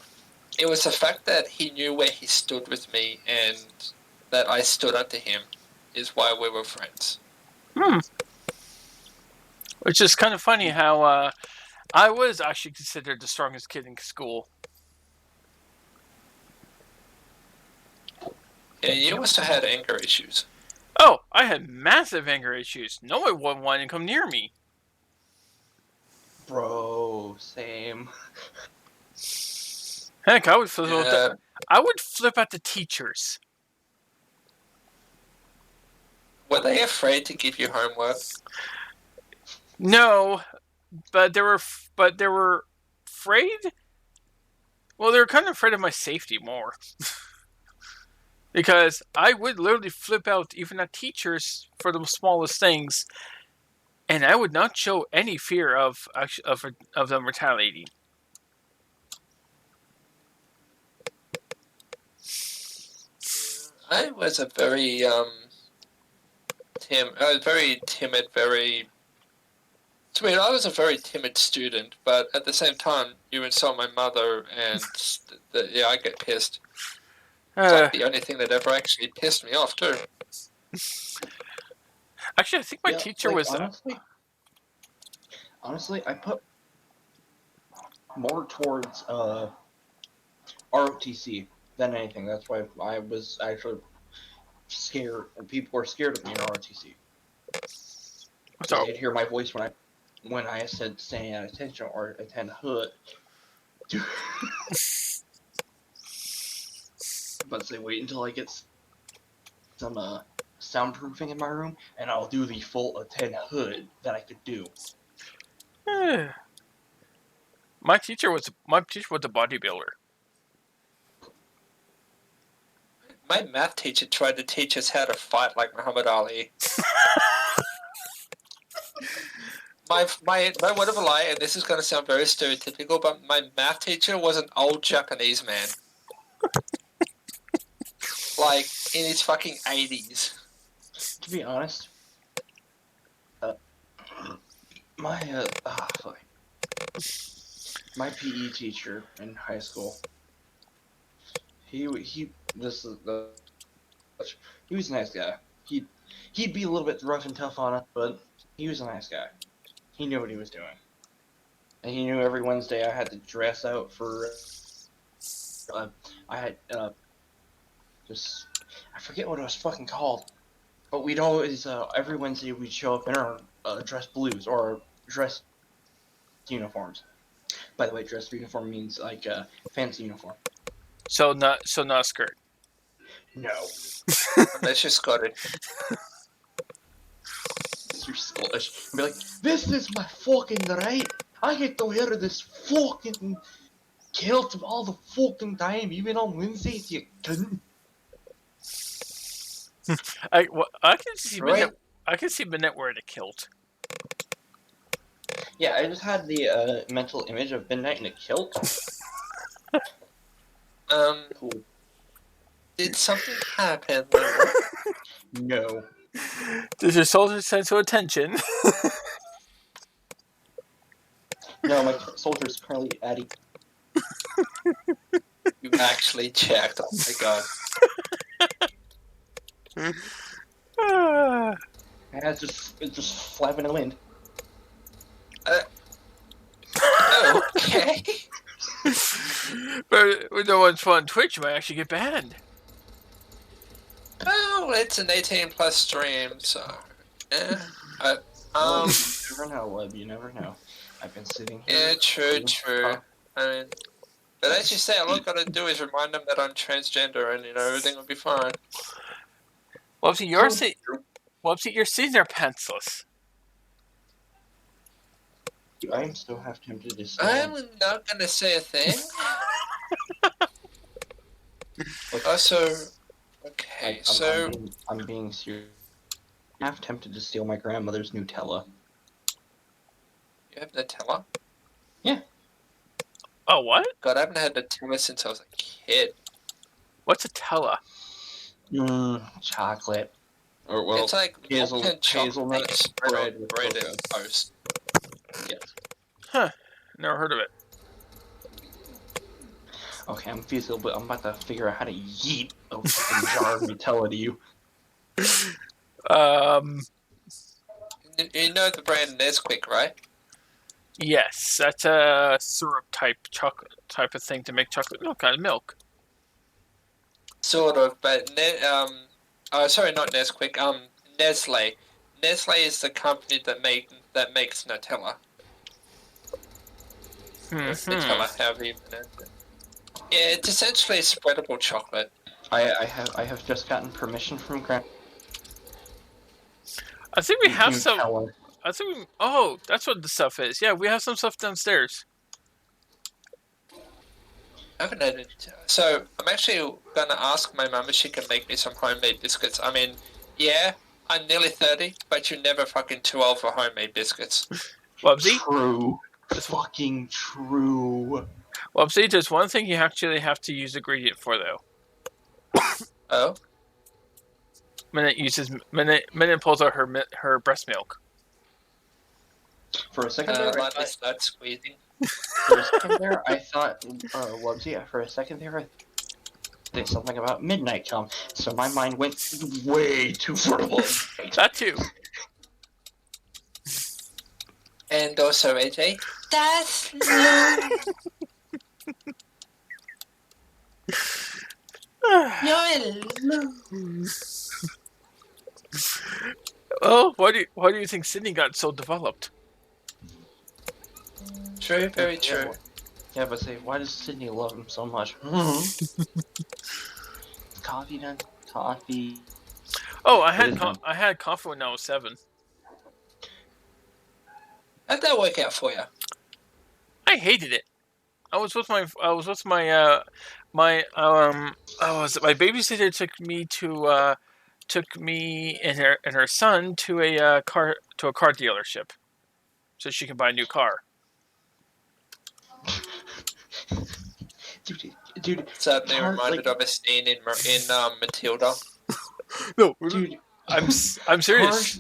It was the fact that he knew where he stood with me and that I stood up to him is why we were friends. Which is kind of funny how I was actually considered the strongest kid in school. Yeah, you must have had anger issues. Oh, I had massive anger issues. No one wanted to come near me. Bro, same. Heck, I would flip at the teachers. Were they afraid to give you homework? No, but they were afraid. Well, they were kind of afraid of my safety more. Because I would literally flip out even at teachers for the smallest things, and I would not show any fear of them retaliating. I was a very timid, very. I mean, I was a very timid student, but at the same time, you insult my mother, and I get pissed. It's like the only thing that ever actually pissed me off too. Actually, I think my teacher like, was. Honestly, I put more towards ROTC than anything. That's why I was actually scared. People were scared of me in ROTC. So, They'd hear my voice when I said staying at attention or attend hood. But say wait until I get some soundproofing in my room, and I'll do the full attend hood that I could do. my teacher was a bodybuilder. My math teacher tried to teach us how to fight like Muhammad Ali. my word of a lie, and this is going to sound very stereotypical, but my math teacher was an old Japanese man. Like, in his fucking 80s. To be honest, my PE teacher in high school, he was a nice guy. He'd be a little bit rough and tough on us, but he was a nice guy. He knew what he was doing, and he knew every Wednesday I had to dress out for. I had just I forget what it was fucking called, but we'd always every Wednesday we'd show up in our dress blues or dress uniforms. By the way, dress uniform means like fancy uniform. So not a skirt. No. Unless you're Scottish. You're Scottish. And be like, this is my fucking right. I get to wear this fucking kilt all the fucking time, even on Wednesdays, you cunt. I can see Right. I can see Minette wearing a kilt. Yeah, I just had the mental image of Midnight in a kilt. Cool. Did something happen? No. Does your soldier sense of attention? No, my soldier's currently Addy. You actually checked. Oh my god. It's just flapping in the wind. Okay. But with no one's fun on Twitch, you might actually get banned. Well, it's an 18+ stream, so. Yeah. You never know, Web. You never know. I've been sitting here. Yeah, true. I mean, but as you say, all I've got to do is remind them that I'm transgender, and everything will be fine. Whoopsie, you're seeing their pantsless. I am still half tempted to say. I'm not gonna say a thing. Also, okay, so I'm being serious. I'm half tempted to steal my grandmother's Nutella. you have Nutella? Yeah. Oh, what? God, I haven't had Nutella since I was a kid. What's a Tella? Chocolate. Or well, It's like molten chocolate hazelnut spread with bread cocoa. and toast. Yes. Huh. Never heard of it. Okay, I'm feasible, but I'm about to figure out how to yeet a fucking jar of Nutella to you. You know the brand Nesquik, right? Yes, that's a syrup type of thing to make chocolate milk out of milk. Sort of, but sorry, not Nesquik. Nestle. Nestle is the company that makes Nutella. Nutella, however you pronounce it. Yeah, it's essentially spreadable chocolate. I have just gotten permission from Grandma. I think we have some. Nutella. I think oh, that's what the stuff is. Yeah, we have some stuff downstairs. I haven't had it. So I'm actually gonna ask my mum if she can make me some homemade biscuits. I mean, yeah, I'm nearly 30, but you're never fucking too old for homemade biscuits. Wubsy? True. Fucking true. Wubsy, there's one thing you actually have to use ingredient for though. Oh? Minute pulls out her breast milk. For a second there, Let me start squeezing. I thought, Wubsy, for a second there, say something about midnight come, so my mind went way too far along. That too. And also, AJ, that's lewd. You're lewd. Oh, why do you think Sydney got so developed? True, very true. Yeah, but say, why does Sydney love him so much? Coffee done? Coffee. Oh, I It is done. had coffee when I was 7. How'd that work out for you? I hated it. My babysitter took me and her son to a car dealership so she can buy a new car. Dude, Certainly reminded of a scene in Matilda. No, dude, I'm serious.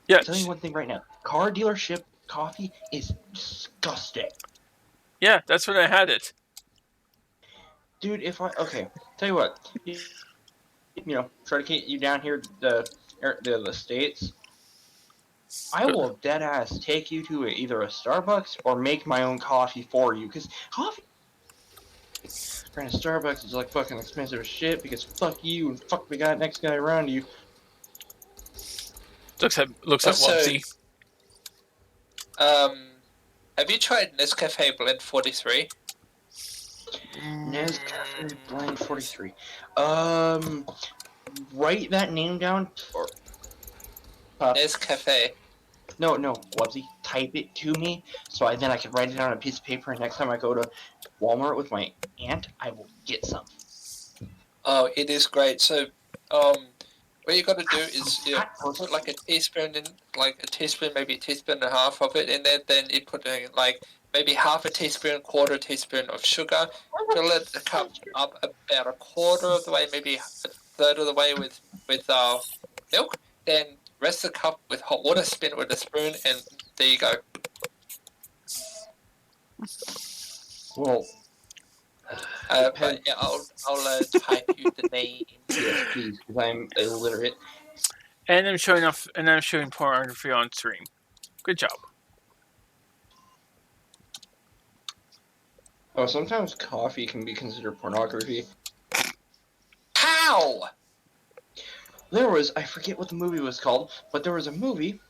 Yeah. I'll tell you one thing right now. Car dealership coffee is disgusting. Yeah, that's when I had it. Dude, tell you what, try to get you down here to the States. I will dead ass take you to either a Starbucks or make my own coffee for you, because coffee. Granted, Starbucks is like fucking expensive as shit because fuck you and fuck the next guy around you. Looks at Wubsy. Have you tried Nescafe Blend 43? Nescafe Blend 43. Write that name down. Or, Nescafe. No, Wubsy, type it to me so then I can write it on a piece of paper. And next time I go to Walmart with my aunt, I will get some. Oh, it is great. So, what you got to do is put like a teaspoon in, maybe a teaspoon and a half of it in there. Then you put in like maybe half a teaspoon, quarter teaspoon of sugar. Fill it the cup up about a quarter of the way, maybe a third of the way with milk. Then rest the cup with hot water. Spin it with a spoon, and there you go. Well, but yeah, I'll type you the name. Yes, please, because I'm illiterate. And I'm showing pornography on stream. Good job. Oh, sometimes coffee can be considered pornography. How? I forget what the movie was called, but there was a movie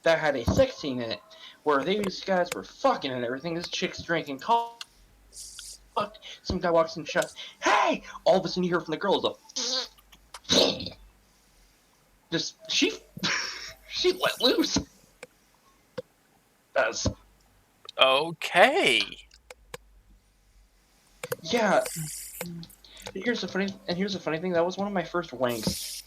that had a sex scene in it where these guys were fucking and everything. This chick's drinking coffee. Some guy walks in and shouts, "Hey!" All of a sudden you hear from the girl she let loose. That's okay. Yeah. Here's the funny thing. That was one of my first wanks.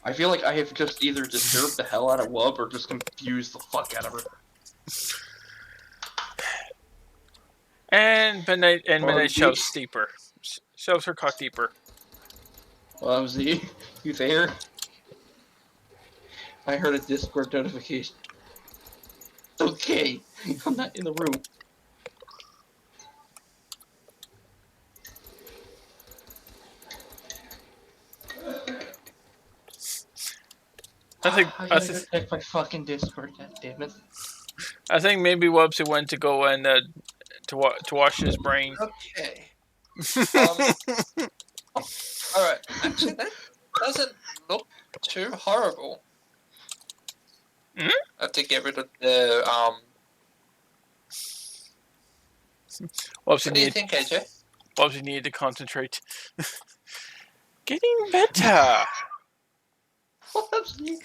I feel like I have just either disturbed the hell out of Wub or just confused the fuck out of her. And Midnight shoves deeper. Shoves her cock deeper. Wubsy, you there? I heard a Discord notification. Okay, I'm not in the room. I gotta check my fucking Discord. God damn it! I think maybe Wubsy went to go and to wash his brain. Okay. All right. Actually, that doesn't look too horrible. Hmm? I have to get rid of the What do you think, AJ? Wubsy needed to concentrate. Getting better. Wubsy,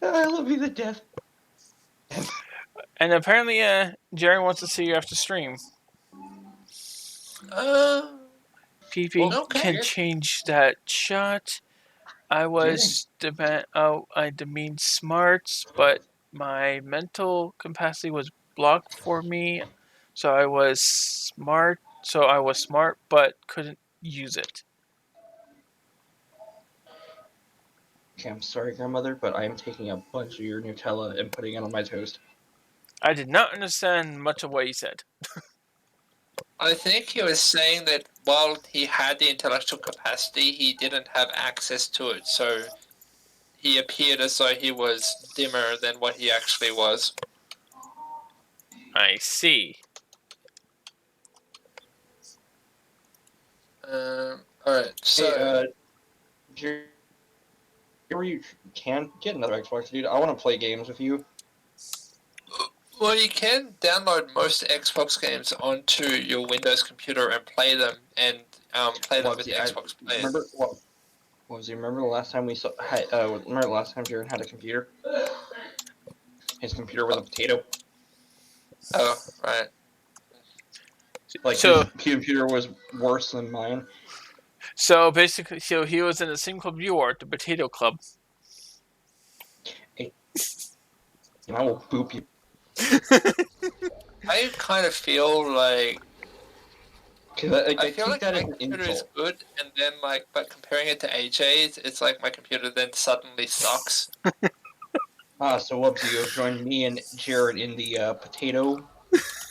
I love you to death. And apparently, Jerry wants to see you after stream. PP can change that shot. I demeaned smarts, but my mental capacity was blocked for me, so I was smart, but couldn't use it. Okay, I'm sorry, grandmother, but I am taking a bunch of your Nutella and putting it on my toast. I did not understand much of what he said. I think he was saying that while he had the intellectual capacity, he didn't have access to it, so he appeared as though he was dimmer than what he actually was. I see. Alright, so... Hey, you can get another Xbox, dude. I want to play games with you. Well, you can download most Xbox games onto your Windows computer and play them, and play them with the Xbox Player. Remember what was it? Remember the last time we saw? Remember the last time Jared had a computer? His computer was a potato. Oh, right. Like So- his computer was worse than mine. So basically, so he was in the same club you are, the Potato Club. And I will boop you. I kind of feel like... Cause I feel take like that my as an computer is insult. good, and then but comparing it to AJ's, it's like my computer then suddenly sucks. So Wubsy, you'll join me and Jared in the potato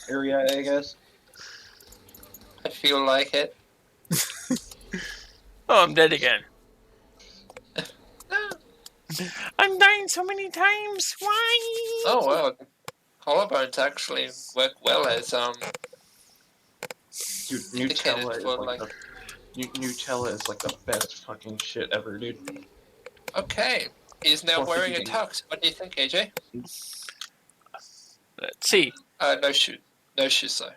area, I guess. I feel like it. Oh, I'm dead again. I'm dying so many times. Why? Oh well, collarbones actually work well as Dude, indicated Nutella is for like Nutella is like the best fucking shit ever, dude. Okay, he's now Plus, wearing if a you can- tux. What do you think, AJ? Let's see. No shoes. No shoes though.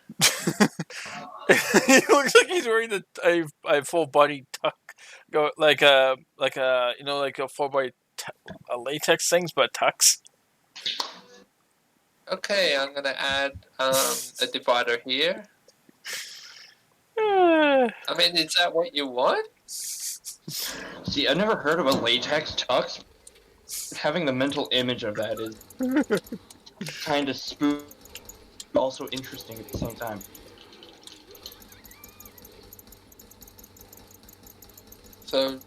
He looks like he's wearing a full body tuck, like a like a full body a latex things, but tux. Okay, I'm gonna add a divider here. Uh, I mean, is that what you want? See, I never heard of a latex tux. Having the mental image of that is kind of spooky, but also interesting at the same time. So,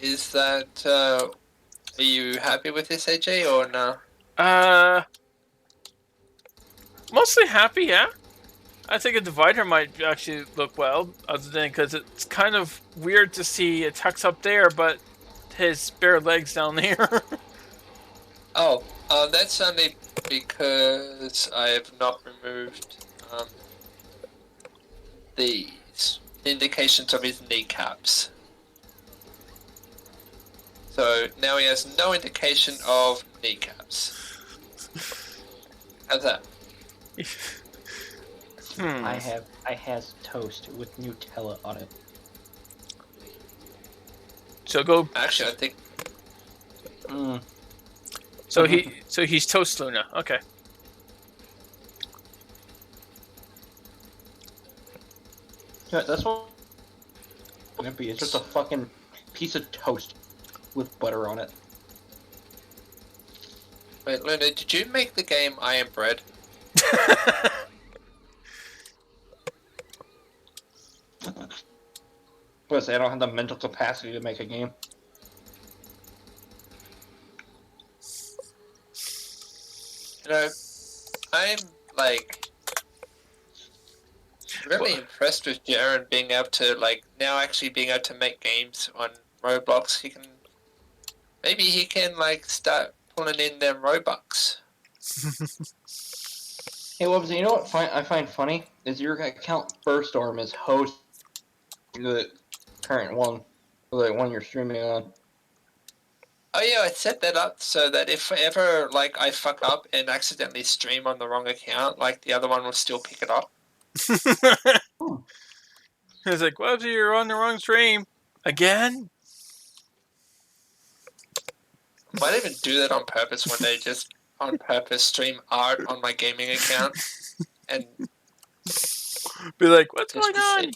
is that? Are you happy with this, AJ, or no? mostly happy, yeah. I think a divider might actually look well, other than because it's kind of weird to see a tux up there, but his bare legs down there. Oh, that's only because I have not removed these indications of his kneecaps. So now he has no indication of kneecaps. How's that? I has toast with Nutella on it. So go. Actually, I think So he's toast Luna. Okay. Yeah, that's what it's gonna be. It's just a fucking piece of toast with butter on it. Wait, Luna, did you make the game I Am Bread? Plus, I don't have the mental capacity to make a game. You know, I'm like really impressed with Jaren being able to now actually being able to make games on Roblox. Maybe he can start pulling in them Robux. Hey, Wubsy, you know what I find funny? Is your account Burstorm is host the current one, the one you're streaming on. Oh yeah, I set that up so that if ever I fuck up and accidentally stream on the wrong account, the other one will still pick it up. He's like, "Well, you're on the wrong stream again." Might even do that on purpose one day, just on purpose stream art on my gaming account and Be like, "What's just going on?"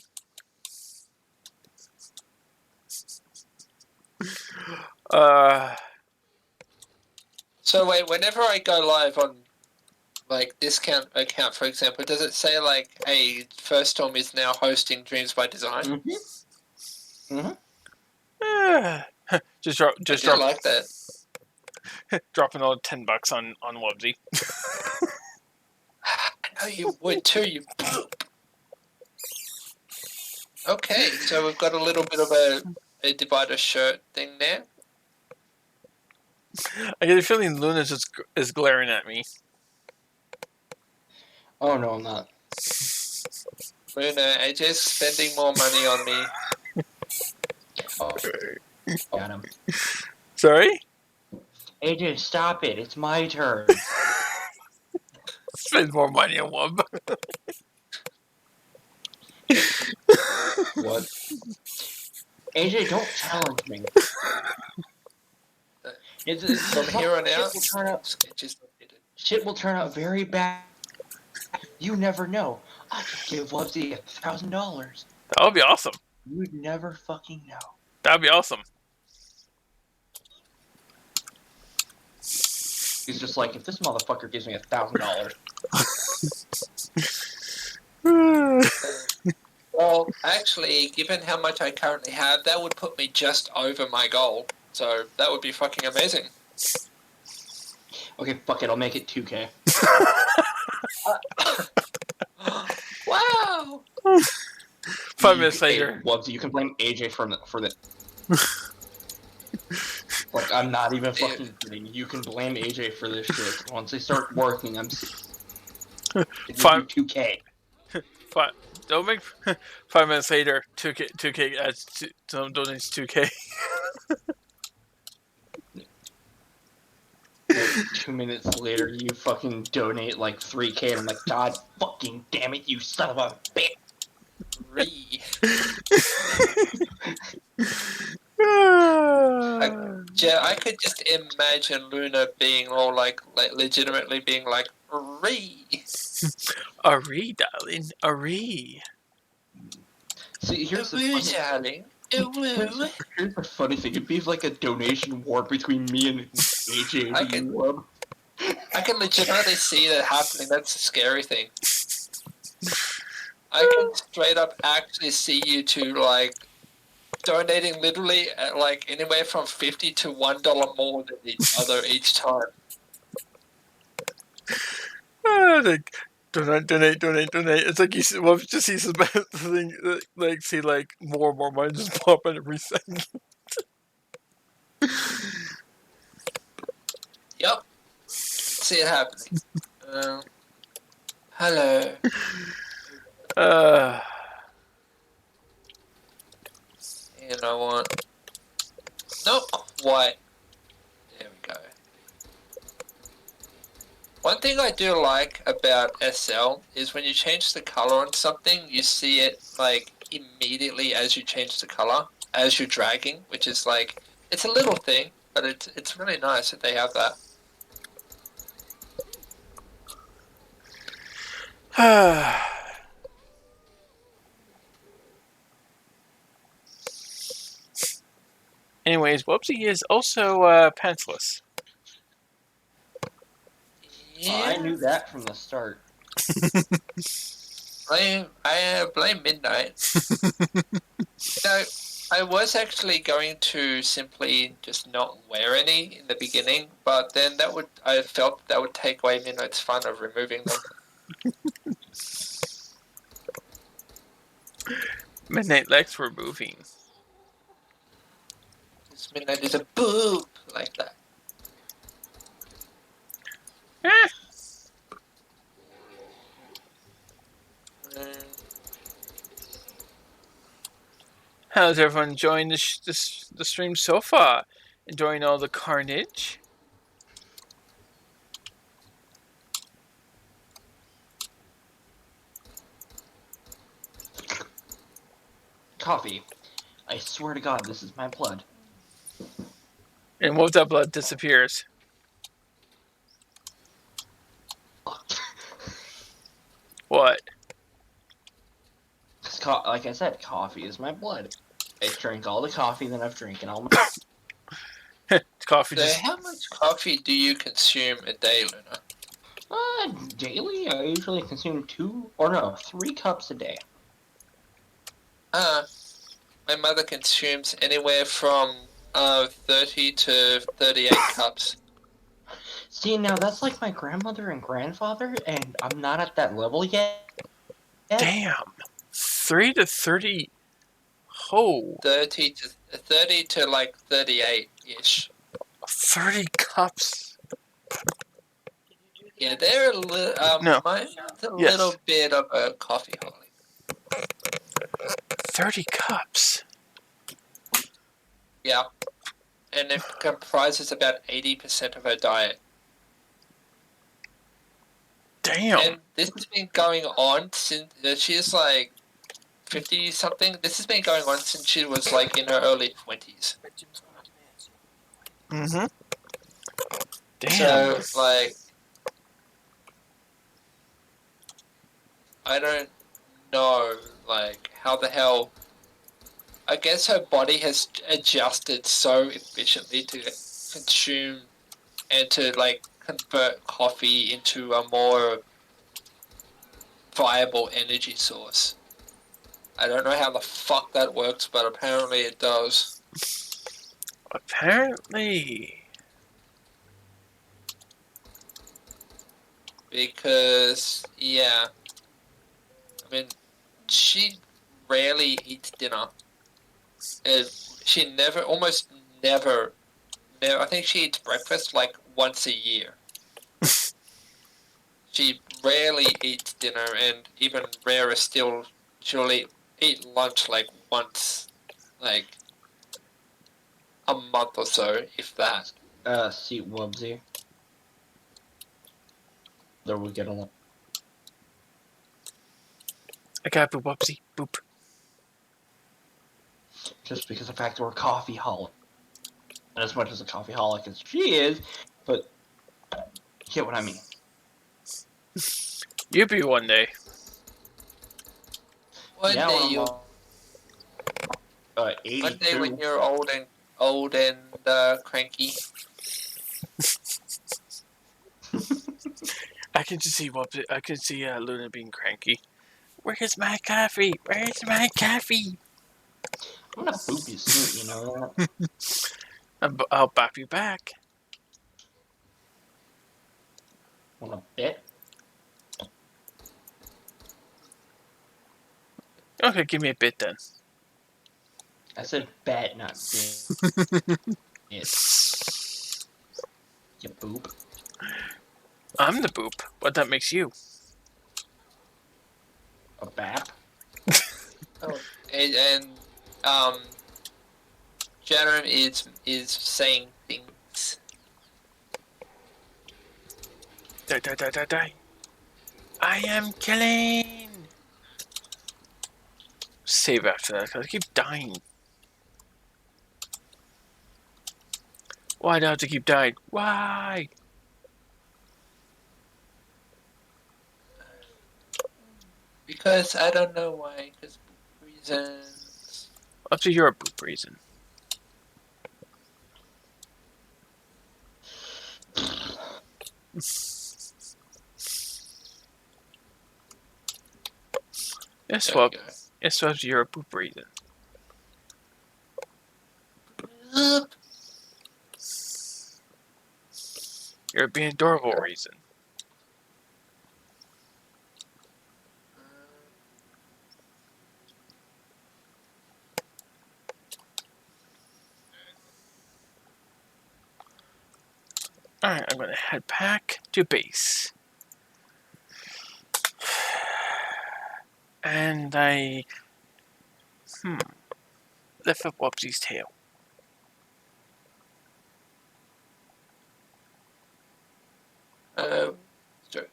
So wait, whenever I go live on this account, for example, does it say hey, First Storm is now hosting Dreams by Design? Mm-hmm. Just drop. I like that. Dropping all $10 on Wubsy. I know you would too, you poop. Okay, so we've got a little bit of a divider shirt thing there. I get a feeling Luna is glaring at me. Oh no, I'm not. Luna, AJ's spending more money on me. Oh, got him. Sorry? AJ, stop it! It's my turn. Spend more money on Wub. What? AJ, don't challenge me. From here on out, shit will turn out very bad. You never know. I could give Wubsy $1,000. That would be awesome. You'd never fucking know. That would be awesome. He's just like, if this motherfucker gives me $1,000. Well, actually, given how much I currently have, that would put me just over my goal. So that would be fucking amazing. Okay, fuck it. I'll make it 2K. Wow. 5 minutes later. Wubsy, you can blame AJ for the. Like, I'm not even fucking kidding. You can blame AJ for this shit. Once they start working, I'm. 2K. Don't make 5 minutes later. 2K adds donates 2K. 2 minutes later, you fucking donate like 3K, and I'm like, God fucking damn it, you son of a bitch! I could just imagine Luna being all like legitimately being like, "Ree." Aree, darling, aree. See, here's the funny thing. It'd be like a donation war between me and AJ and Wub. I can legitimately see that happening. That's the scary thing. I can straight up actually see you two like donating literally at like anywhere from $50 to $1 more than each other each time. Like, donate. It's like you see, well, just see some thing, like see like more and more money just pop in every second. Yep. See it happening. Hello. You know what? Not quite. There we go. One thing I do like about SL is when you change the color on something, you see it like immediately as you change the color, as you're dragging, which is like, it's a little thing, but it's really nice that they have that. Anyways, Wubsy is also pantsless. Yeah. I knew that from the start. I blame Midnight. No, I was actually going to simply just not wear any in the beginning, but then I felt that would take away Midnight's fun of removing them. Midnight likes removing. This Midnight is a boob like that. How's everyone enjoying the stream so far? Enjoying all the carnage? Coffee. I swear to God, this is my blood. And what if that blood disappears? What? Like I said, coffee is my blood. I drink all the coffee that I've drinking all my. Coffee. So how much coffee do you consume a day, Luna? Daily, I usually consume 3 cups a day. My mother consumes anywhere from 30 to 38 cups. See, now that's like my grandmother and grandfather, and I'm not at that level yet. Damn. 3 to 30. Oh, 30 to like 38 ish. 30 cups. Yeah, they're a little. No. Mine's a Yes. little bit of a coffee holic. 30 cups. Yeah, and it comprises about 80% of her diet. Damn. And this has been going on since she's like 50 something. This has been going on since she was like in her early 20s. Mm-hmm. So, Damn. like, I don't know, like, how the hell. I guess her body has adjusted so efficiently to consume and to, like, convert coffee into a more viable energy source. I don't know how the fuck that works, but apparently it does. Apparently. Because, yeah, I mean, she rarely eats dinner. She almost never, I think she eats breakfast like once a year. She rarely eats dinner, and even rarer still, she'll eat lunch like once, like a month or so, if that. See, Wubsy. There we get along. I got boop whoopsie. Boop. Just because of the fact that we're coffee holic. And as much as a coffee holic as she is, but you get what I mean. You be one day. One Yeah, day when I'm you, 82. one day when you're old and cranky. I can just see Whoopsie. I can see Luna being cranky. Where's my coffee? Where's my coffee? I'm gonna boop you soon, you know that? I'll bop you back. Wanna bet? Okay, give me a bit then. I said bet, not bet. You boop. I'm the boop. What that makes you? A bap? Oh, and Jaren is saying things. Die, die, die, die, die. I am killing. Save after that, because I keep dying. Why do I have to keep dying? Why? Because I don't know why. Because reasons. Up to your boop reason. Yes, There well, we go. yes, up to your boop reason. You're being adorable reason. Alright, I'm gonna head back to base. And I lift up Whoopsie's tail. Sorry.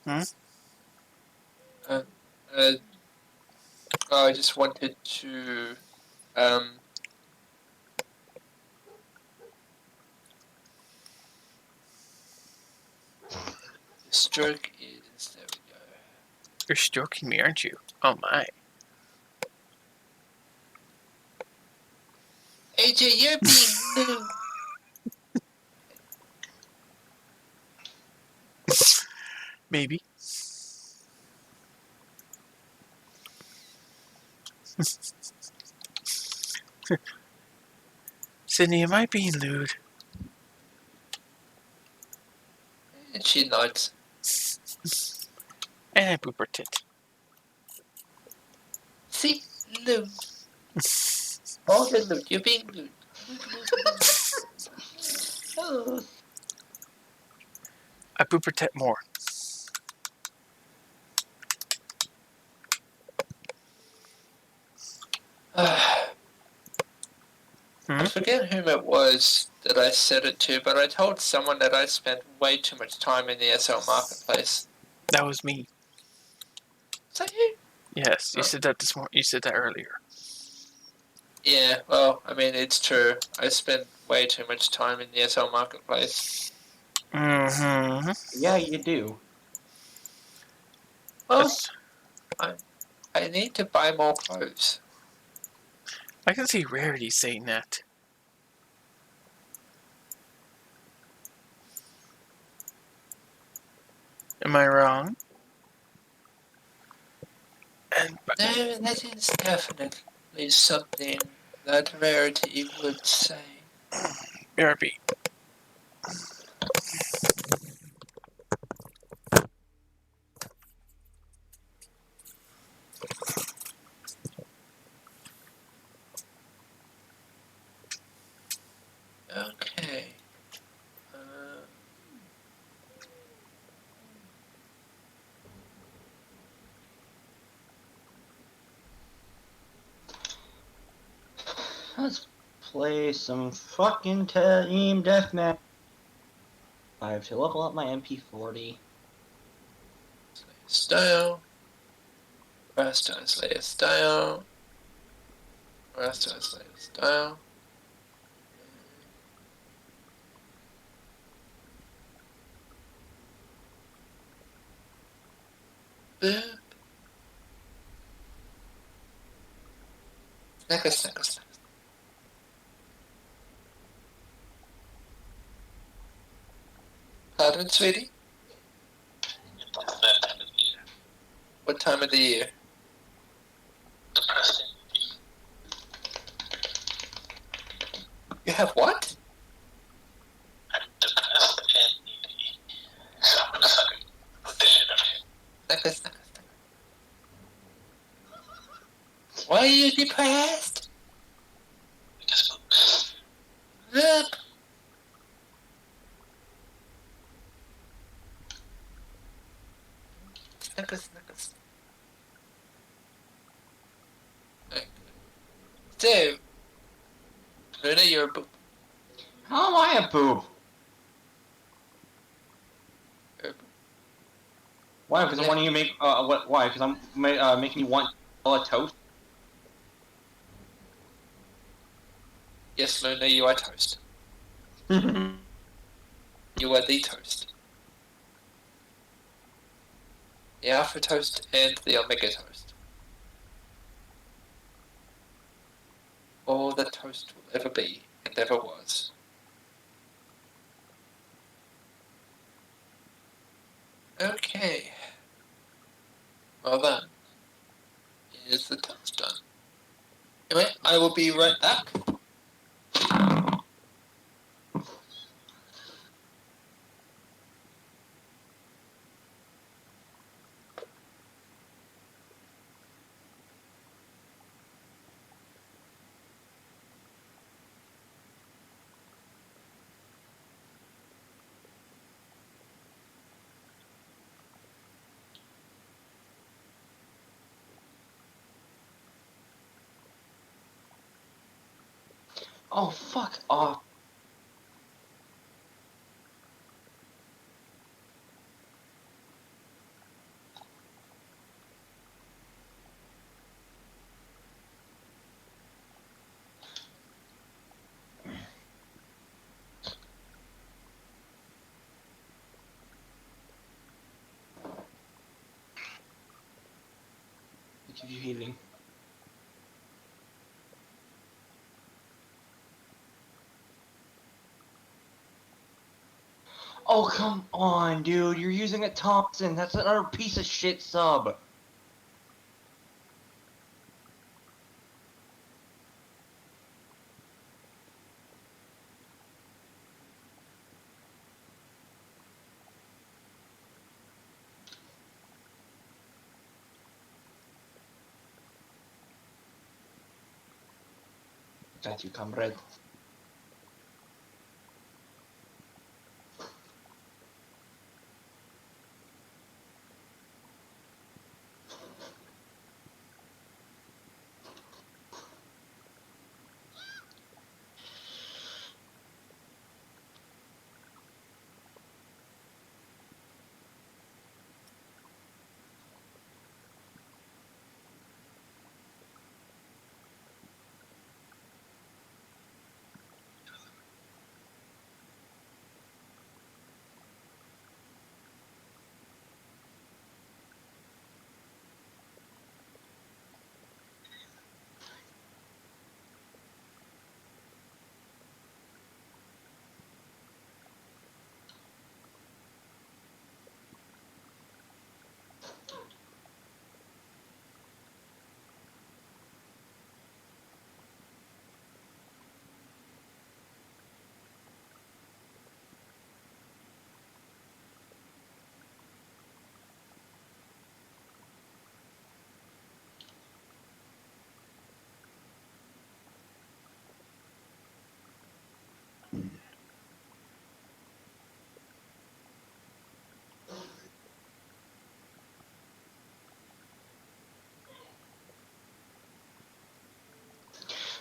Hmm? I just wanted to stroke is there we go. You're stroking me, aren't you? Oh my. AJ, you're being lewd. Maybe. Sydney, am I being lewd? And she nods. And I poop her tit. See, lewd. All the lewd. You're being lewd. Oh. I poop her tit more. I forget whom it was that I said it to, but I told someone that I spent way too much time in the SL marketplace. That was me. Is that you? Yes, you Oh. said that this morning. You said that earlier. Yeah, well, I mean, it's true. I spent way too much time in the SL marketplace. Mm-hmm. Yeah, you do. Well, I need to buy more clothes. I can see Rarity saying that. Am I wrong? And No, that is definitely something that Rarity would say. BRB. Okay. Let's play some fucking team deathmatch. I have to level up my MP40. Style. Rest Slayer style. Rest Slayer style. Boop. Snacker. Pardon, sweetie? What time of the year? You have what? Snacker. Why are you depressed? Look. Snacker. So, Luna, you're a boob. How am I a boob? Why? Because I'm wanting you to make what? Why? Because I'm making you want a toast. Yes, Luna, you are toast. You are the toast. The Alpha Toast and the Omega Toast. All that toast will ever be and ever was. Okay. Well then, here's the toast done. Anyway, I will be right back. Oh, fuck off. What are you eating? Oh, come on, dude. You're using a Thompson. That's another piece of shit sub. Got you, comrade.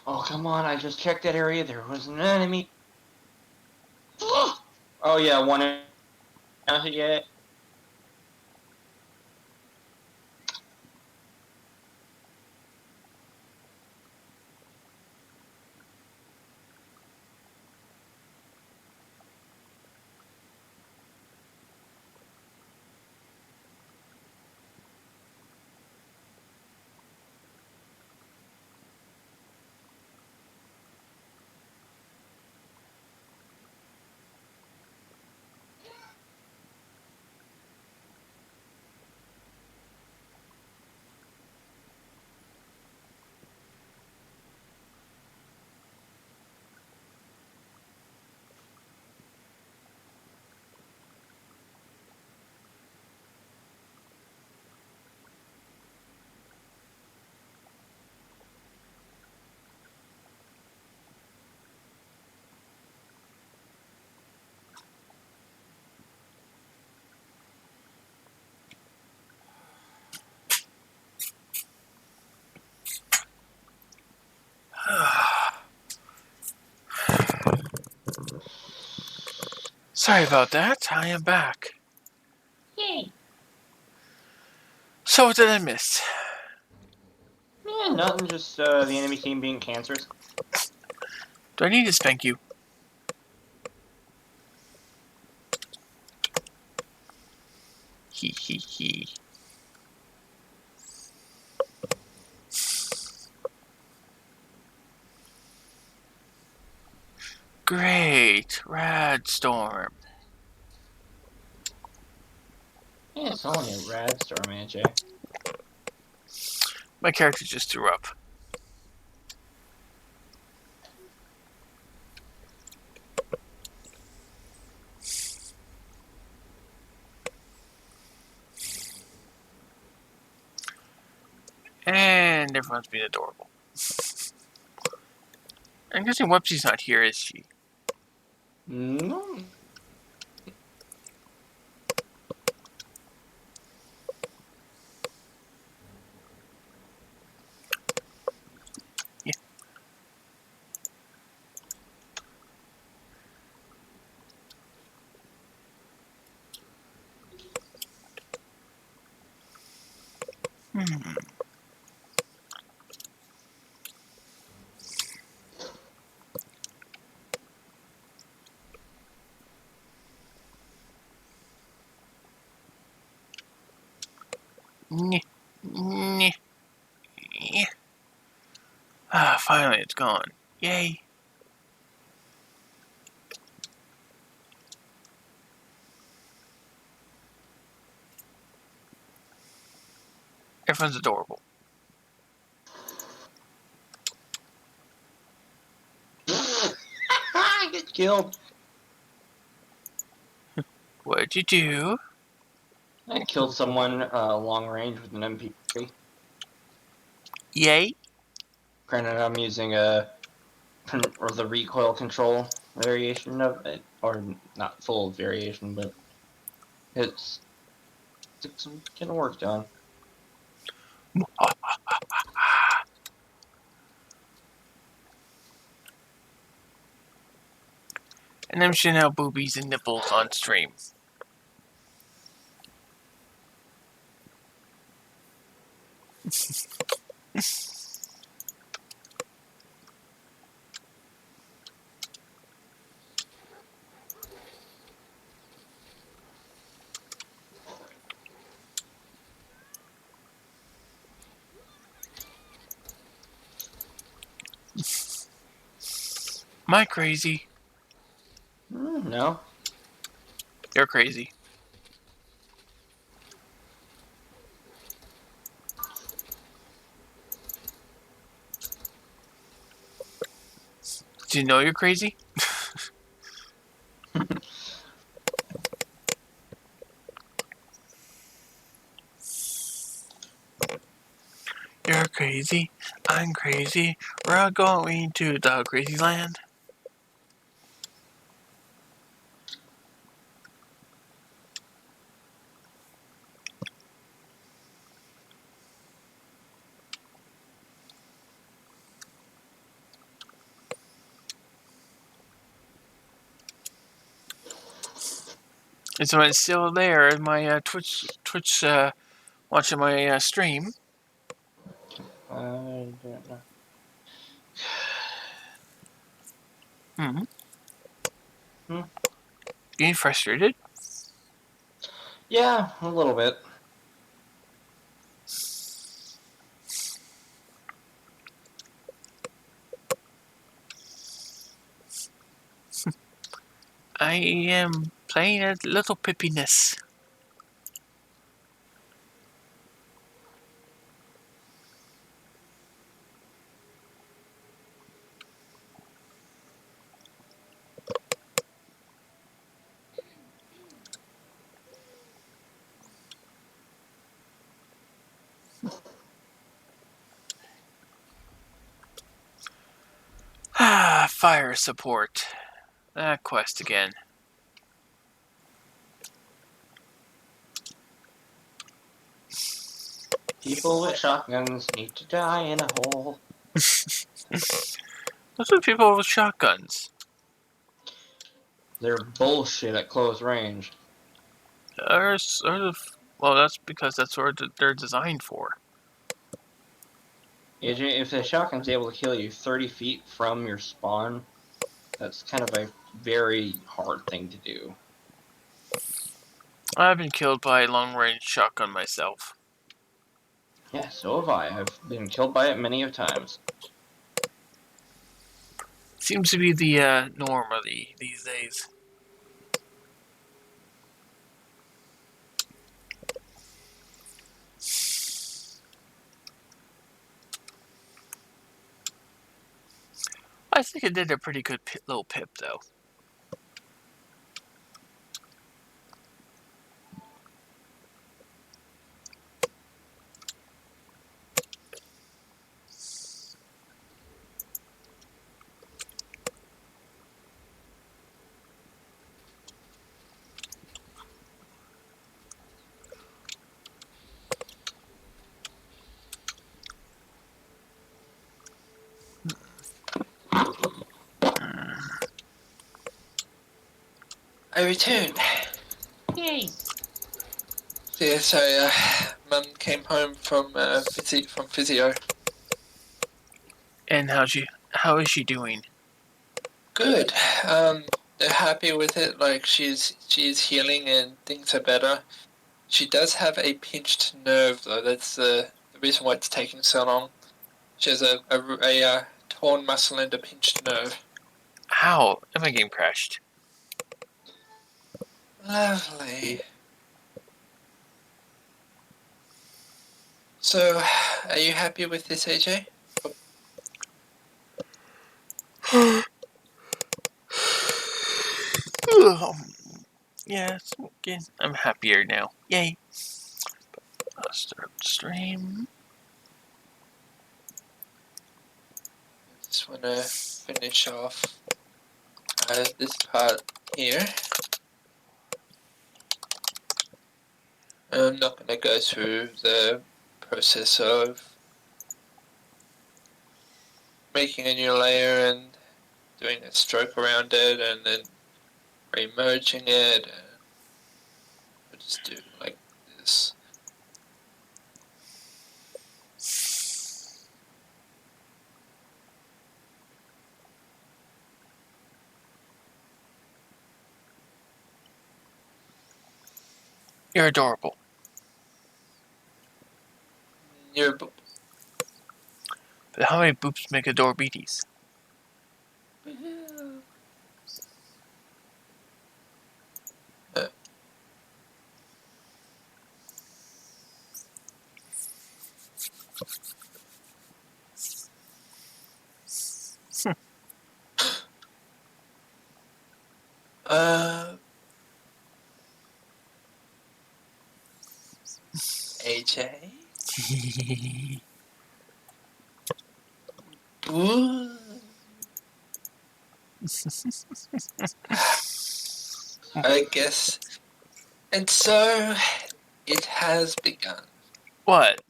Oh, come on, I just checked that area. There was an enemy. Oh, yeah, one enemy. Yeah. Sorry about that. I am back. Yay. So what did I miss? Yeah, nothing, just the enemy team being cancerous. Do I need to spank you? Hee hee hee. Great. Rad storm. Yeah, it's only a rad storm, AJ. My character just threw up. And everyone's being adorable. I'm guessing Websy's not here, is she? No. Yeah. Hmm. Nyeh. Nyeh. Nyeh. Ah, finally it's gone. Yay. Everyone's adorable. Get killed. What'd you do? I killed someone long range with an MP3. Yay. Granted, I'm using a or the recoil control variation of it, or not full variation, but it's getting work done. And I'm showing out boobies and nipples on stream. Am I crazy? No. You're crazy. Do you know you're crazy? You're crazy. I'm crazy. We're all going to the crazy land. And so it's still there in my Twitch watching my stream. I don't know. Hmm. Hmm. Getting frustrated? Yeah, a little bit. I am playing a little pippiness. Ah, fire support. That quest again. People with shotguns need to die in a hole. Those are people with shotguns. They're bullshit at close range. Well, that's because that's what they're designed for. If the shotgun's able to kill you 30 feet from your spawn, that's kind of a very hard thing to do. I've been killed by a long-range shotgun myself. Yeah, so have I. I've been killed by it many of times. Seems to be the norm of these days. I think it did a pretty good little pip, though. I returned. Yay. Yeah, so Mum came home from physio. And how is she doing? Good. They're happy with it. Like she's healing and things are better. She does have a pinched nerve though. That's the reason why it's taking so long. She has a torn muscle and a pinched nerve. Ow! And my game crashed. Lovely. So, are you happy with this, AJ? Yes, okay. I'm happier now. Yay! I'll start the stream. just want to finish off this part here. I'm not going to go through the process of making a new layer and doing a stroke around it and then re-merging it. I'll just do like this. You're adorable. You're But how many boops make adorbities? AJ? Ooh. I guess. And so, it has begun. What?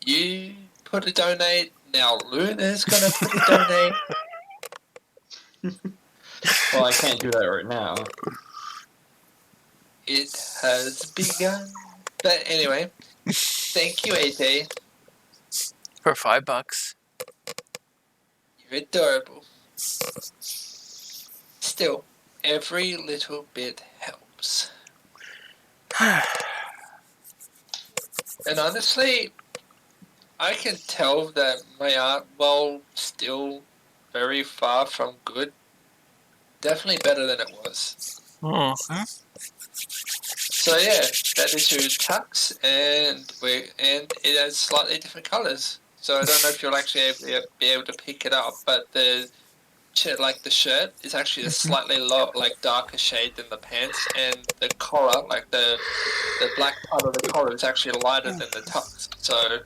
You put a donate, now Luna's gonna put a donate. Well, I can't do that right now. It has begun. But anyway, thank you, AJ. For $5. You're adorable. Still, every little bit helps. And honestly, I can tell that my art, while still very far from good, definitely better than it was. Mm-hmm. So yeah, that is your tux, and it has slightly different colors. So I don't know if you'll actually be able to pick it up, but the shirt is actually a slightly darker shade than the pants, and the collar, like the black part of the collar, is actually lighter than the tux. So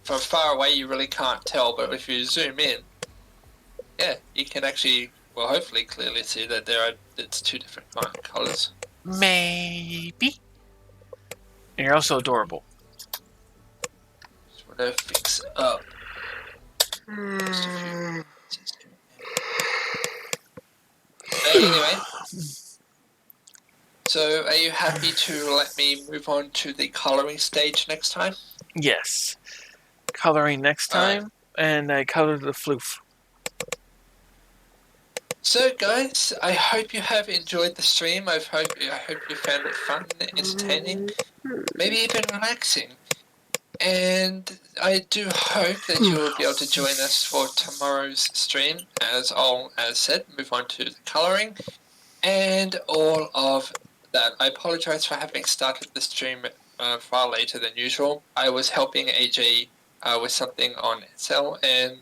from far away you really can't tell, but if you zoom in, yeah, you can actually, well, hopefully clearly see that it's two different colors. Maybe. And you're also adorable. Just want to fix up. Anyway, so are you happy to let me move on to the coloring stage next time? Yes. Coloring next time, and I colored the floof. So guys, I hope you have enjoyed the stream. I hope you found it fun, entertaining, maybe even relaxing. And I do hope that you will be able to join us for tomorrow's stream, as said, move on to the colouring and all of that. I apologise for having started the stream far later than usual. I was helping AJ with something on SL, and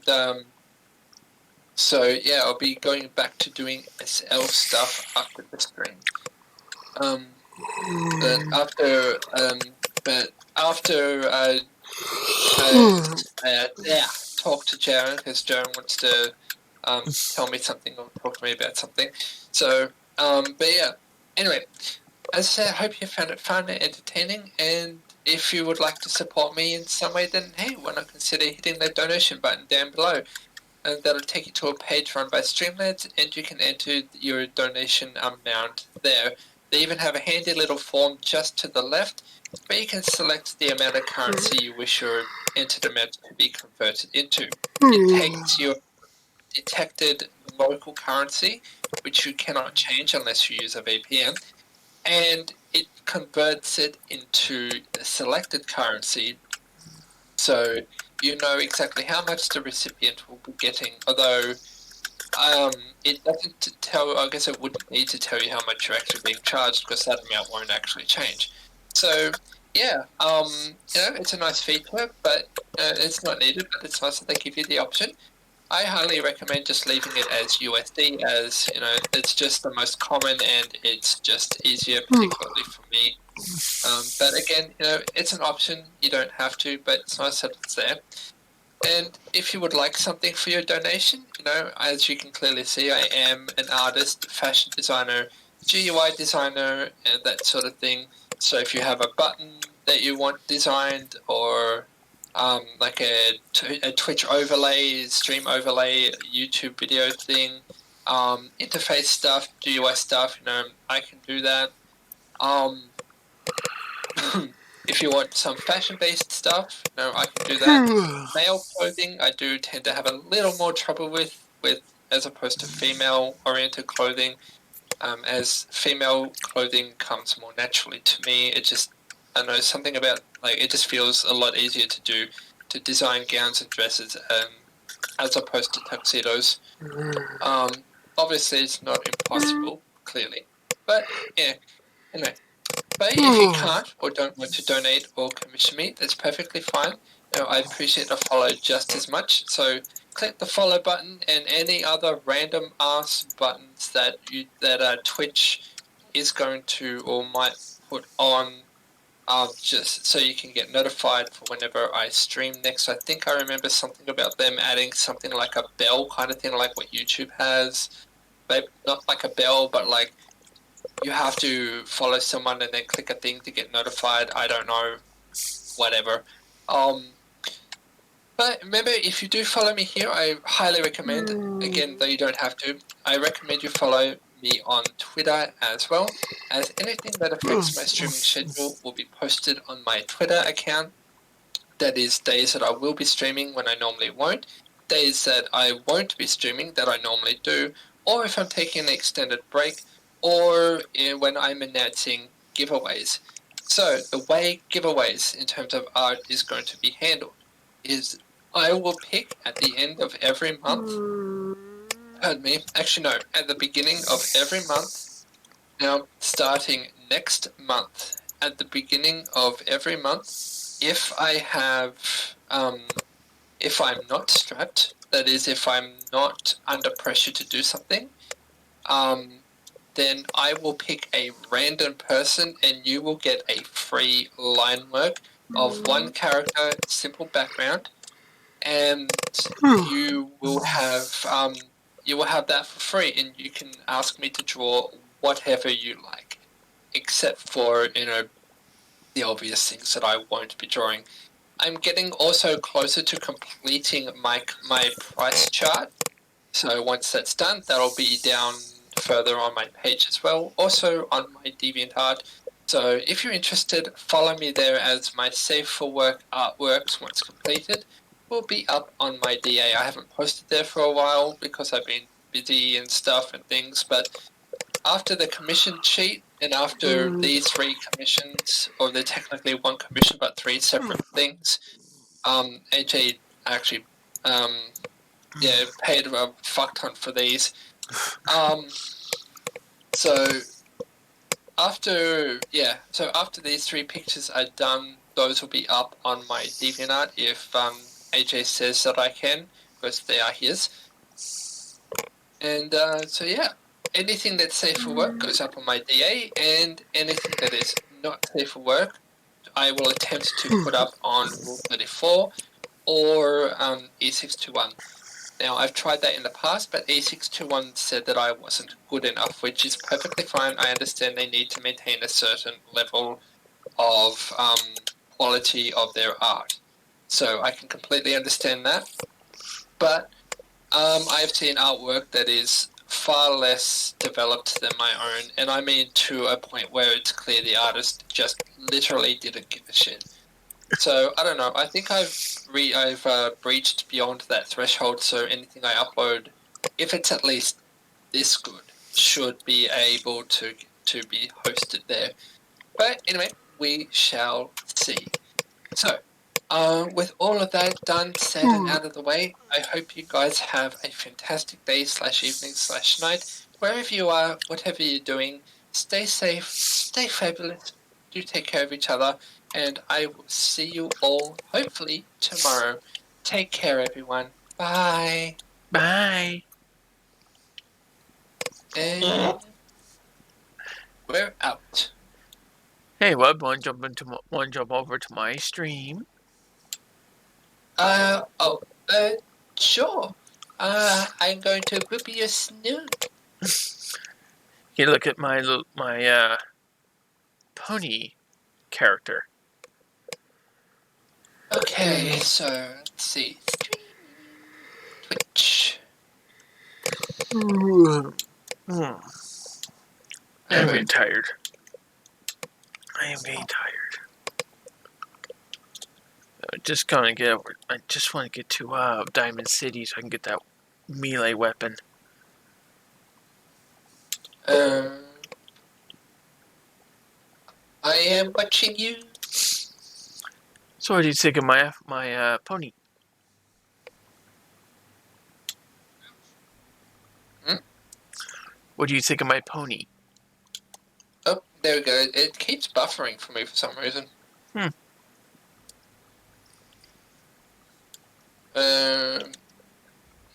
so yeah, I'll be going back to doing SL stuff after the stream. But after talk to Jaren, because Jaren wants to tell me something or talk to me about something. So, but yeah, anyway, as I said, I hope you found it fun and entertaining, and if you would like to support me in some way, then hey, why not consider hitting that donation button down below, and that'll take you to a page run by Streamlabs, and you can enter your donation amount there. They even have a handy little form just to the left, where you can select the amount of currency you wish your entered amount to be converted into. It takes your detected local currency, which you cannot change unless you use a VPN, and it converts it into the selected currency, so you know exactly how much the recipient will be getting, although it doesn't tell, I guess it wouldn't need to tell you how much you're actually being charged, because that amount won't actually change. So yeah, it's a nice feature, but it's not needed, but it's nice that they give you the option. I highly recommend just leaving it as USD, as you know, it's just the most common and it's just easier, particularly for me. But again, you know, it's an option. You don't have to, but it's nice that it's there. And if you would like something for your donation, you know, as you can clearly see, I am an artist, fashion designer, GUI designer, and that sort of thing. So if you have a button that you want designed, or like a Twitch overlay, stream overlay, YouTube video thing, interface stuff, GUI stuff, you know, I can do that. If you want some fashion-based stuff, you know, I can do that. Male clothing, I do tend to have a little more trouble with as opposed to female-oriented clothing. As female clothing comes more naturally to me, it just, I don't know, something about, like, it just feels a lot easier to design gowns and dresses as opposed to tuxedos. Obviously, it's not impossible, clearly, but yeah, anyway. But if you can't or don't want to donate or commission me, that's perfectly fine. You know, I appreciate a follow just as much. So click the follow button and any other random ass buttons that Twitch is going to or might put on, just so you can get notified for whenever I stream next. I think I remember something about them adding something like a bell kind of thing, like what YouTube has. Maybe not like a bell, but like you have to follow someone and then click a thing to get notified. I don't know, whatever. But remember, if you do follow me here, I highly recommend, again, though you don't have to, I recommend you follow me on Twitter as well, as anything that affects my streaming schedule will be posted on my Twitter account. That is days that I will be streaming when I normally won't, days that I won't be streaming that I normally do, or if I'm taking an extended break, or when I'm announcing giveaways. So the way giveaways in terms of art is going to be handled is I will pick at the end of every month, pardon me, actually no, at the beginning of every month, now starting next month, at the beginning of every month, if I have, if I'm not strapped, that is if I'm not under pressure to do something, then I will pick a random person and you will get a free line work of one character, simple background, and you will have that for free, and you can ask me to draw whatever you like, except for, you know, the obvious things that I won't be drawing. I'm getting also closer to completing my price chart, so once that's done, that'll be down further on my page as well, also on my DeviantArt. So if you're interested, follow me there, as my Save for Work artworks, once completed, will be up on my DA. I haven't posted there for a while because I've been busy and stuff and things, but after the commission sheet and after these 3 commissions, or they're technically 1 commission but 3 separate things, AJ actually paid a fuck ton for these. So after these 3 pictures are done, those will be up on my DeviantArt if AJ says that I can, because they are his. And so yeah, anything that's safe for work goes up on my DA, and anything that is not safe for work, I will attempt to put up on Rule 34 or E621. Now, I've tried that in the past, but E621 said that I wasn't good enough, which is perfectly fine. I understand they need to maintain a certain level of quality of their art. So I can completely understand that. But I've seen artwork that is far less developed than my own, and I mean to a point where it's clear the artist just literally didn't give a shit. So I don't know. I think I've breached beyond that threshold. So anything I upload, if it's at least this good, should be able to be hosted there. But anyway, we shall see. So, with all of that done, said, and out of the way, I hope you guys have a fantastic day / evening / night, wherever you are, whatever you're doing. Stay safe, stay fabulous. Do take care of each other. And I will see you all, hopefully, tomorrow. Take care, everyone. Bye. Bye. And we're out. Hey, Web, want to jump over to my stream? Sure. I'm going to boop your snoot. You look at my pony character. Okay, so let's see. Twitch. I'm getting tired. I am getting tired. I just gonna get over. I just want to get to Diamond City so I can get that melee weapon. I am watching you. So what do you think of my pony? Hmm? What do you think of my pony? Oh, there we go. It keeps buffering for me for some reason.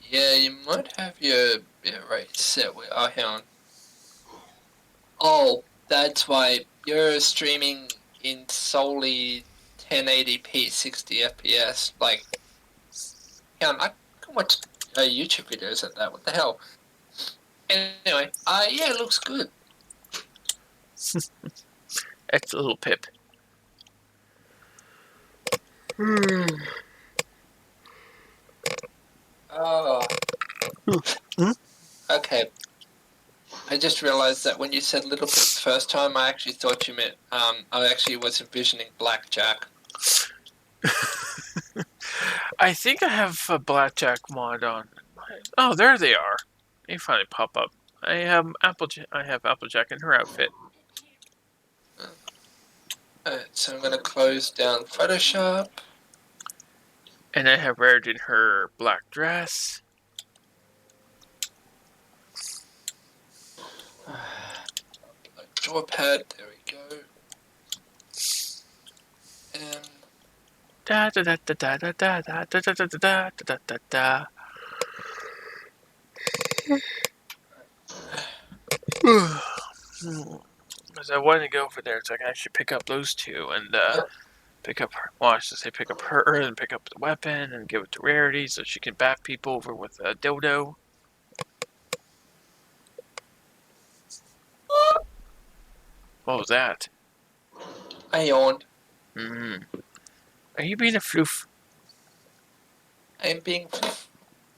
Yeah, you might have your right set with Ahon. Oh, that's why you're streaming in solely 1080p 60 FPS. Like, yeah, I can watch YouTube videos at that. What the hell? Anyway, yeah, it looks good. That's a little Pip. Oh. Hmm? Okay. I just realized that when you said little Pip the first time, I actually thought you meant, I actually was envisioning Blackjack. I think I have a Blackjack mod on. Oh, there they are. They finally pop up. I have Applejack in her outfit. Alright, so I'm gonna close down Photoshop. And I have Rarity in her black dress. Draw pad, there we go. And Da da da da da da da da da da da da da da. Because I wanted to go over there so I can actually pick up those two and pick up her. Well, I should say pick up her and pick up the weapon and give it to Rarity so she can bat people over with a dildo. What was that? I yawned. Are you being a floof? I'm being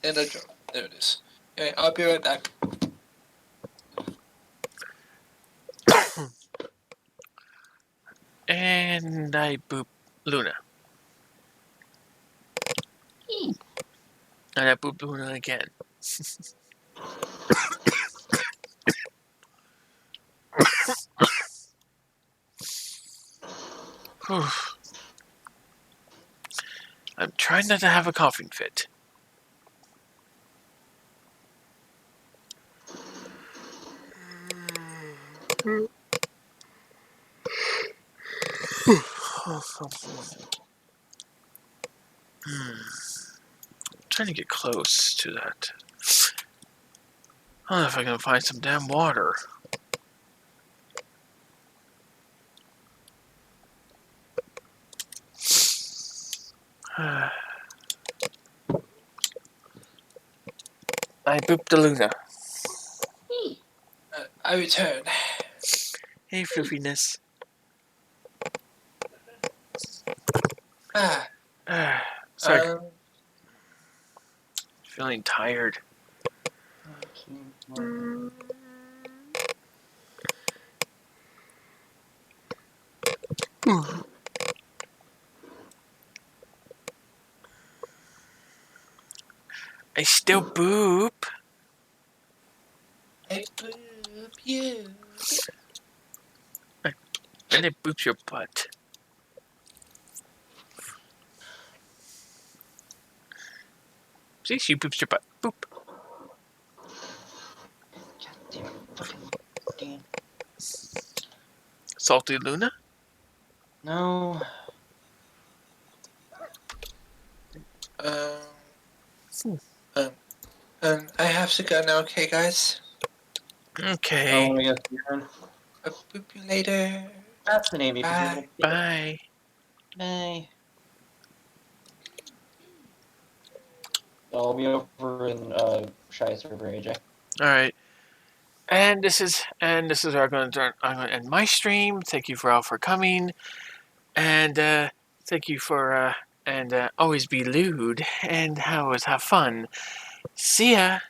in a joke. There it is. Okay, I'll be right back. And I boop Luna. And I boop Luna again. I'm trying not to have a coughing fit. Trying to get close to that. I don't know if I can find some damn water. I booped the Luna. I return. Hey, floofiness. Sorry, feeling tired. I still boop. I boop you. And it boops your butt. See, she boops your butt. Boop. Salty Luna? No. I have to go now, okay, guys? Okay. Oh, I guess you're I'll boop you later. That's the name you can Bye. do. Bye. Bye. I'll be over in Shy Server, AJ. All right. And this is where I'm going to end my stream. Thank you for all for coming, and thank you for and always be lewd and always have fun. See ya.